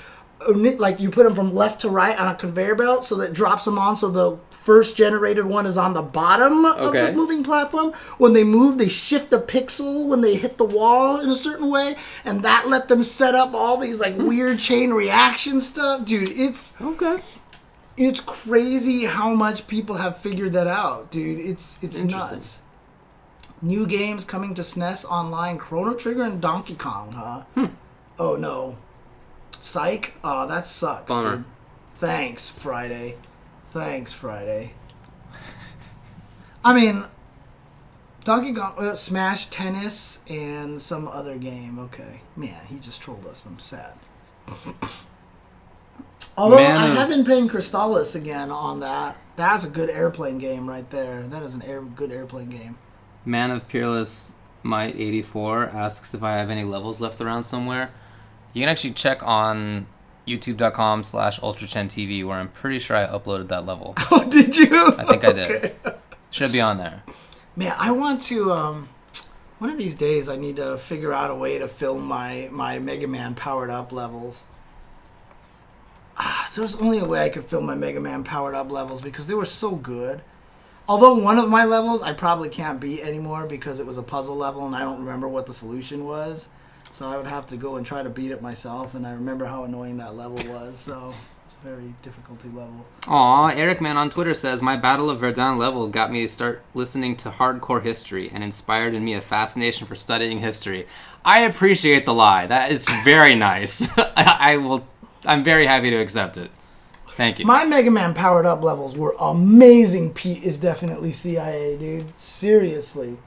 like you put them from left to right on a conveyor belt, so that drops them on. So the first generated one is on the bottom of the moving platform. When they move, they shift a pixel when they hit the wall in a certain way, and that let them set up all these like weird chain reaction stuff. Dude, it's crazy how much people have figured that out, dude. It's nuts. New games coming to SNES Online: Chrono Trigger and Donkey Kong, huh? Oh no. Psych? Oh, that sucks, Bummer. dude. Thanks, Friday. I mean, Donkey Kong, Smash Tennis, and some other game. Okay. Man, he just trolled us. I'm sad. Although, I have been playing Crystallis again on that. That's a good airplane game right there. That is good airplane game. Man of Peerless Might 84 asks if I have any levels left around somewhere. You can actually check on youtube.com/UltraChenTV, where I'm pretty sure I uploaded that level. Oh, did you? I think I did. Should be on there. Man, I want to, one of these days I need to figure out a way to film my Mega Man powered up levels. There's only a way I could film my Mega Man powered up levels because they were so good. Although one of my levels I probably can't beat anymore because it was a puzzle level and I don't remember what the solution was. So I would have to go and try to beat it myself, and I remember how annoying that level was, so it's a very difficulty level. Aw, Eric Man on Twitter says, my Battle of Verdun level got me to start listening to hardcore history and inspired in me a fascination for studying history. I appreciate the lie. That is very nice. I'm very happy to accept it. Thank you. My Mega Man powered up levels were amazing. Pete is definitely CIA, dude. Seriously.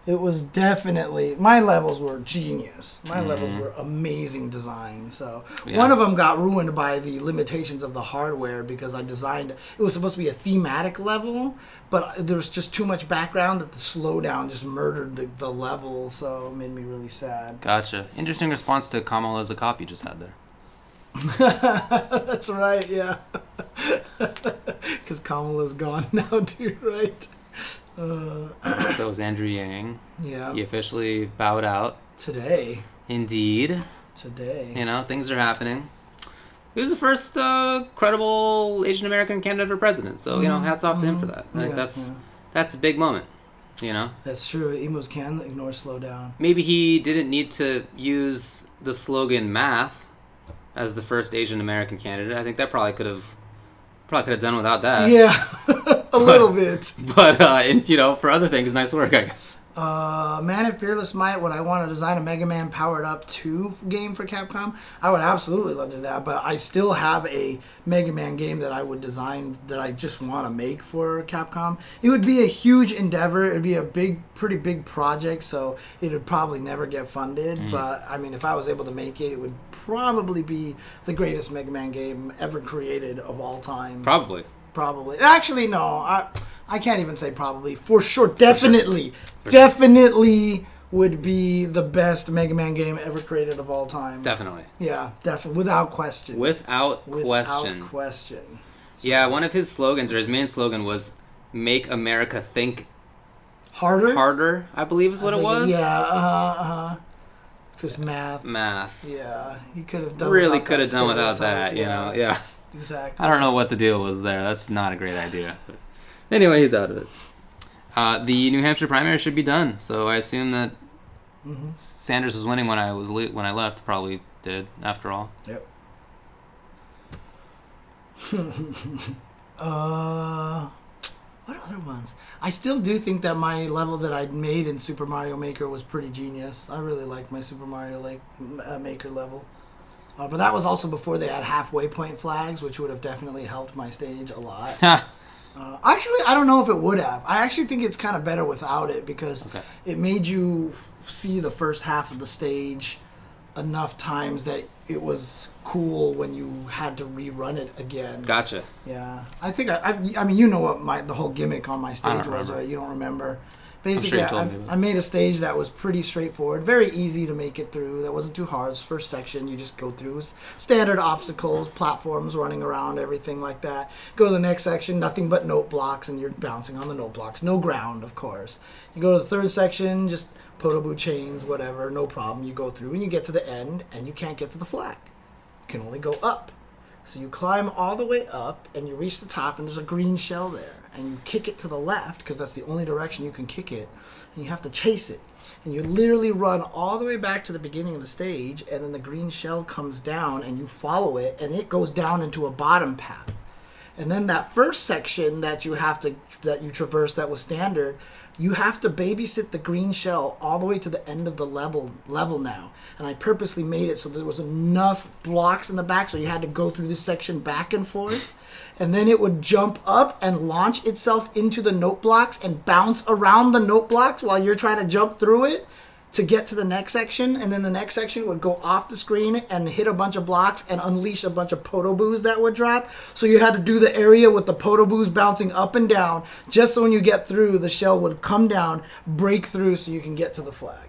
It was definitely... My levels were genius. My levels were amazing design. So one of them got ruined by the limitations of the hardware because I designed... It was supposed to be a thematic level, but there's just too much background that the slowdown just murdered the level, so it made me really sad. Gotcha. Interesting response to Kamala's a cop you just had there. That's right, yeah. Because Kamala's gone now, dude, right? So was Andrew Yang. Yeah. He officially bowed out. Today. Indeed. Today. You know, things are happening. He was the first credible Asian American candidate for president, so, you know, hats off to him for that. I think that's a big moment, you know? That's true. Emos can ignore slow down. Maybe he didn't need to use the slogan math as the first Asian American candidate. I think that probably could have done without that. Yeah, a little bit. But, and, you know, for other things, nice work, I guess. Man of Peerless Might, would I want to design a Mega Man Powered Up 2 game for Capcom? I would absolutely love to do that, but I still have a Mega Man game that I would design that I just want to make for Capcom. It would be a huge endeavor. It would be a pretty big project, so it would probably never get funded. But, I mean, if I was able to make it, it would probably be the greatest Mega Man game ever created of all time. Probably. Actually, no. I can't even say probably. For sure. Definitely. Definitely would be the best Mega Man game ever created of all time. Definitely. Yeah, definitely. Without question. Without question. So, yeah, one of his slogans, or his main slogan, was "Make America Think Harder, I believe is what it was. Yeah, just math. Yeah, he could have done really could have done without that, you know. Yeah. Exactly. I don't know what the deal was there. That's not a great idea. But anyway, he's out of it. The New Hampshire primary should be done, so I assume that Sanders was winning when I left. Probably did, after all. Yep. What other ones? I still do think that my level that I made in Super Mario Maker was pretty genius. I really liked my Super Mario Maker level. But that was also before they had halfway point flags, which would have definitely helped my stage a lot. Actually, I don't know if it would have. I actually think it's kind of better without it because it made you see the first half of the stage enough times that it was cool when you had to rerun it again. Gotcha. Yeah. I think, I mean, you know what the whole gimmick on my stage was, right? You don't remember. Basically, I made a stage that was pretty straightforward, very easy to make it through. That wasn't too hard. First section, you just go through standard obstacles, platforms, running around, everything like that. Go to the next section, nothing but note blocks, and you're bouncing on the note blocks. No ground, of course. You go to the third section, just Podoboo chains, whatever, no problem. You go through, and you get to the end, and you can't get to the flag. You can only go up. So you climb all the way up, and you reach the top, and there's a green shell there. And you kick it to the left, because that's the only direction you can kick it. And you have to chase it. And you literally run all the way back to the beginning of the stage, and then the green shell comes down, and you follow it, and it goes down into a bottom path. And then that first section that you traverse that was standard, you have to babysit the green shell all the way to the end of the level now. And I purposely made it so there was enough blocks in the back, so you had to go through this section back and forth. And then it would jump up and launch itself into the note blocks and bounce around the note blocks while you're trying to jump through it to get to the next section. And then the next section would go off the screen and hit a bunch of blocks and unleash a bunch of potoboos that would drop. So you had to do the area with the potoboos bouncing up and down, just so when you get through, the shell would come down, break through so you can get to the flag.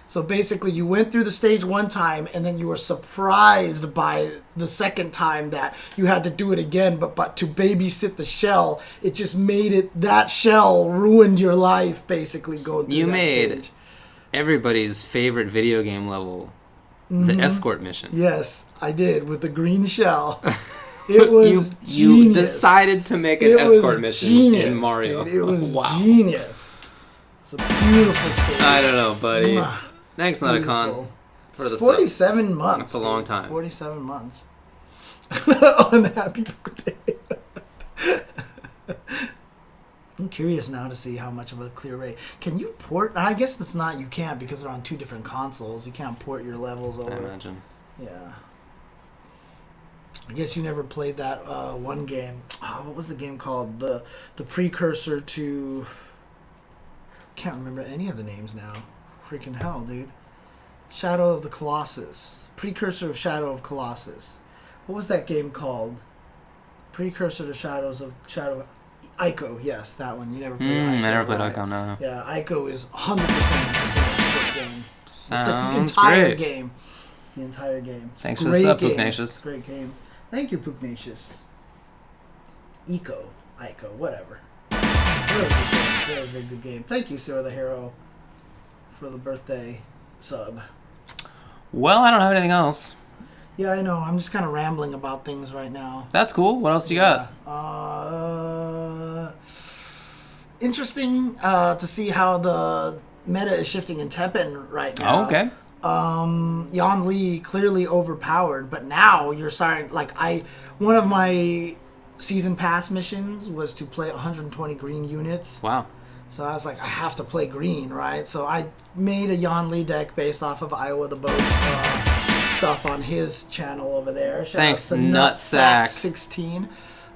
So basically, you went through the stage one time, and then you were surprised by the second time that you had to do it again. But to babysit the shell, it just made it, that shell ruined your life, basically, going through that stage. Everybody's favorite video game level, the escort mission. Yes, I did, with the green shell. It was you decided to make an escort mission in Mario. Dude. It was genius. It's a beautiful stage. I don't know, buddy. Thanks, Notacon, for the 47 months. That's a long time. 47 months. On happy birthday. I'm curious now to see how much of a clear rate. Can you port? I guess that's not. You can't, because they're on two different consoles. You can't port your levels over. I imagine. Yeah. I guess you never played that one game. Oh, what was the game called? The precursor to... Can't remember any of the names now. Freaking hell, dude. Shadow of the Colossus. Precursor of Shadow of Colossus. What was that game called? Precursor to Shadow. Ico, yes, that one. You never played Ico. I never played right? Ico, no. Yeah, Ico is 100% the same game. Sounds it's like the entire great. game. It's the entire game. It's Thanks for the sub, Pugnacious. Great game. Thank you, Pugnacious. Ico, whatever. Really good game. Very, very good game. Thank you, Sarah the Hero, for the birthday sub. Well, I don't have anything else. Yeah, I know. I'm just kind of rambling about things right now. That's cool. What else you got? Interesting to see how the meta is shifting in Tekken right now. Oh, okay. Yan Li clearly overpowered, but now you're starting, one of my season pass missions was to play 120 green units. Wow. So I was like, I have to play green, right? So I made a Yan Li deck based off of Iowa the Boat's stuff on his channel over there. Thanks, Nutsack 16.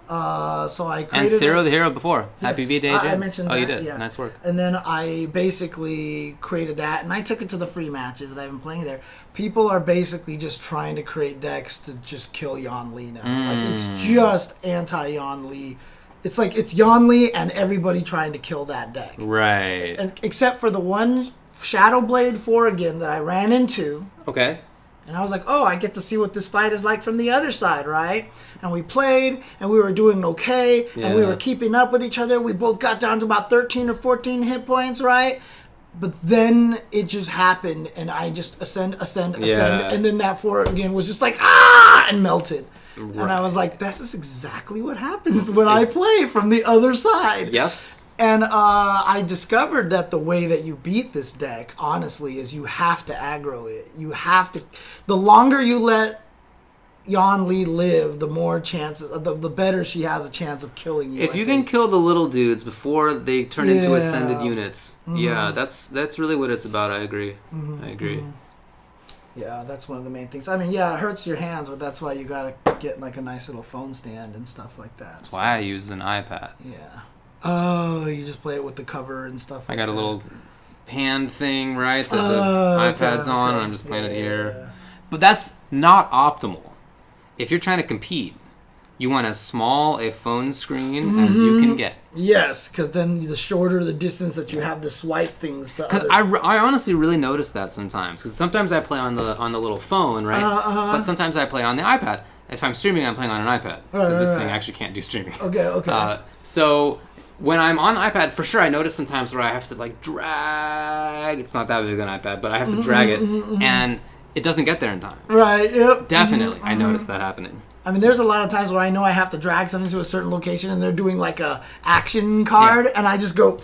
So I created... And Zero the Hero before. Yes, Happy V-Day, Jim. I mentioned that. Oh, you did? Yeah. Nice work. And then I basically created that, and I took it to the free matches, and I've been playing there. People are basically just trying to create decks to just kill Yan Li now. It's just anti-Yan Li. It's like it's Yan Li and everybody trying to kill that deck. Right. And, except for the one Shadow Blade 4 again that I ran into. Okay. And I was like, oh, I get to see what this fight is like from the other side, right? And we played, and we were doing okay, and we were keeping up with each other. We both got down to about 13 or 14 hit points, right? But then it just happened, and I just ascend, and then that 4 again was just like, and melted. Right. And I was like, this is exactly what happens when I play from the other side. Yes. And I discovered that the way that you beat this deck, honestly, is you have to aggro it. You have to... The longer you let Yan Li live, the more chances... The better she has a chance of killing you. If you can kill the little dudes before they turn into ascended units, that's really what it's about. I agree. I agree. Yeah, that's one of the main things. I mean, yeah, it hurts your hands, but that's why you gotta get like a nice little phone stand and stuff like that. That's why I use an iPad. Yeah. Oh, you just play it with the cover and stuff like that. I got a little hand thing, right, that the iPad's on, and I'm just playing it here. Yeah. But that's not optimal. If you're trying to compete, you want as small a phone screen as you can get. Yes, because then the shorter the distance that you have to swipe things to. Because I honestly really notice that sometimes. Because sometimes I play on the little phone, right? But sometimes I play on the iPad. If I'm streaming, I'm playing on an iPad. Because this thing actually can't do streaming. Okay. So when I'm on the iPad, for sure, I notice sometimes where I have to like drag. It's not that big an iPad, but I have to drag it, and it doesn't get there in time. Right. Yep. Definitely, I noticed that happening. I mean, there's a lot of times where I know I have to drag something to a certain location and they're doing like a action card and I just go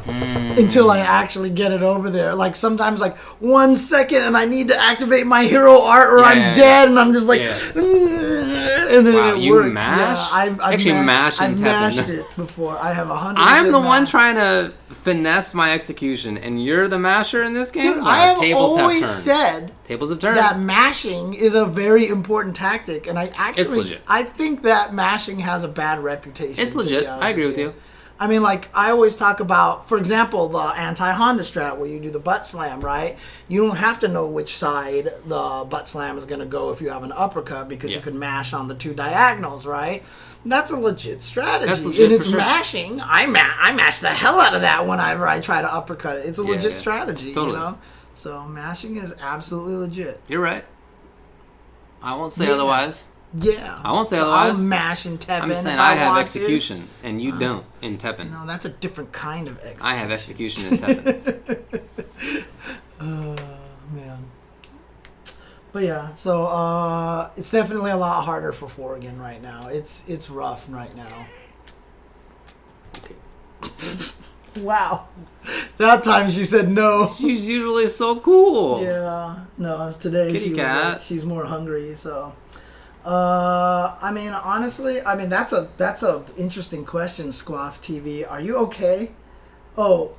until I actually get it over there. Like sometimes like 1 second and I need to activate my hero art or I'm dead and I'm just like and then wow, it you works. mash? Yeah, I've actually mashed in I've Tekken. mashed it before. I have 100%. I'm the one mash. trying to finesse my execution, and you're the masher in this game? Dude, I have tables always have said tables have turned. that mashing is a very important tactic, and I actually It's legit. I think that mashing has a bad reputation. It's to be legit. honest I agree with you. I mean, like, I always talk about, for example, the anti-Honda strat where you do the butt slam, right? You don't have to know which side the butt slam is going to go if you have an uppercut because you can mash on the 2 diagonals, right? That's a legit strategy. That's legit and it's for sure. mashing. I mash the hell out of that whenever I try to uppercut it. It's a legit strategy, Totally. you know? So mashing is absolutely legit. You're right. I won't say otherwise. Yeah. I won't say otherwise. I'll mash in Teppen. I'm just saying if I have want execution, and you don't in Teppen. To. No, that's a different kind of execution. I have execution in Teppen. Man. But yeah, so it's definitely a lot harder for Forgan right now. It's rough right now. Okay. Wow. That time she said no. She's usually so cool. Yeah. No, today Kitty she was cat. like, she's more hungry, so I mean, honestly, I mean that's a interesting question, Squaff TV. Are you okay? Oh,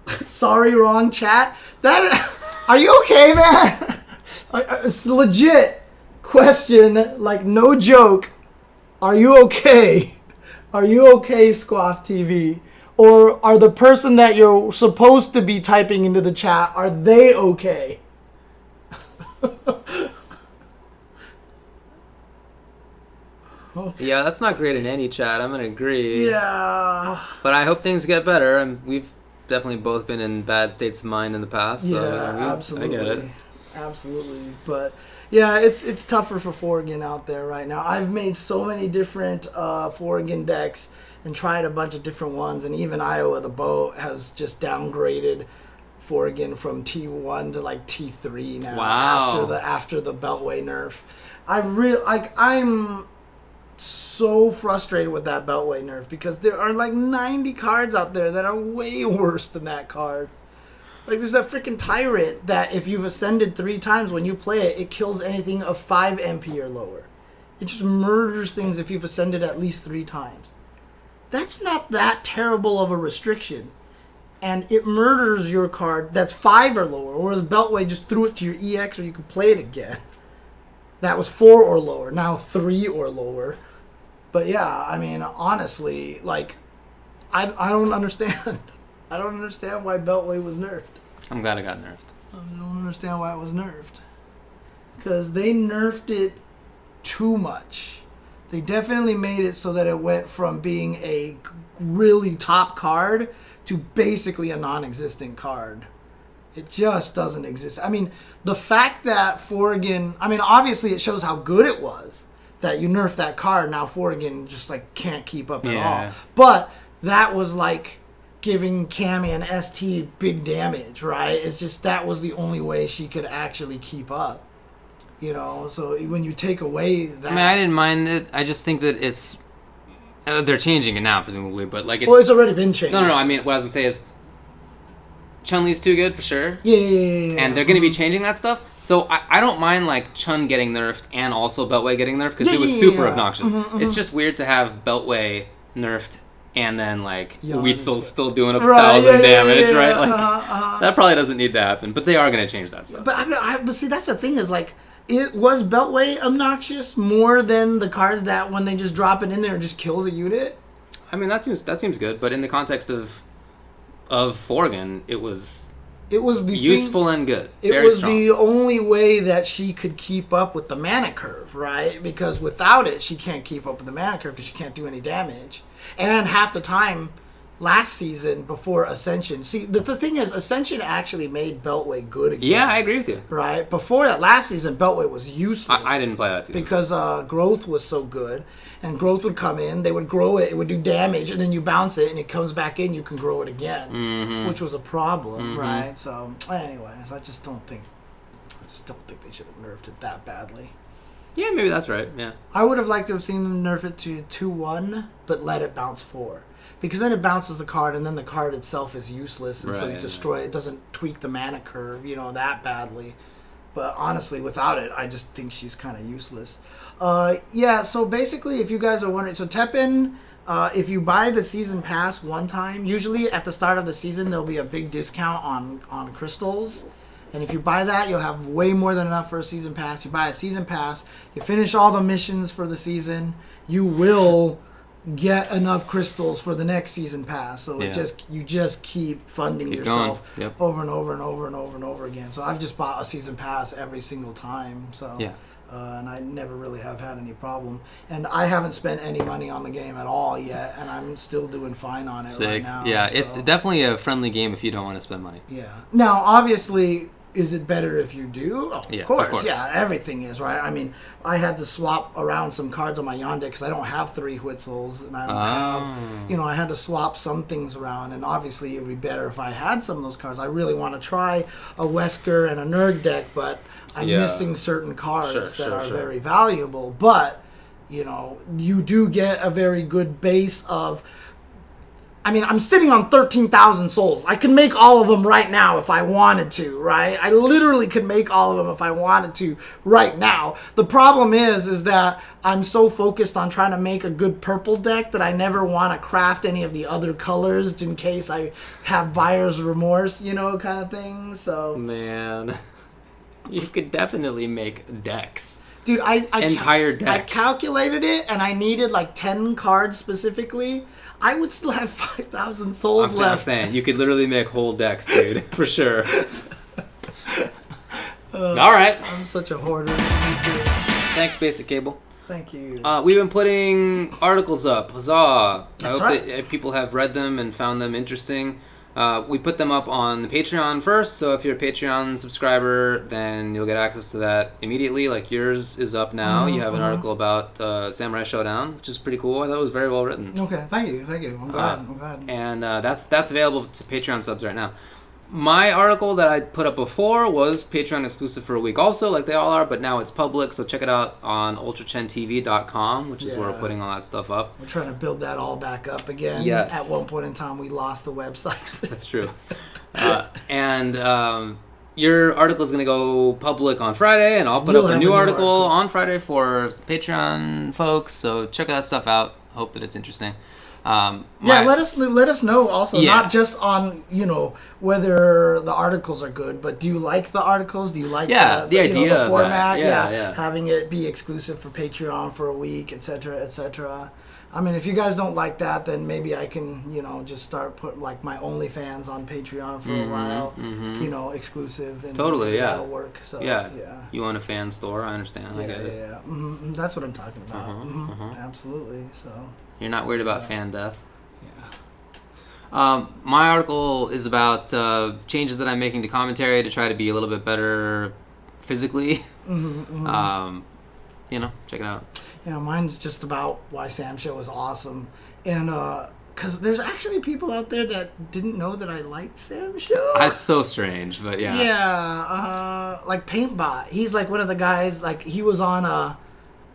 sorry, wrong chat. Are you okay, man? It's a legit question, like no joke. Are you okay? Are you okay, Squaff TV? Or are the person that you're supposed to be typing into the chat, are they okay? Yeah, that's not great in any chat. I'm gonna agree. Yeah. But I hope things get better. And we've definitely both been in bad states of mind in the past. So, Absolutely. I get it. Absolutely. But yeah, it's tougher for Forgan out there right now. I've made so many different Forgan decks and tried a bunch of different ones, and even Iowa the Boat has just downgraded Forgan from T1 to like T3 now. Wow. After the Beltway nerf. I'm so frustrated with that Beltway nerf because there are like 90 cards out there that are way worse than that card. Like there's that freaking Tyrant that if you've ascended 3 times when you play it, it kills anything of 5 MP or lower. It just murders things if you've ascended at least 3 times. That's not that terrible of a restriction. And it murders your card that's 5 or lower, whereas Beltway just threw it to your EX or you could play it again. That was 4 or lower, now 3 or lower. But yeah, I mean, honestly, like, I don't understand. I don't understand why Beltway was nerfed. I'm glad it got nerfed. I don't understand why it was nerfed. Because they nerfed it too much. They definitely made it so that it went from being a really top card to basically a non-existent card. It just doesn't exist. I mean, the fact that Forgan... I mean, obviously it shows how good it was that you nerfed that card. Now Forgan just, like, can't keep up at all. But that was, like, giving Cammy and ST big damage, right? It's just that was the only way she could actually keep up. You know, so when you take away that... I mean, I didn't mind it. I just think that it's... they're changing it now, presumably, but, like, it's... Well, it's already been changed. No, I mean, what I was going to say is... Chun-Li's too good, for sure. Yeah. And they're going to be changing that stuff. So I don't mind, like, Chun getting nerfed and also Beltway getting nerfed, because it was super obnoxious. It's just weird to have Beltway nerfed and then, like, Weetzel's still doing 1,000 damage, right? Like, that probably doesn't need to happen. But they are going to change that stuff. But, but see, that's the thing is, like... It was Beltway obnoxious more than the cards that when they just drop it in there it just kills a unit? I mean, that seems good, but in the context of Forgan, it was the useful and good. It was the only way that she could keep up with the mana curve, right? Because without it, she can't keep up with the mana curve because she can't do any damage. And half the time, last season before Ascension, see, the thing is, Ascension actually made Beltway good again. Yeah, I agree with you. Right? Before that, last season, Beltway was useless. I didn't play last season. Because Growth was so good. And Growth would come in, they would grow it, it would do damage, and then you bounce it, and it comes back in, you can grow it again. Which was a problem, right? So, anyways, I just don't think they should have nerfed it that badly. Yeah, maybe that's right. Yeah. I would have liked to have seen them nerf it to 2-1, but let it bounce 4. Because then it bounces the card, and then the card itself is useless, and so you destroy it. It doesn't tweak the mana curve, that badly. But honestly, without it, I just think she's kind of useless. Yeah, so basically, if you guys are wondering... So Teppen, if you buy the season pass one time, usually at the start of the season, there'll be a big discount on crystals. And if you buy that, you'll have way more than enough for a season pass. You buy a season pass, you finish all the missions for the season, you will get enough crystals for the next season pass. So you just keep funding yourself over and over and over and over and over again. So I've just bought a season pass every single time. So and I never really have had any problem. And I haven't spent any money on the game at all yet, and I'm still doing fine on it right now. Yeah, so. It's definitely a friendly game if you don't want to spend money. Yeah. Now, obviously, is it better if you do? Oh, of course. Yeah, everything is, right? I mean, I had to swap around some cards on my Yonde because I don't have 3 Huitzels, and I don't have, I had to swap some things around, and obviously it would be better if I had some of those cards. I really want to try a Wesker and a Nurg deck, but I'm missing certain cards that are very valuable. But, you do get a very good base of... I mean, I'm sitting on 13,000 souls. I can make all of them right now if I wanted to, right? I literally could make all of them if I wanted to right now. The problem is that I'm so focused on trying to make a good purple deck that I never want to craft any of the other colors in case I have buyer's remorse, kind of thing. So, man, you could definitely make decks. Dude, entire decks. I calculated it, and I needed like 10 cards specifically. I would still have 5,000 souls left. I'm saying, you could literally make whole decks, dude, for sure. All right. I'm such a hoarder. Thanks, Basic Cable. Thank you. We've been putting articles up. Huzzah. That's I hope that people have read them and found them interesting. We put them up on the Patreon first, so if you're a Patreon subscriber, then you'll get access to that immediately. Like yours is up now. You have an article about Samurai Showdown, which is pretty cool. I thought it was very well written. Okay, thank you. I'm glad. And that's available to Patreon subs right now. My article that I put up before was Patreon exclusive for a week also, like they all are, but now it's public, so check it out on ultrachentv.com, which is where we're putting all that stuff up. We're trying to build that all back up again. Yes. At one point in time, we lost the website. That's true. And your article is going to go public on Friday, and I'll put up a new article on Friday for Patreon folks, so check that stuff out. Hope that it's interesting. Let us know also, not just on whether the articles are good, but do you like the articles? Do you like the idea, the format? Having it be exclusive for Patreon for a week, etc., etc. I mean, if you guys don't like that, then maybe I can just start putting like my OnlyFans on Patreon for a while, exclusive, and that'll work. So you own a fan store, I understand. I get it. Mm-hmm. That's what I'm talking about. Absolutely. So. You're not worried about fan death? Yeah. My article is about changes that I'm making to commentary to try to be a little bit better physically. Check it out. Yeah, mine's just about why Sam Show is awesome. And because there's actually people out there that didn't know that I liked Sam Show. That's so strange, but yeah. Yeah, like Paintbot. He's like one of the guys, like he was on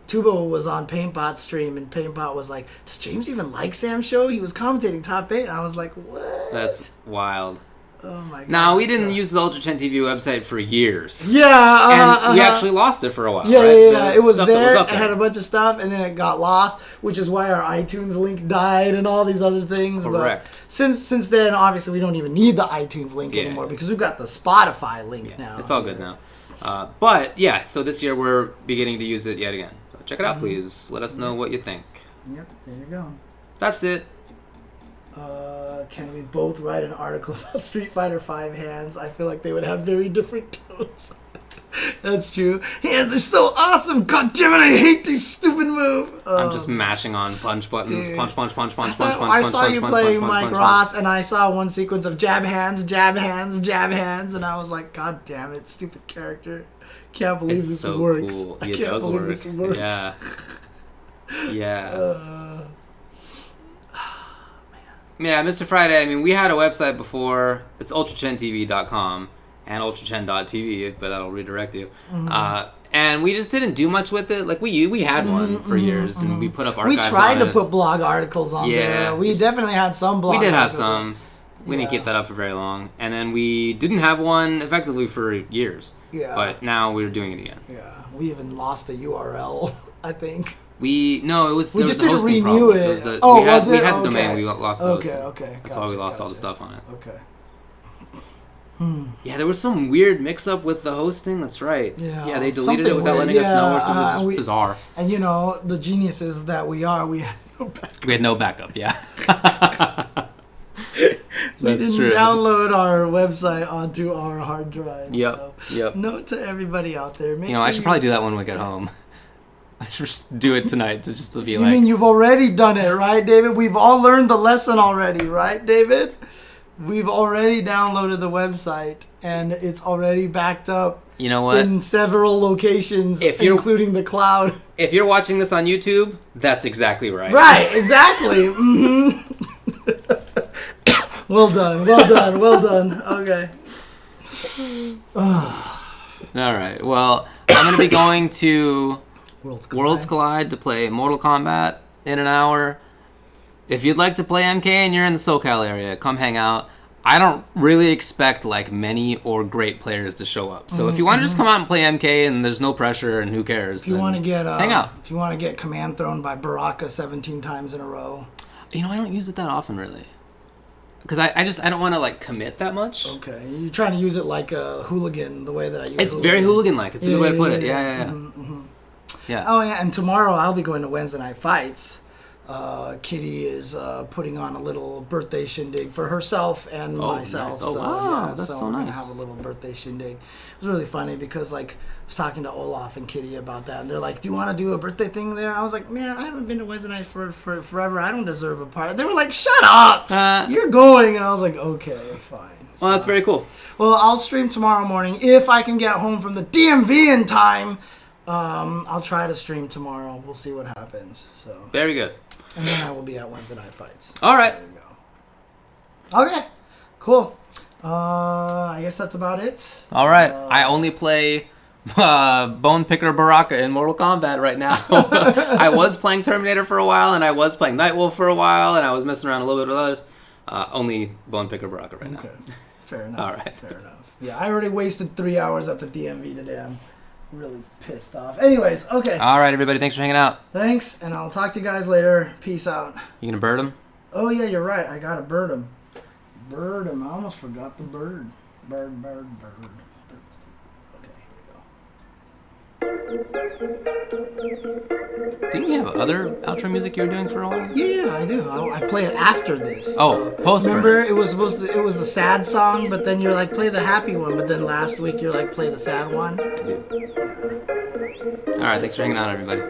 Tubo was on Paintbot's stream, and Paintbot was like, does James even like Sam Show? He was commentating top 8, and I was like, what? That's wild. Oh my god. Now, we didn't use the Ultra Chen TV website for years. Yeah. And we actually lost it for a while, right? Yeah. It was there. It had a bunch of stuff, and then it got lost, which is why our iTunes link died and all these other things. Correct. But since then, obviously, we don't even need the iTunes link anymore because we've got the Spotify link now. It's all good now. But, yeah, so this year we're beginning to use it yet again. So check it out, please. Let us know what you think. Yep, there you go. That's it. Can we both write an article about Street Fighter 5 hands? I feel like they would have very different tones. That's true. Hands are so awesome. God damn it, I hate these stupid moves. I'm just mashing on punch buttons. Dude. Punch. I saw you playing Mike Ross, and I saw one sequence of jab hands, and I was like, God damn it, stupid character. Can't believe it's this so works. Cool. I it can't does believe work. This works. Yeah. Yeah. Yeah, Mr. Friday, I mean, we had a website before. It's ultrachentv.com and ultrachen.tv, but that'll redirect you. And we just didn't do much with it. Like we had one for years, and we put up We archives. tried on to it. put blog articles on there. We definitely had some blog. We did have articles. some. We didn't keep that up for very long, and then we didn't have one effectively for years. Yeah. But now we're doing it again. Yeah, we even lost the URL. I think. It was We there just was the didn't hosting renew problem. it. It was the, Oh, we had, was we it? had the Okay. domain. We lost the hosting. Okay. That's why we lost all the stuff on it. Okay. Yeah, there was some weird mix-up with the hosting. That's right. Yeah, they deleted something it without weird. letting us know, Yeah, or something. It was just we- bizarre. And you know, the geniuses that we are, we had no backup. We had no backup. Yeah. We That's didn't true. download our website onto our hard drive. Yep. So, Yep. note to everybody out there. Make I sure should probably do that when we get home. I should just do it tonight to just to be You like. mean you've already done it, right, David? We've all learned the lesson already, right, David? We've already downloaded the website, and it's already backed up You know what? in several locations, including the cloud. If you're watching this on YouTube, that's exactly right. Right, exactly. Well done, well done, well done. Okay. All right. Well, I'm going to be going to Worlds Collide to play Mortal Kombat in an hour. If you'd like to play MK and you're in the SoCal area, come hang out. I don't really expect like many or great players to show up. So if you want to just come out and play MK and there's no pressure and who cares, If you want to get hang out. If you want to get command thrown by Baraka 17 times in a row. I don't use it that often really. Because I don't want to like commit that much. Okay, you're trying to use it like a hooligan, the way that I use it. It's very hooligan-like. It's a good way to put it. Yeah. Yeah. Oh yeah, and tomorrow I'll be going to Wednesday Night Fights. Kitty is putting on a little birthday shindig for herself and myself. Nice. Oh, so, wow, yeah, that's so we're nice. gonna have a little birthday shindig. It was really funny because like I was talking to Olaf and Kitty about that, and they're like, "Do you want to do a birthday thing there?" I was like, "Man, I haven't been to Wednesday night for forever. I don't deserve a party." They were like, "Shut up! You're going," and I was like, "Okay, fine." Well, that's very cool. Well, I'll stream tomorrow morning if I can get home from the DMV in time. I'll try to stream tomorrow. We'll see what happens. So. Very good. And then I will be at Wednesday Night Fights. All right. There you go. Okay. Cool. I guess that's about it. All right. I only play Bone Picker Baraka in Mortal Kombat right now. I was playing Terminator for a while, and I was playing Nightwolf for a while, and I was messing around a little bit with others. Only Bone Picker Baraka right now. Okay. Fair enough. All right. Fair enough. Yeah, I already wasted 3 hours at the DMV today. I'm really pissed off. Anyways, okay. All right, everybody. Thanks for hanging out. Thanks, and I'll talk to you guys later. Peace out. You gonna bird him? Oh, yeah, you're right. I gotta bird him. Bird him. I almost forgot the bird. Bird. Okay, here we go. Didn't we have other outro music you were doing for a while? Yeah, I do. I play it after this. Oh, post. Remember, it was the sad song, but then you're like, play the happy one, but then last week you're like, play the sad one. I do. All right. Thanks for hanging out, everybody.